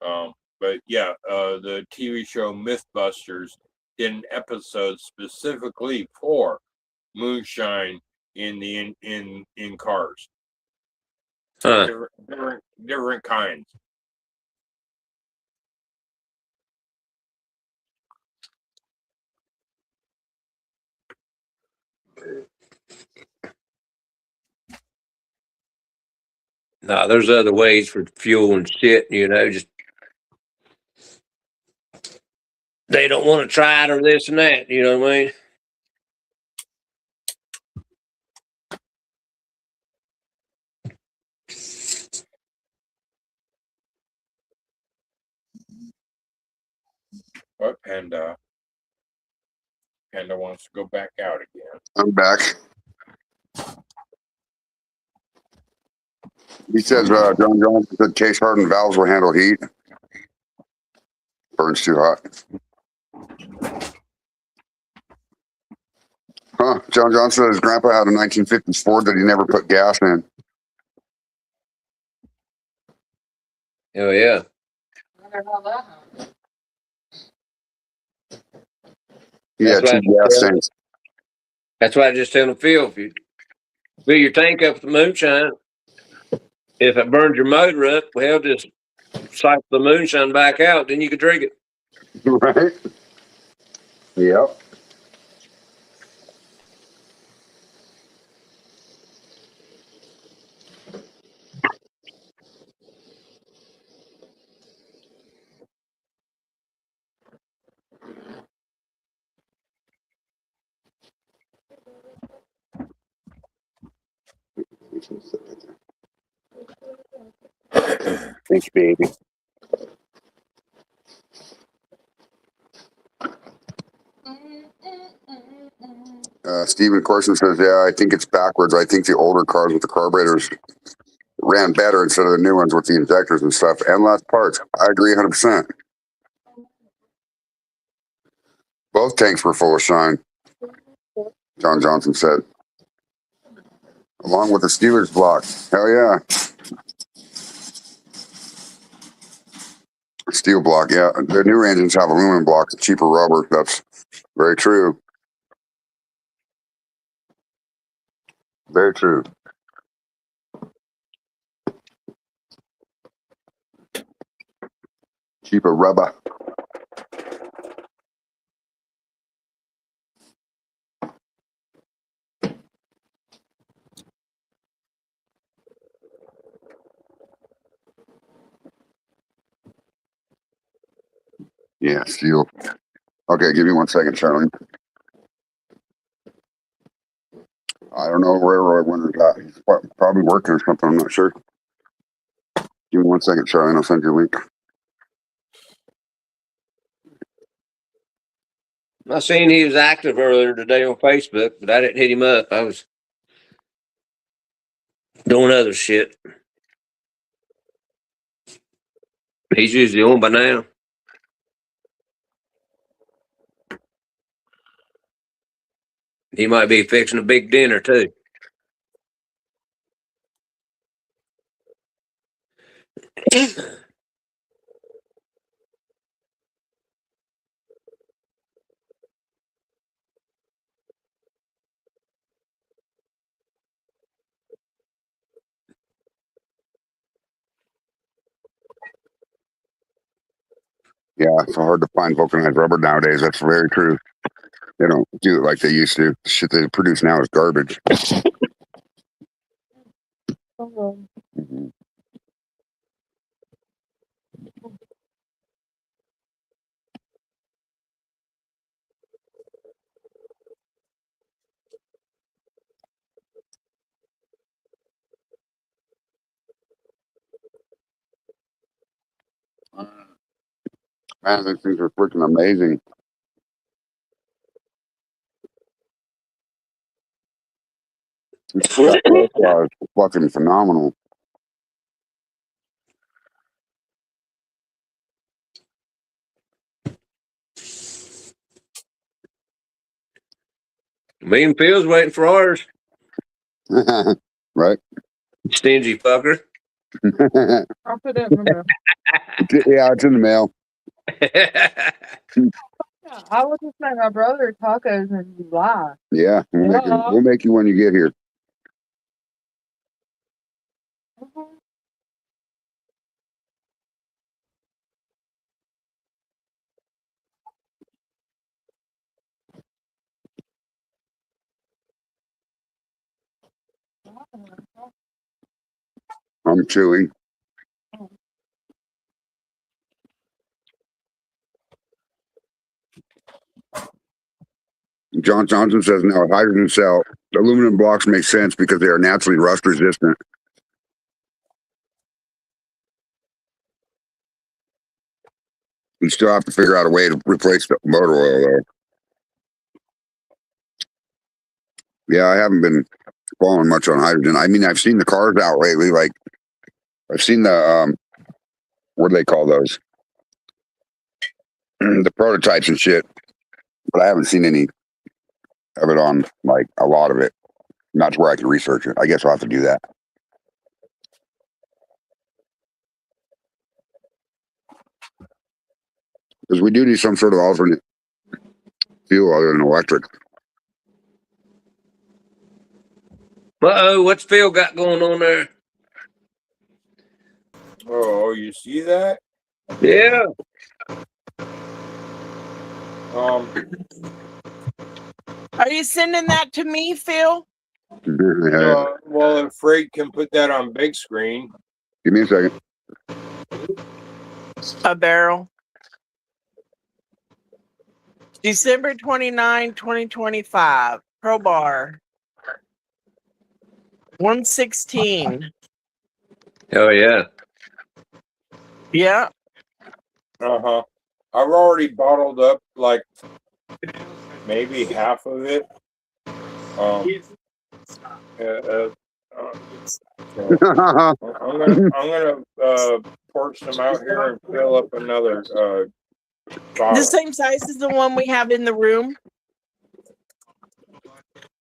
But yeah, the TV show Mythbusters did an episode specifically for moonshine in the in cars. Huh. Different kinds. No, there's other ways for fuel and shit, you know, just they don't want to try it or this and that, you know what I mean? But Panda wants to go back out again. I'm back. He says John Jones said case hardened valves will handle heat. Burns too hot. Huh. John Johnson said his grandpa had a 1950s Ford that he never put gas in. Oh yeah. I wonder how that happened. He That's had two why- gas tanks. That's why I just tell them, Phil, if you fill your tank up with the moonshine, if it burns your motor up, well, just cycle the moonshine back out, then you can drink it. Right? Yep. Thanks, baby. Stephen Corson says, yeah, I think it's backwards. I think the older cars with the carburetors ran better instead of the new ones with the injectors and stuff and less parts. I agree 100%. Both tanks were full of shine, John Johnson said. Along with the Steelers block. Hell yeah. Steel block, yeah. The new engines have aluminum blocks, cheaper rubber. That's very true. Very true. Cheaper rubber. Yeah, steel. Okay, give me 1 second, Charlie. I don't know where Roy Winter's at. He's probably working or something. I'm not sure. Give me 1 second, Charlie, and I'll send you a link. I seen he was active earlier today on Facebook, but I didn't hit him up. I was doing other shit. He's usually on by now. He might be fixing a big dinner too. Yeah, it's hard to find vulcanized rubber nowadays. That's very true. They don't do it like they used to. The shit they produce now is garbage. Mhm. Man, these things are freaking amazing. It's fucking phenomenal. Me and Phil's waiting for ours. Right? Stingy fucker. I'll put it in the mail. Yeah, it's in the mail. Yeah, I will just make my brother tacos in July. Yeah, we'll make you when you get here. Mhm. I'm chewing. John Johnson says now hydrogen cell aluminum blocks make sense because they are naturally rust resistant. You still have to figure out a way to replace the motor oil though. Yeah, I haven't been following much on hydrogen. I mean, I've seen the cars out lately. Like I've seen the what do they call those? The prototypes and shit. But I haven't seen any of it on like a lot of it. Not to where I can research it. I guess I'll have to do that. Because we do need some sort of alternate fuel other than electric. Uh-oh, what's Phil got going on there? Oh, you see that? Yeah. Are you sending that to me, Phil? Well, if Freight can put that on big screen. Give me a second. A barrel. December 29, 2025. Pro bar. 116. Oh yeah. Yeah. Uh-huh. I've already bottled up like maybe half of it. So I'm gonna pour some out here and fill up another bottle. The same size as the one we have in the room.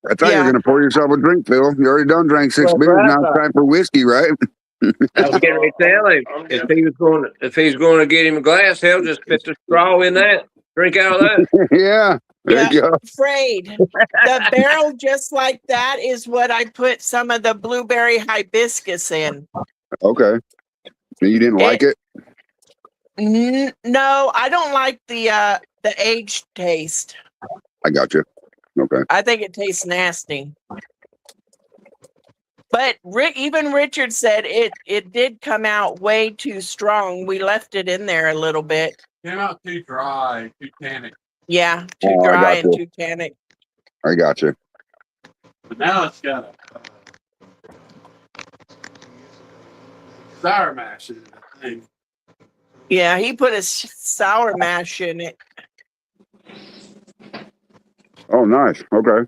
I thought you were going to pour yourself a drink, Phil. You already done drank 6 beers. Now it's time for whiskey, right? I was getting ready to tell him if he's going to get him a glass, he'll just fit the straw in that. Drink out of that. Yeah. There you go. Afraid. The barrel just like that is what I put some of the blueberry hibiscus in. Okay. You didn't like it? No, I don't like the aged taste. I got you. Okay. I think it tastes nasty. But even Richard said it did come out way too strong. We left it in there a little bit. Came out too dry, too tannic. Yeah, too I dry got and you. too tannic. I got you. But now it's got a sour mash in it, I think. Yeah, he put a sour mash in it. Oh, nice. Okay.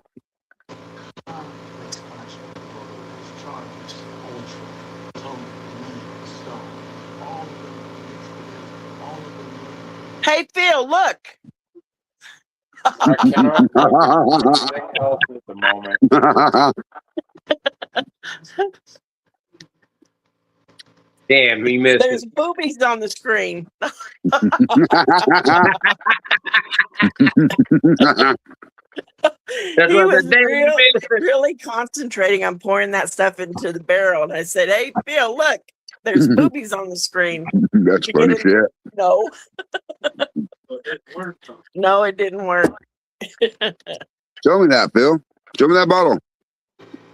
Hey, Phil, look. I cannot focus on anything else at the moment. Damn, he missed There's it. boobies on the screen. That's He what was the damn you missed it. really concentrating on pouring that stuff into the barrel. And I said, hey, Phil, look, there's boobies on the screen. That's Did you funny get it? shit. No, It worked. no, it didn't work. Show me that, Phil. Show me that bottle.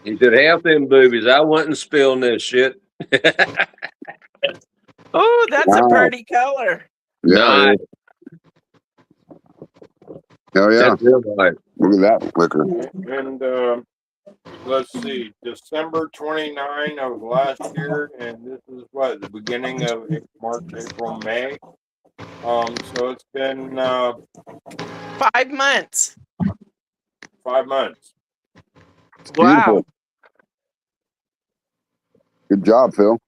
He said, half them boobies. I wasn't spilling this shit. Oh, that's a Wow. pretty color. Yeah. Nice. Hell yeah. That's real nice. Look at that liquor. And let's see, December 29 of last year, and this is what, the beginning of March, April, May. So it's been 5 months. 5 months. Wow. Beautiful. Good job, Phil.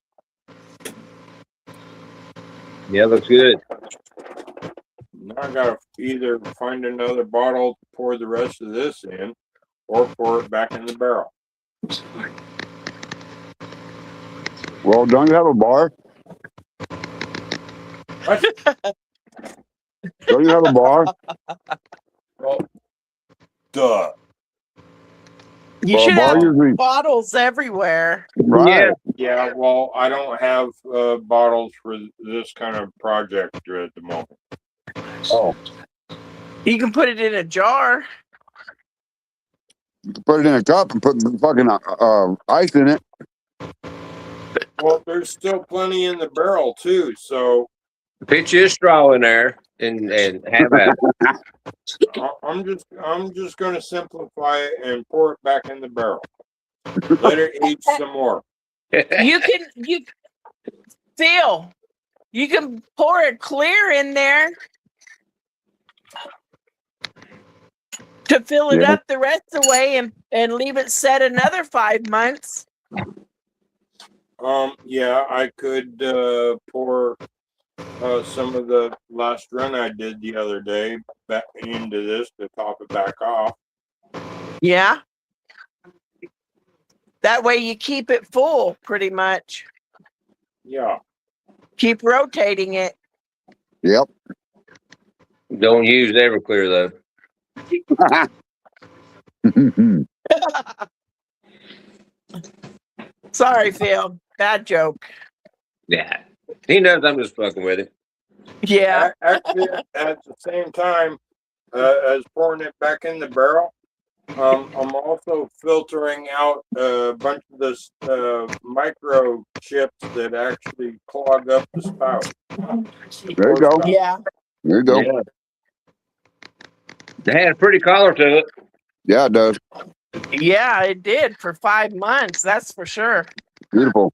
Yeah, looks good. Now I gotta either find another bottle to pour the rest of this in, or pour it back in the barrel. Well, don't you have a bar? What? Don't you have a bar? Well, duh. You Well, a should bar have usually, bottles everywhere. right? Yeah, well, I don't have bottles for this kind of project at the moment. Oh, You can put it in a jar. you can put it in a cup and put fucking ice in it. Well, there's still plenty in the barrel too, so Pitch you a straw in there and have at I'm just going to simplify it and pour it back in the barrel. Let it age some more. it. Phil, you can pour it clear in there to fill it Yeah. up the rest of the way and leave it set another 5 months. Yeah, I could pour some of the last run I did the other day back into this to top it back off. Yeah. That way you keep it full pretty much. Yeah. Keep rotating it. Yep. Don't use Everclear though. Sorry, Phil. Bad joke. Yeah. He knows I'm just fucking with him. Yeah. Actually, at the same time as pouring it back in the barrel, I'm also filtering out a bunch of this microchips that actually clog up the spout. There you go. Yeah. There you go. Yeah. They had a pretty collar to it. Yeah, it does. Yeah, it did for 5 months. That's for sure. Beautiful.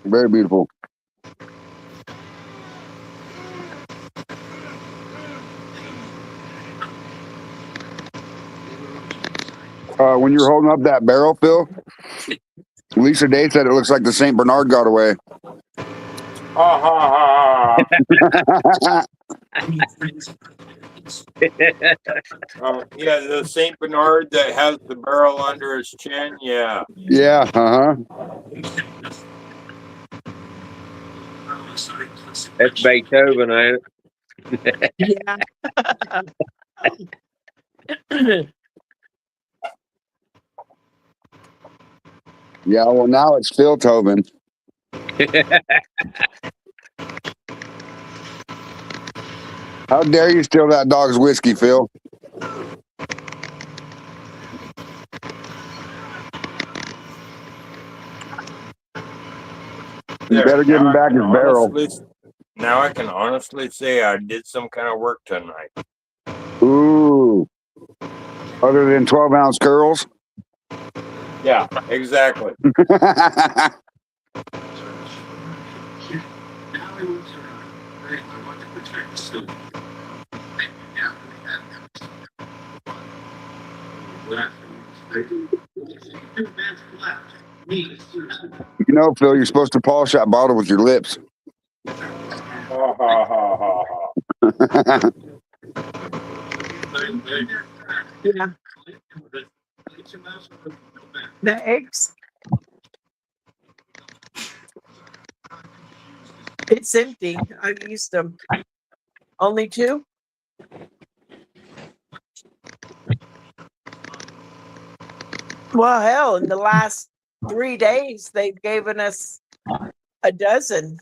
Very beautiful. When you're holding up that barrel, Phil, Lisa Day said it looks like the St. Bernard got away. Ha ha ha. Yeah, the St. Bernard that has the barrel under his chin. Yeah. Yeah, That's Beethoven, ain't it? Yeah. Yeah, well, now it's Phil Tobin. How dare you steal that dog's whiskey, Phil? You better give him back his barrel. Now I can honestly say I did some kind of work tonight. Ooh. Other than 12-ounce curls? Yeah, exactly. You know, Phil, you're supposed to polish that bottle with your lips. Ha ha ha ha ha. Yeah. The eggs. It's empty. I've used them. Only 2? Well, hell, in the last 3 days, they've given us a dozen.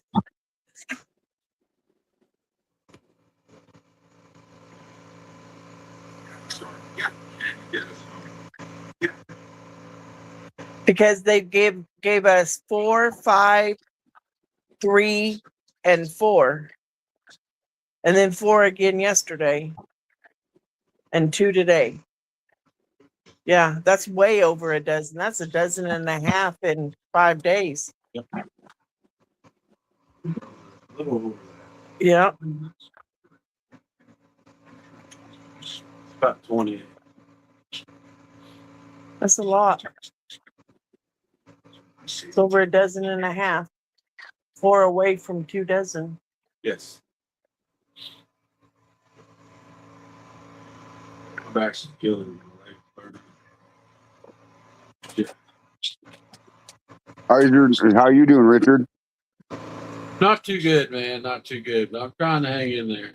Because they gave us 4, 5, 3, and 4. And then 4 again yesterday. And 2 today. Yeah, that's way over a dozen. That's a dozen and a half in 5 days. Yeah. About 20. That's a lot. It's over a dozen and a half. 4 away from 2 dozen. Yes. actually killing him. Yeah. How you doing, Richard? Not too good, man. Not too good. But I'm trying to hang in there.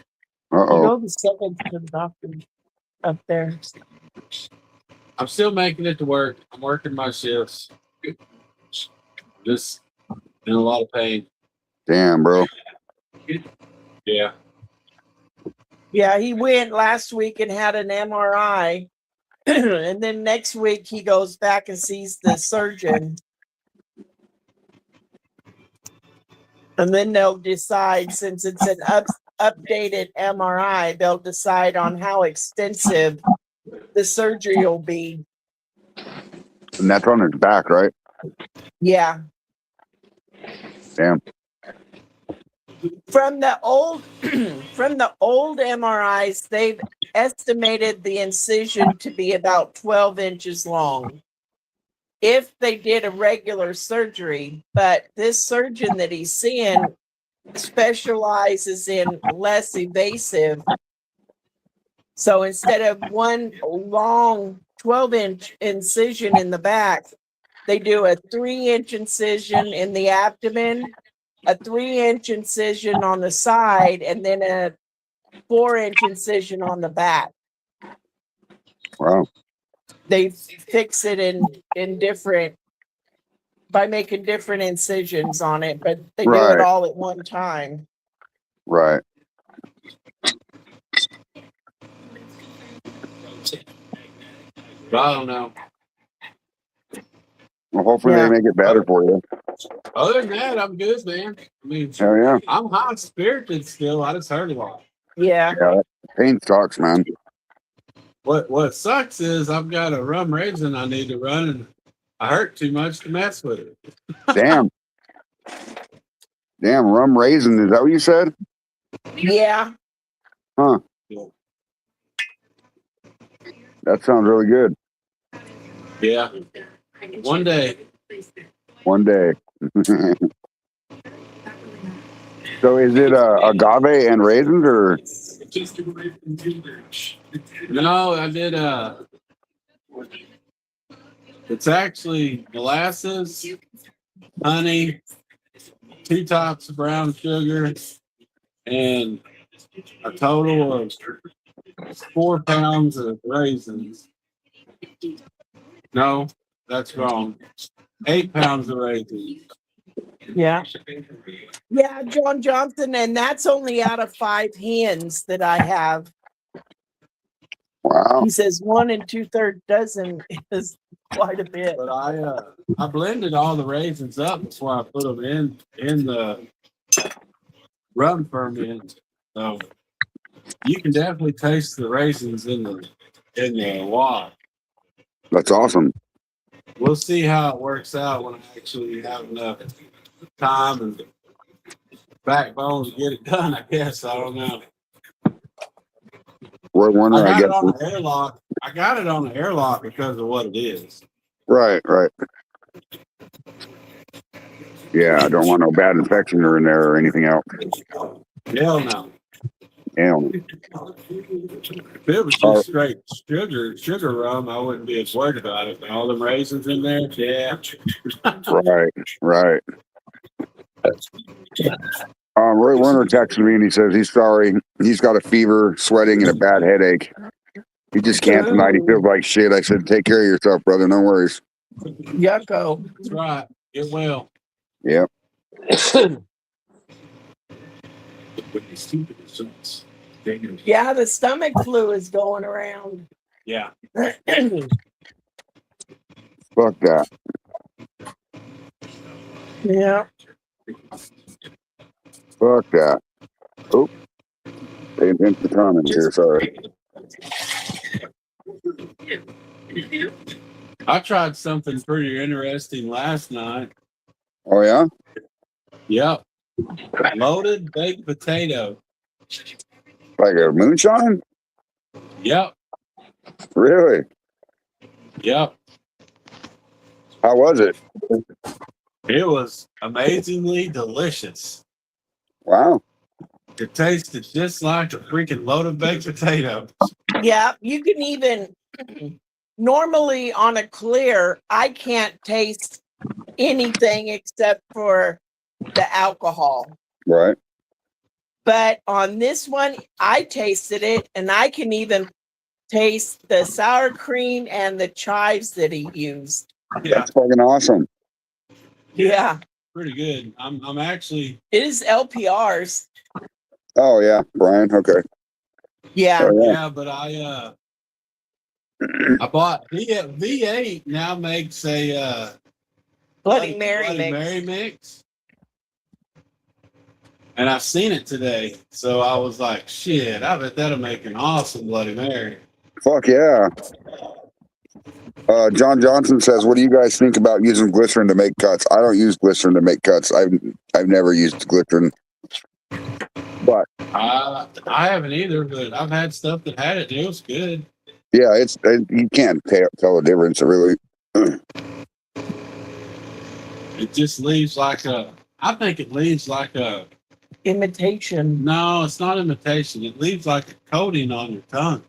Uh You oh. go the second to the doctor up there. I'm still making it to work. I'm working my shifts. Just in a lot of pain. Damn, bro. Yeah. Yeah, he went last week and had an MRI. And then next week he goes back and sees the surgeon. And then they'll decide, since it's an updated MRI, they'll decide on how extensive the surgery will be. And that's on his back, right? Yeah. Damn. From the old MRIs, they've estimated the incision to be about 12 inches long if they did a regular surgery. But this surgeon that he's seeing specializes in less invasive. So instead of one long 12-inch incision in the back, they do a 3-inch incision in the abdomen, a 3-inch incision on the side, and then a 4-inch incision on the back. Wow. They fix it in different, by making different incisions on it, but they do Right. it all at one time. Right. But I don't know. Well, hopefully Yeah. they make it better for you. Other than that, I'm good, man. I mean, Hell yeah. I'm high spirited still. I just heard a lot. Yeah. Yeah. That pain sucks, man. What sucks is I've got a rum raisin I need to run, and I hurt too much to mess with it. Damn. Damn, rum raisin. Is that what you said? Yeah. Huh. That sounds really good. Yeah. One day. One day. So is it agave and raisins or? No, I did. It's actually molasses, honey, 2 tops of brown sugar, and a total of 4 pounds of raisins. No, that's wrong. 8 pounds of raisins. Yeah. Yeah, John Johnson, and that's only out of 5 hens that I have. Wow. He says 1 2/3 dozen is quite a bit. But I blended all the raisins up before I put them in the rum ferment. So you can definitely taste the raisins in the wine. That's awesome. We'll see how it works out when I actually have enough time and backbone to get it done, I guess. I don't know. We're wondering, I I got guess. it on the airlock. I got it on the airlock because of what it is. Right, right. Yeah, I don't want no bad infection or in there or anything else. Hell no. Hell. If it was just straight sugar rum, I wouldn't be as worried about it. But all them raisins in there, yeah. Right, right. Roy Werner texted me and he says he's sorry. He's got a fever, sweating, and a bad headache. He just can't tonight. He feels like shit. I said, take care of yourself, brother. No worries. Yucko. That's right. It will. Yep. Yeah, the stomach flu is going around. Yeah. Fuck that. Yeah. Fuck that. Oh. They intend to comment here. Sorry. I tried something pretty interesting last night. Oh, yeah? Yep. Loaded baked potato. Like a moonshine? Yep. Really? Yep. How was it? It was amazingly delicious. Wow. It tasted just like a freaking load of baked potatoes. Yeah, you can even normally on a clear, I can't taste anything except for the alcohol. Right. But on this one, I tasted it and I can even taste the sour cream and the chives that he used. Yeah, That's fucking awesome. Yeah, pretty good. I'm actually it is LPRs. Oh yeah, Brian. Okay. Yeah. Oh, yeah. yeah, but I bought V8 now makes a Bloody Mary Bloody mix. Mary mix. And I've seen it today. So I was like, shit, I bet that'll make an awesome Bloody Mary. Fuck yeah. John Johnson says, "What do you guys think about using glycerin to make cuts?" I don't use glycerin to make cuts. I've never used glycerin, but I haven't either, but I've had stuff that had it. It was good. yeah, you can't tell the difference really. It just leaves like a. I think it leaves like a. Imitation. No, it's not imitation. It leaves like a coating on your tongue.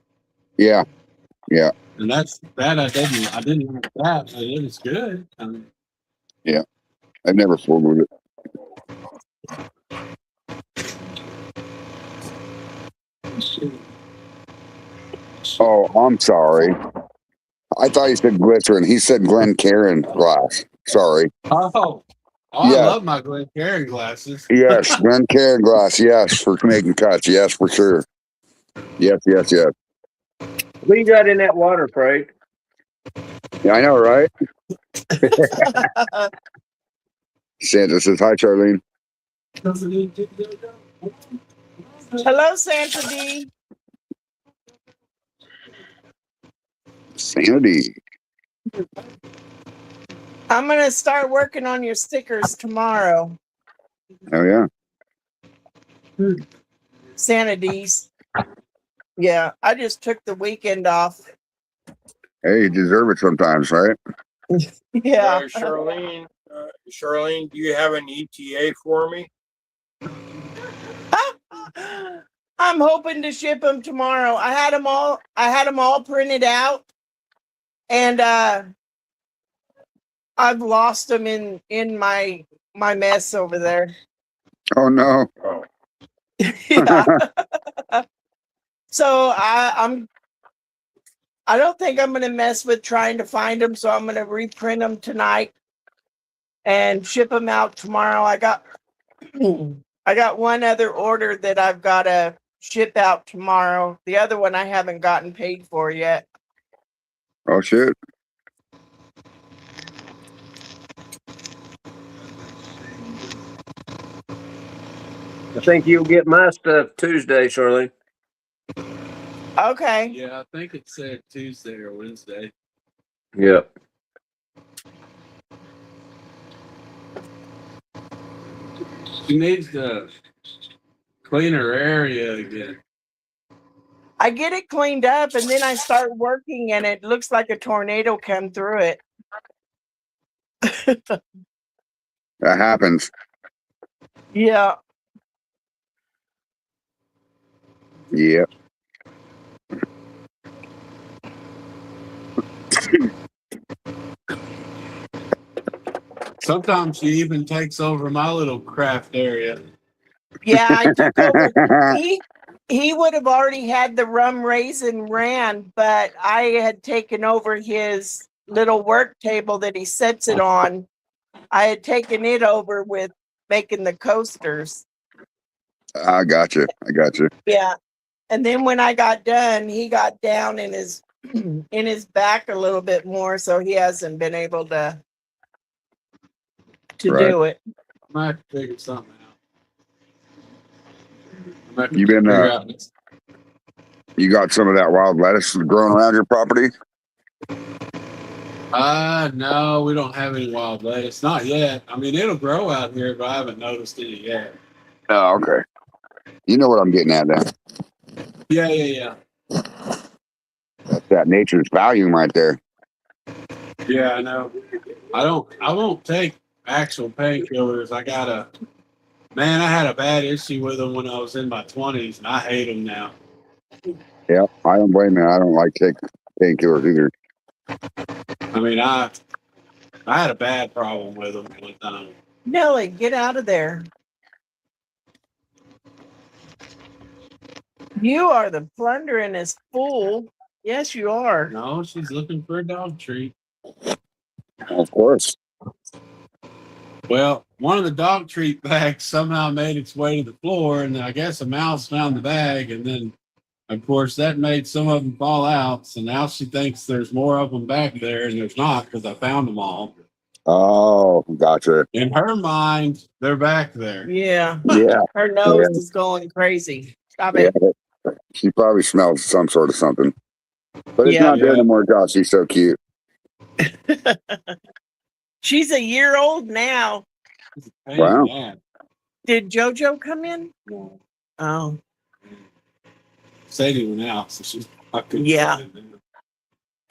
Yeah, yeah, And that's that. I didn't like that, but it was good. I mean, yeah. I've never fooled with it. Oh, I'm sorry. I thought he said glycerin. He said Glencairn glass. Sorry. I Yeah. love my Glencairn glasses. Yes, Glencairn glass. Yes, for making cuts. Yes, for sure. Yes, yes, yes. What you got in that water, Craig? Yeah, I know, right? Santa says hi, Charlene. Hello, Santa D. Sanity. I'm gonna start working on your stickers tomorrow. Oh yeah. Santa D's. Yeah, I just took the weekend off. Hey, you deserve it sometimes, right? Yeah. Charlene, do you have an ETA for me? I'm hoping to ship them tomorrow. I had them all printed out, and I've lost them in my mess over there. Oh no. Oh, Yeah. So I don't think I'm gonna mess with trying to find them. So I'm gonna reprint them tonight and ship them out tomorrow. I got one other order that I've got to ship out tomorrow. The other one I haven't gotten paid for yet. Oh shit. I think you'll get my stuff Tuesday, Shirley. Okay. Yeah, I think it said Tuesday or Wednesday. Yep. She needs to clean her area again. I get it cleaned up and then I start working and it looks like a tornado come through it. That happens. Yeah. Yeah. Sometimes she even takes over my little craft area. Yeah, I took over. He would have already had the rum raisin ran, but I had taken over his little work table that he sets it on. I had taken it over with making the coasters. I got you. Yeah. And then when I got done, he got down in his in his back a little bit more, so he hasn't been able to Right. do it. I might have to figure something out. I might have to You been, figure out this. You got some of that wild lettuce growing around your property? No, we don't have any wild lettuce. Not yet. I mean, it'll grow out here, but I haven't noticed any yet. Oh, okay. You know what I'm getting at then. Yeah. That's that nature's volume right there. Yeah, I know. I won't take actual painkillers. I gotta Man, I had a bad issue with them when I was in my 20s, and I hate them now. Yeah, I don't blame you. I don't like painkillers either. I mean, I had a bad problem with them one time. Nelly, get out of there. You are the plunderingest fool. Yes, you are. No, she's looking for a dog treat. Of course. Well, one of the dog treat bags somehow made its way to the floor, and I guess a mouse found the bag, and then, of course, that made some of them fall out. So now she thinks there's more of them back there, and there's not because I found them all. Oh, gotcha. In her mind, they're back there. Yeah. Yeah. Her nose is going crazy. Stop it. Yeah. She probably smells some sort of something. But it's Yeah. not there anymore, God. She's so cute. She's a year old now. Hey, Wow. man. Did JoJo come in? Oh, Sadie went out, so she's I couldn't Yeah. find it.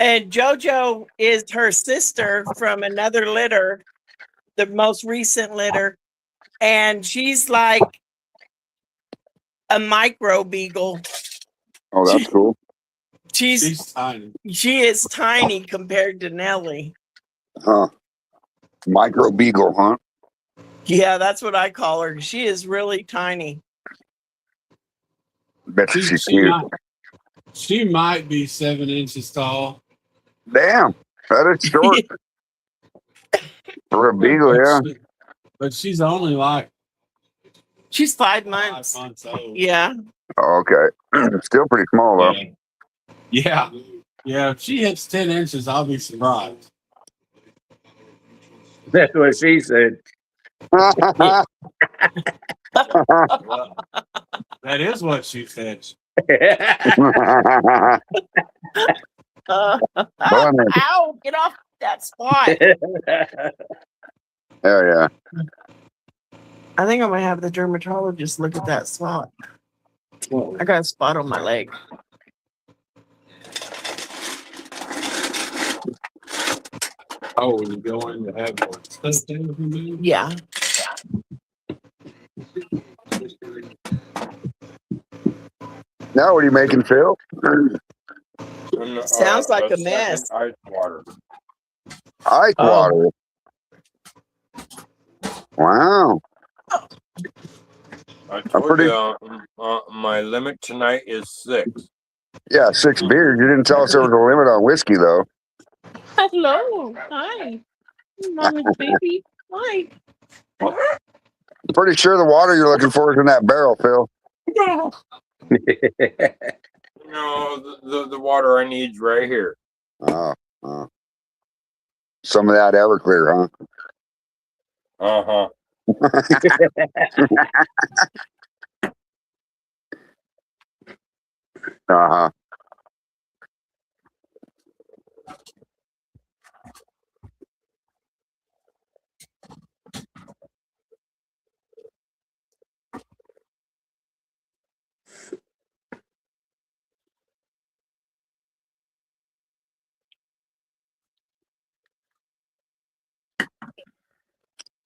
and JoJo is her sister from another litter, the most recent litter, and she's like a micro beagle. Oh, that's cool. She's tiny. She is tiny compared to Nelly. Huh. Micro beagle, huh? Yeah, that's what I call her. She is really tiny. Bet you she's She cute. might be 7 inches tall. Damn. That is short. For a beagle, yeah. But she's only like She's 5 5 months. months old. Yeah. Oh, okay. Still pretty small, though. Yeah. Yeah. If she hits 10 inches, I'll be surprised. That's what she said. Well, that is what she said. Ow, get off that spot. Yeah. I think I'm gonna have the dermatologist look at that spot. I got a spot on my leg. Oh, when you go in to have more stuff removed? Yeah. Now, what are you making, Phil? Sounds like a second mess. Ice water. Ice water. Wow. I told you my limit tonight is 6. Yeah, 6 beers. You didn't tell us there was a limit on whiskey, though. Hello. Hi. Mama's baby. Hi. Pretty sure the water you're looking for is in that barrel, Phil. No, the water I need is right here. Some of that Everclear, huh? Uh-huh. Uh-huh.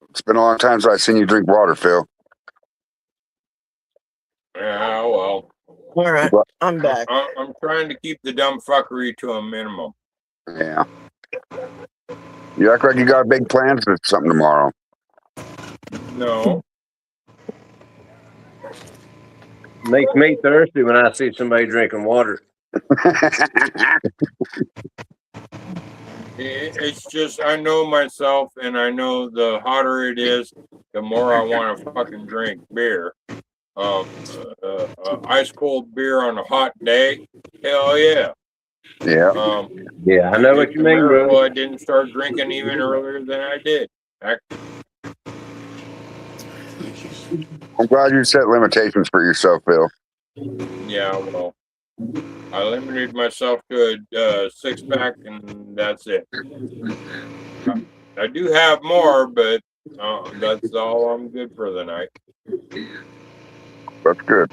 It's been a long time since I've seen you drink water, Phil. Yeah, well. All right, I'm back. I'm trying to keep the dumb fuckery to a minimum. Yeah. You act like you got big plans for something tomorrow. No. Makes me thirsty when I see somebody drinking water. It's just, I know myself, and I know the hotter it is, the more I want to fucking drink beer. Ice cold beer on a hot day, hell yeah. Yeah. Yeah, I know what you mean, bro. I didn't start drinking even earlier than I did. I'm glad you set limitations for yourself, Phil. Yeah, well, I limited myself to a 6-pack, and that's it. I do have more, but that's all I'm good for the night. That's good.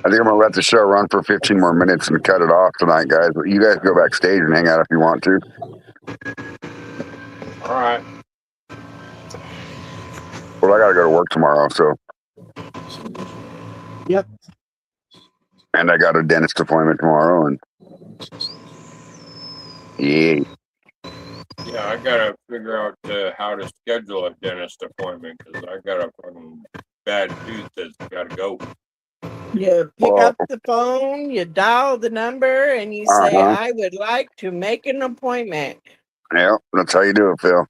I think I'm gonna let the show run for 15 more minutes and cut it off tonight, guys. But you guys go backstage and hang out if you want to. All right. Well, I gotta go to work tomorrow, so. Yep. And I got a dentist appointment tomorrow, and yeah. Yeah, I gotta figure out how to schedule a dentist appointment because I got a fucking bad tooth that's gotta go. You pick Well, up the phone, you dial the number, and you say, Uh-huh. I would like to make an appointment. Yeah, that's how you do it, Phil.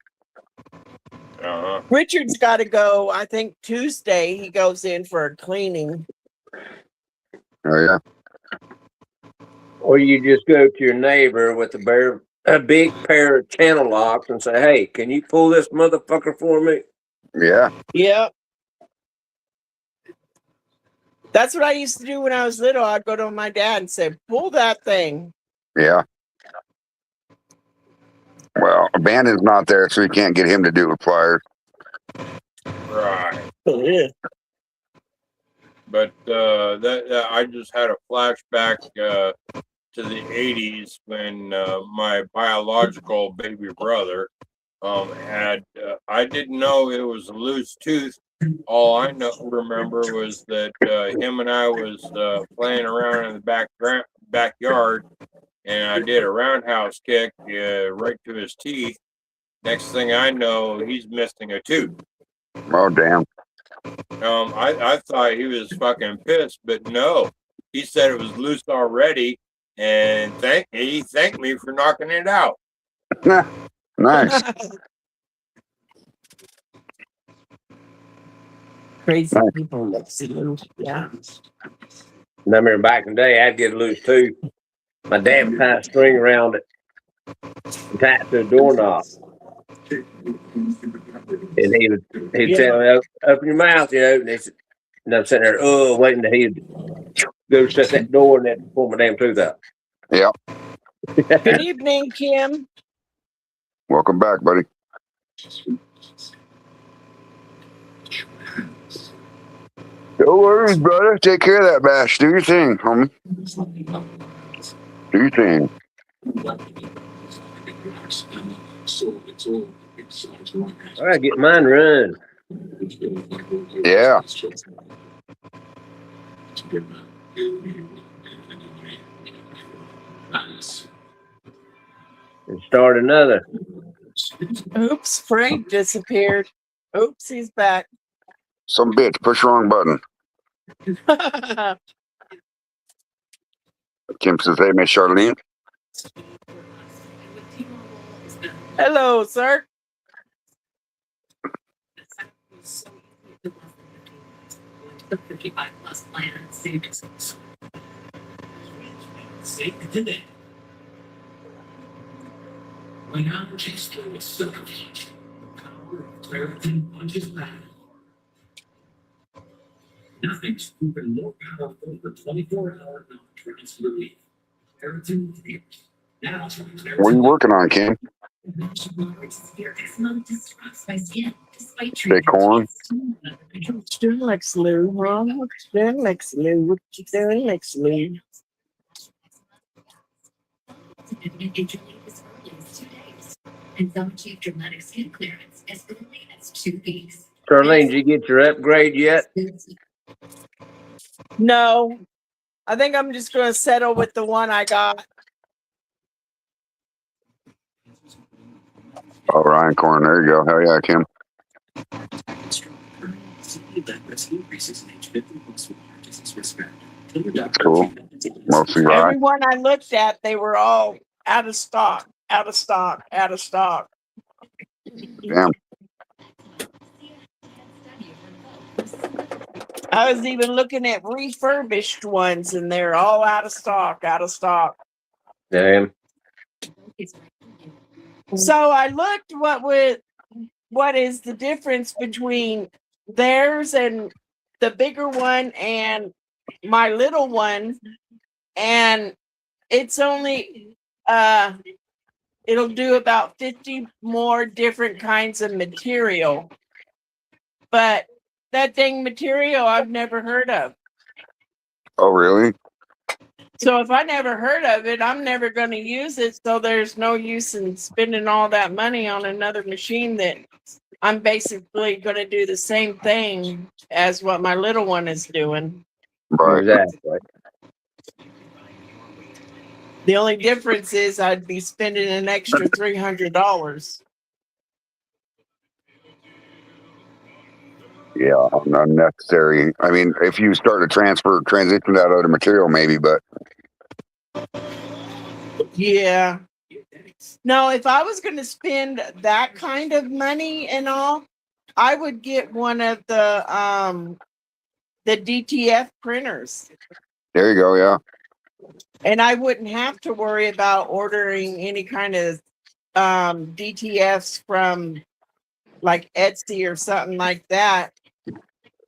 Uh-huh. Richard's got to go, I think Tuesday, he goes in for a cleaning. Oh yeah. Or you just go to your neighbor with a big pair of channel locks and say, "Hey, can you pull this motherfucker for me?" Yeah. Yep. That's what I used to do when I was little. I'd go to my dad and say, pull that thing. Yeah. Well, Abandon's not there, so we can't get him to do it with pliers. Right. Yeah. But that I just had a flashback to the 80s when my biological baby brother had I didn't know it was a loose tooth. All I remember was that him and I was playing around in the backyard, and I did a roundhouse kick right to his teeth. Next thing I know, he's missing a tooth. Oh damn. I thought he was fucking pissed, but no, he said it was loose already, and he thanked me for knocking it out. Nice. Crazy Nice. people that see loose. Yeah. And I remember back in the day, I'd get a loose tooth. My dad would tie a string around it and tie it to a doorknob. And he'd tell me, open your mouth, and I'm sitting there, waiting till he'd go shut that door and then pull my damn tooth out. Yeah. Good evening, Kim. Welcome back, buddy. No worries, brother. Take care of that bash. Do your thing, homie. Do your thing. All right, get mine run. Yeah. And start another. Oops, Frank disappeared. Oops, he's back. Some bitch. Push the wrong button. Kim says, hey, Miss Charlene. Hello, sir. The 55 plus plan savings. Save today. When allergy skill is so confused, the power of clarity punches back. Nothing's proven more powerful than 24-hour non-trance relief. Claritin Theaters. Now, What are you working on, Kim? Stay corn. What you doing, Lex Lou? Huh? What you doing, Lex Lou? What you doing, Lex Lou? And some achieve dramatic skin clearance as early as 2 weeks. Charlene, did you get your upgrade yet? No. I think I'm just going to settle with the one I got. Oh, Ryan Corn. There you go. Hell yeah, Kim. Cool. Mostly right. Everyone I looked at, they were all out of stock, out of stock, out of stock. Damn. I was even looking at refurbished ones, and they're all out of stock, out of stock. Damn. So I looked what is the difference between theirs and the bigger one and my little one, and it's only it'll do about 50 more different kinds of material, but that dang material I've never heard of. Oh, really? So if I never heard of it, I'm never going to use it. So there's no use in spending all that money on another machine that I'm basically going to do the same thing as what my little one is doing. Right. Exactly. The only difference is I'd be spending an extra $300. Yeah, unnecessary. I mean, if you start to transition that other material, maybe, but Yeah. No, if I was going to spend that kind of money and all, I would get one of the DTF printers. there you go. Yeah. And I wouldn't have to worry about ordering any kind of DTFs from like Etsy or something like that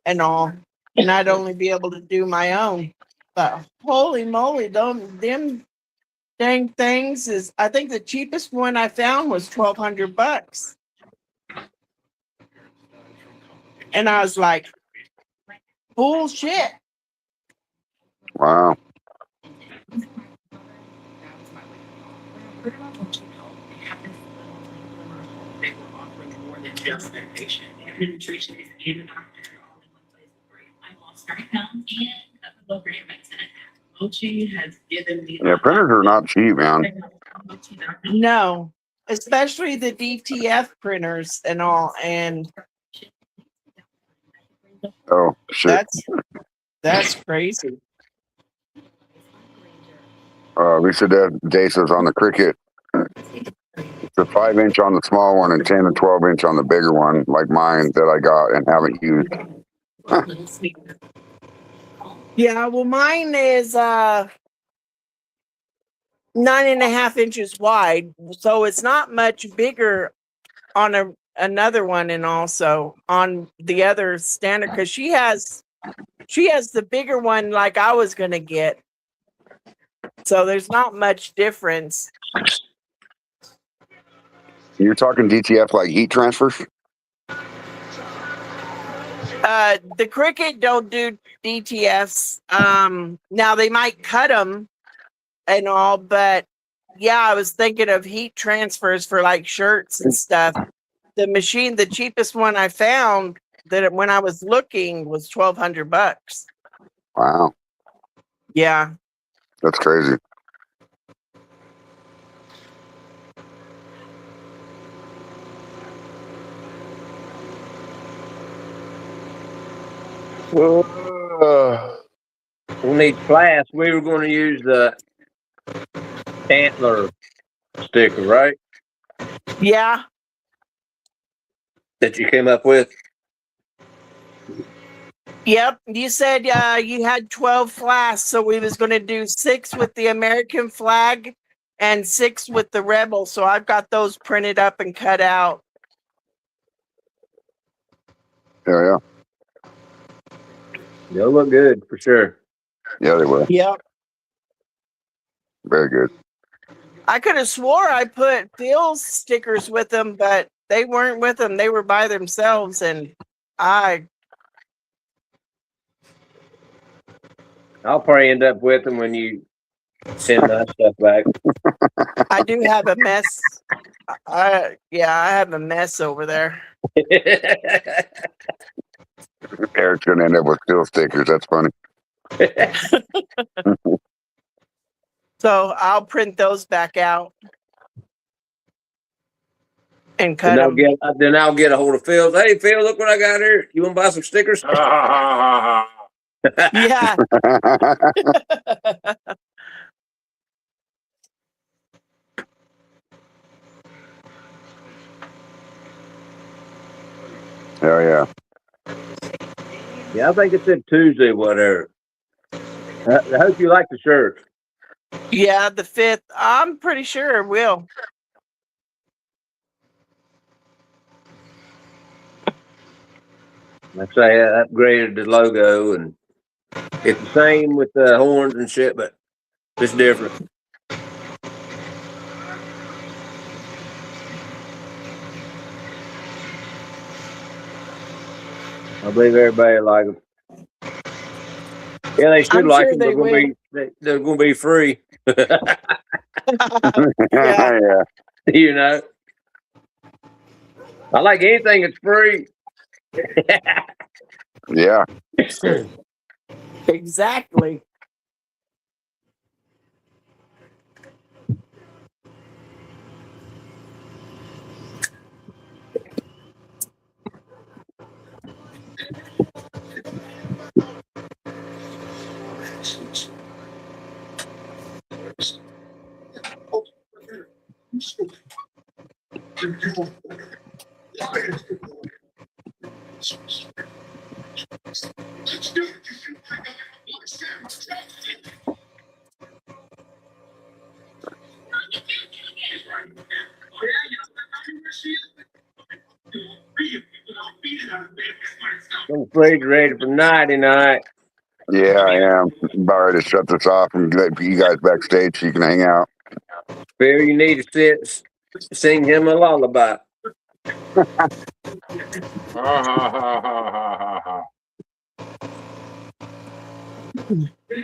and all. And I'd only be able to do my own. But holy moly, them dang things is, I think the cheapest one I found was $1,200. And I was like, bullshit. Wow. They were offering more than just medication. Administration is even after all in one place for you. I lost 30 pounds and cut the blood pressure medicine in half. Mochi has given me. Yeah, printers are not cheap, man. No, especially the DTF printers and all. And Oh shit. that's crazy. Lisa Daces on the Cricut. It's a 5-inch on the small one and 10 and 12-inch on the bigger one, like mine that I got and haven't used. Yeah, well, mine is 9.5 inches wide, so it's not much bigger on another one, and also on the other standard, because she has the bigger one like I was gonna get. So there's not much difference. You're talking DTF like heat transfers? The Cricut don't do DTFs. Now they might cut them and all, but yeah, I was thinking of heat transfers for like shirts and stuff. The cheapest one I found that when I was looking was $1,200. Wow. Yeah. That's crazy. We need class. We were going to use the antler sticker, right? Yeah. That you came up with. Yep. You said you had 12 flasks, so we was going to do 6 with the American flag and 6 with the rebel. So I've got those printed up and cut out. Yeah. They'll look good for sure. Yeah, they will. Yep. Very good. I could have swore I put Phil's stickers with them, but they weren't with them. They were by themselves, and I'll probably end up with them when you send my stuff back. I do have a mess. I have a mess over there. Eric's gonna end up with steel stickers. That's funny. So I'll print those back out and cut them. Then I'll get a hold of Phil. Hey, Phil, look what I got here. You want to buy some stickers? Yeah. Hell yeah. Yeah, I think it said Tuesday, whatever. I hope you like the shirt. Yeah, the 5th. I'm pretty sure it will. Like I say, I upgraded the logo, and it's the same with the horns and shit, but it's different. I believe everybody like them. Yeah, they should I'm like sure them. they will. They're gonna be free. Yeah. Yeah. You know, I like anything that's free. Yeah. Exactly. I'm afraid ready for nighty night. Yeah, I am. About ready to shut this off and let you guys backstage so you can hang out. Phil, you need to sing him a lullaby. Ha ha ha ha ha ha.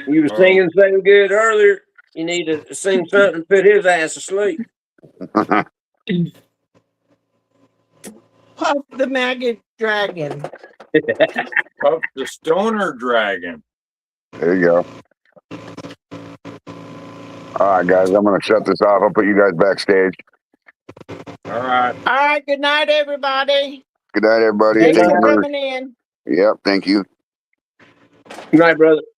You were singing so good earlier. You need to sing something to put his ass to sleep. Puff the maggot dragon. Puff the stoner dragon. There you go. All right, guys, I'm going to shut this off. I'll put you guys backstage. All right. All right. Good night, everybody. Good night, everybody. Thanks Good for night. for. coming in. Yep, thank you. Good night, brother.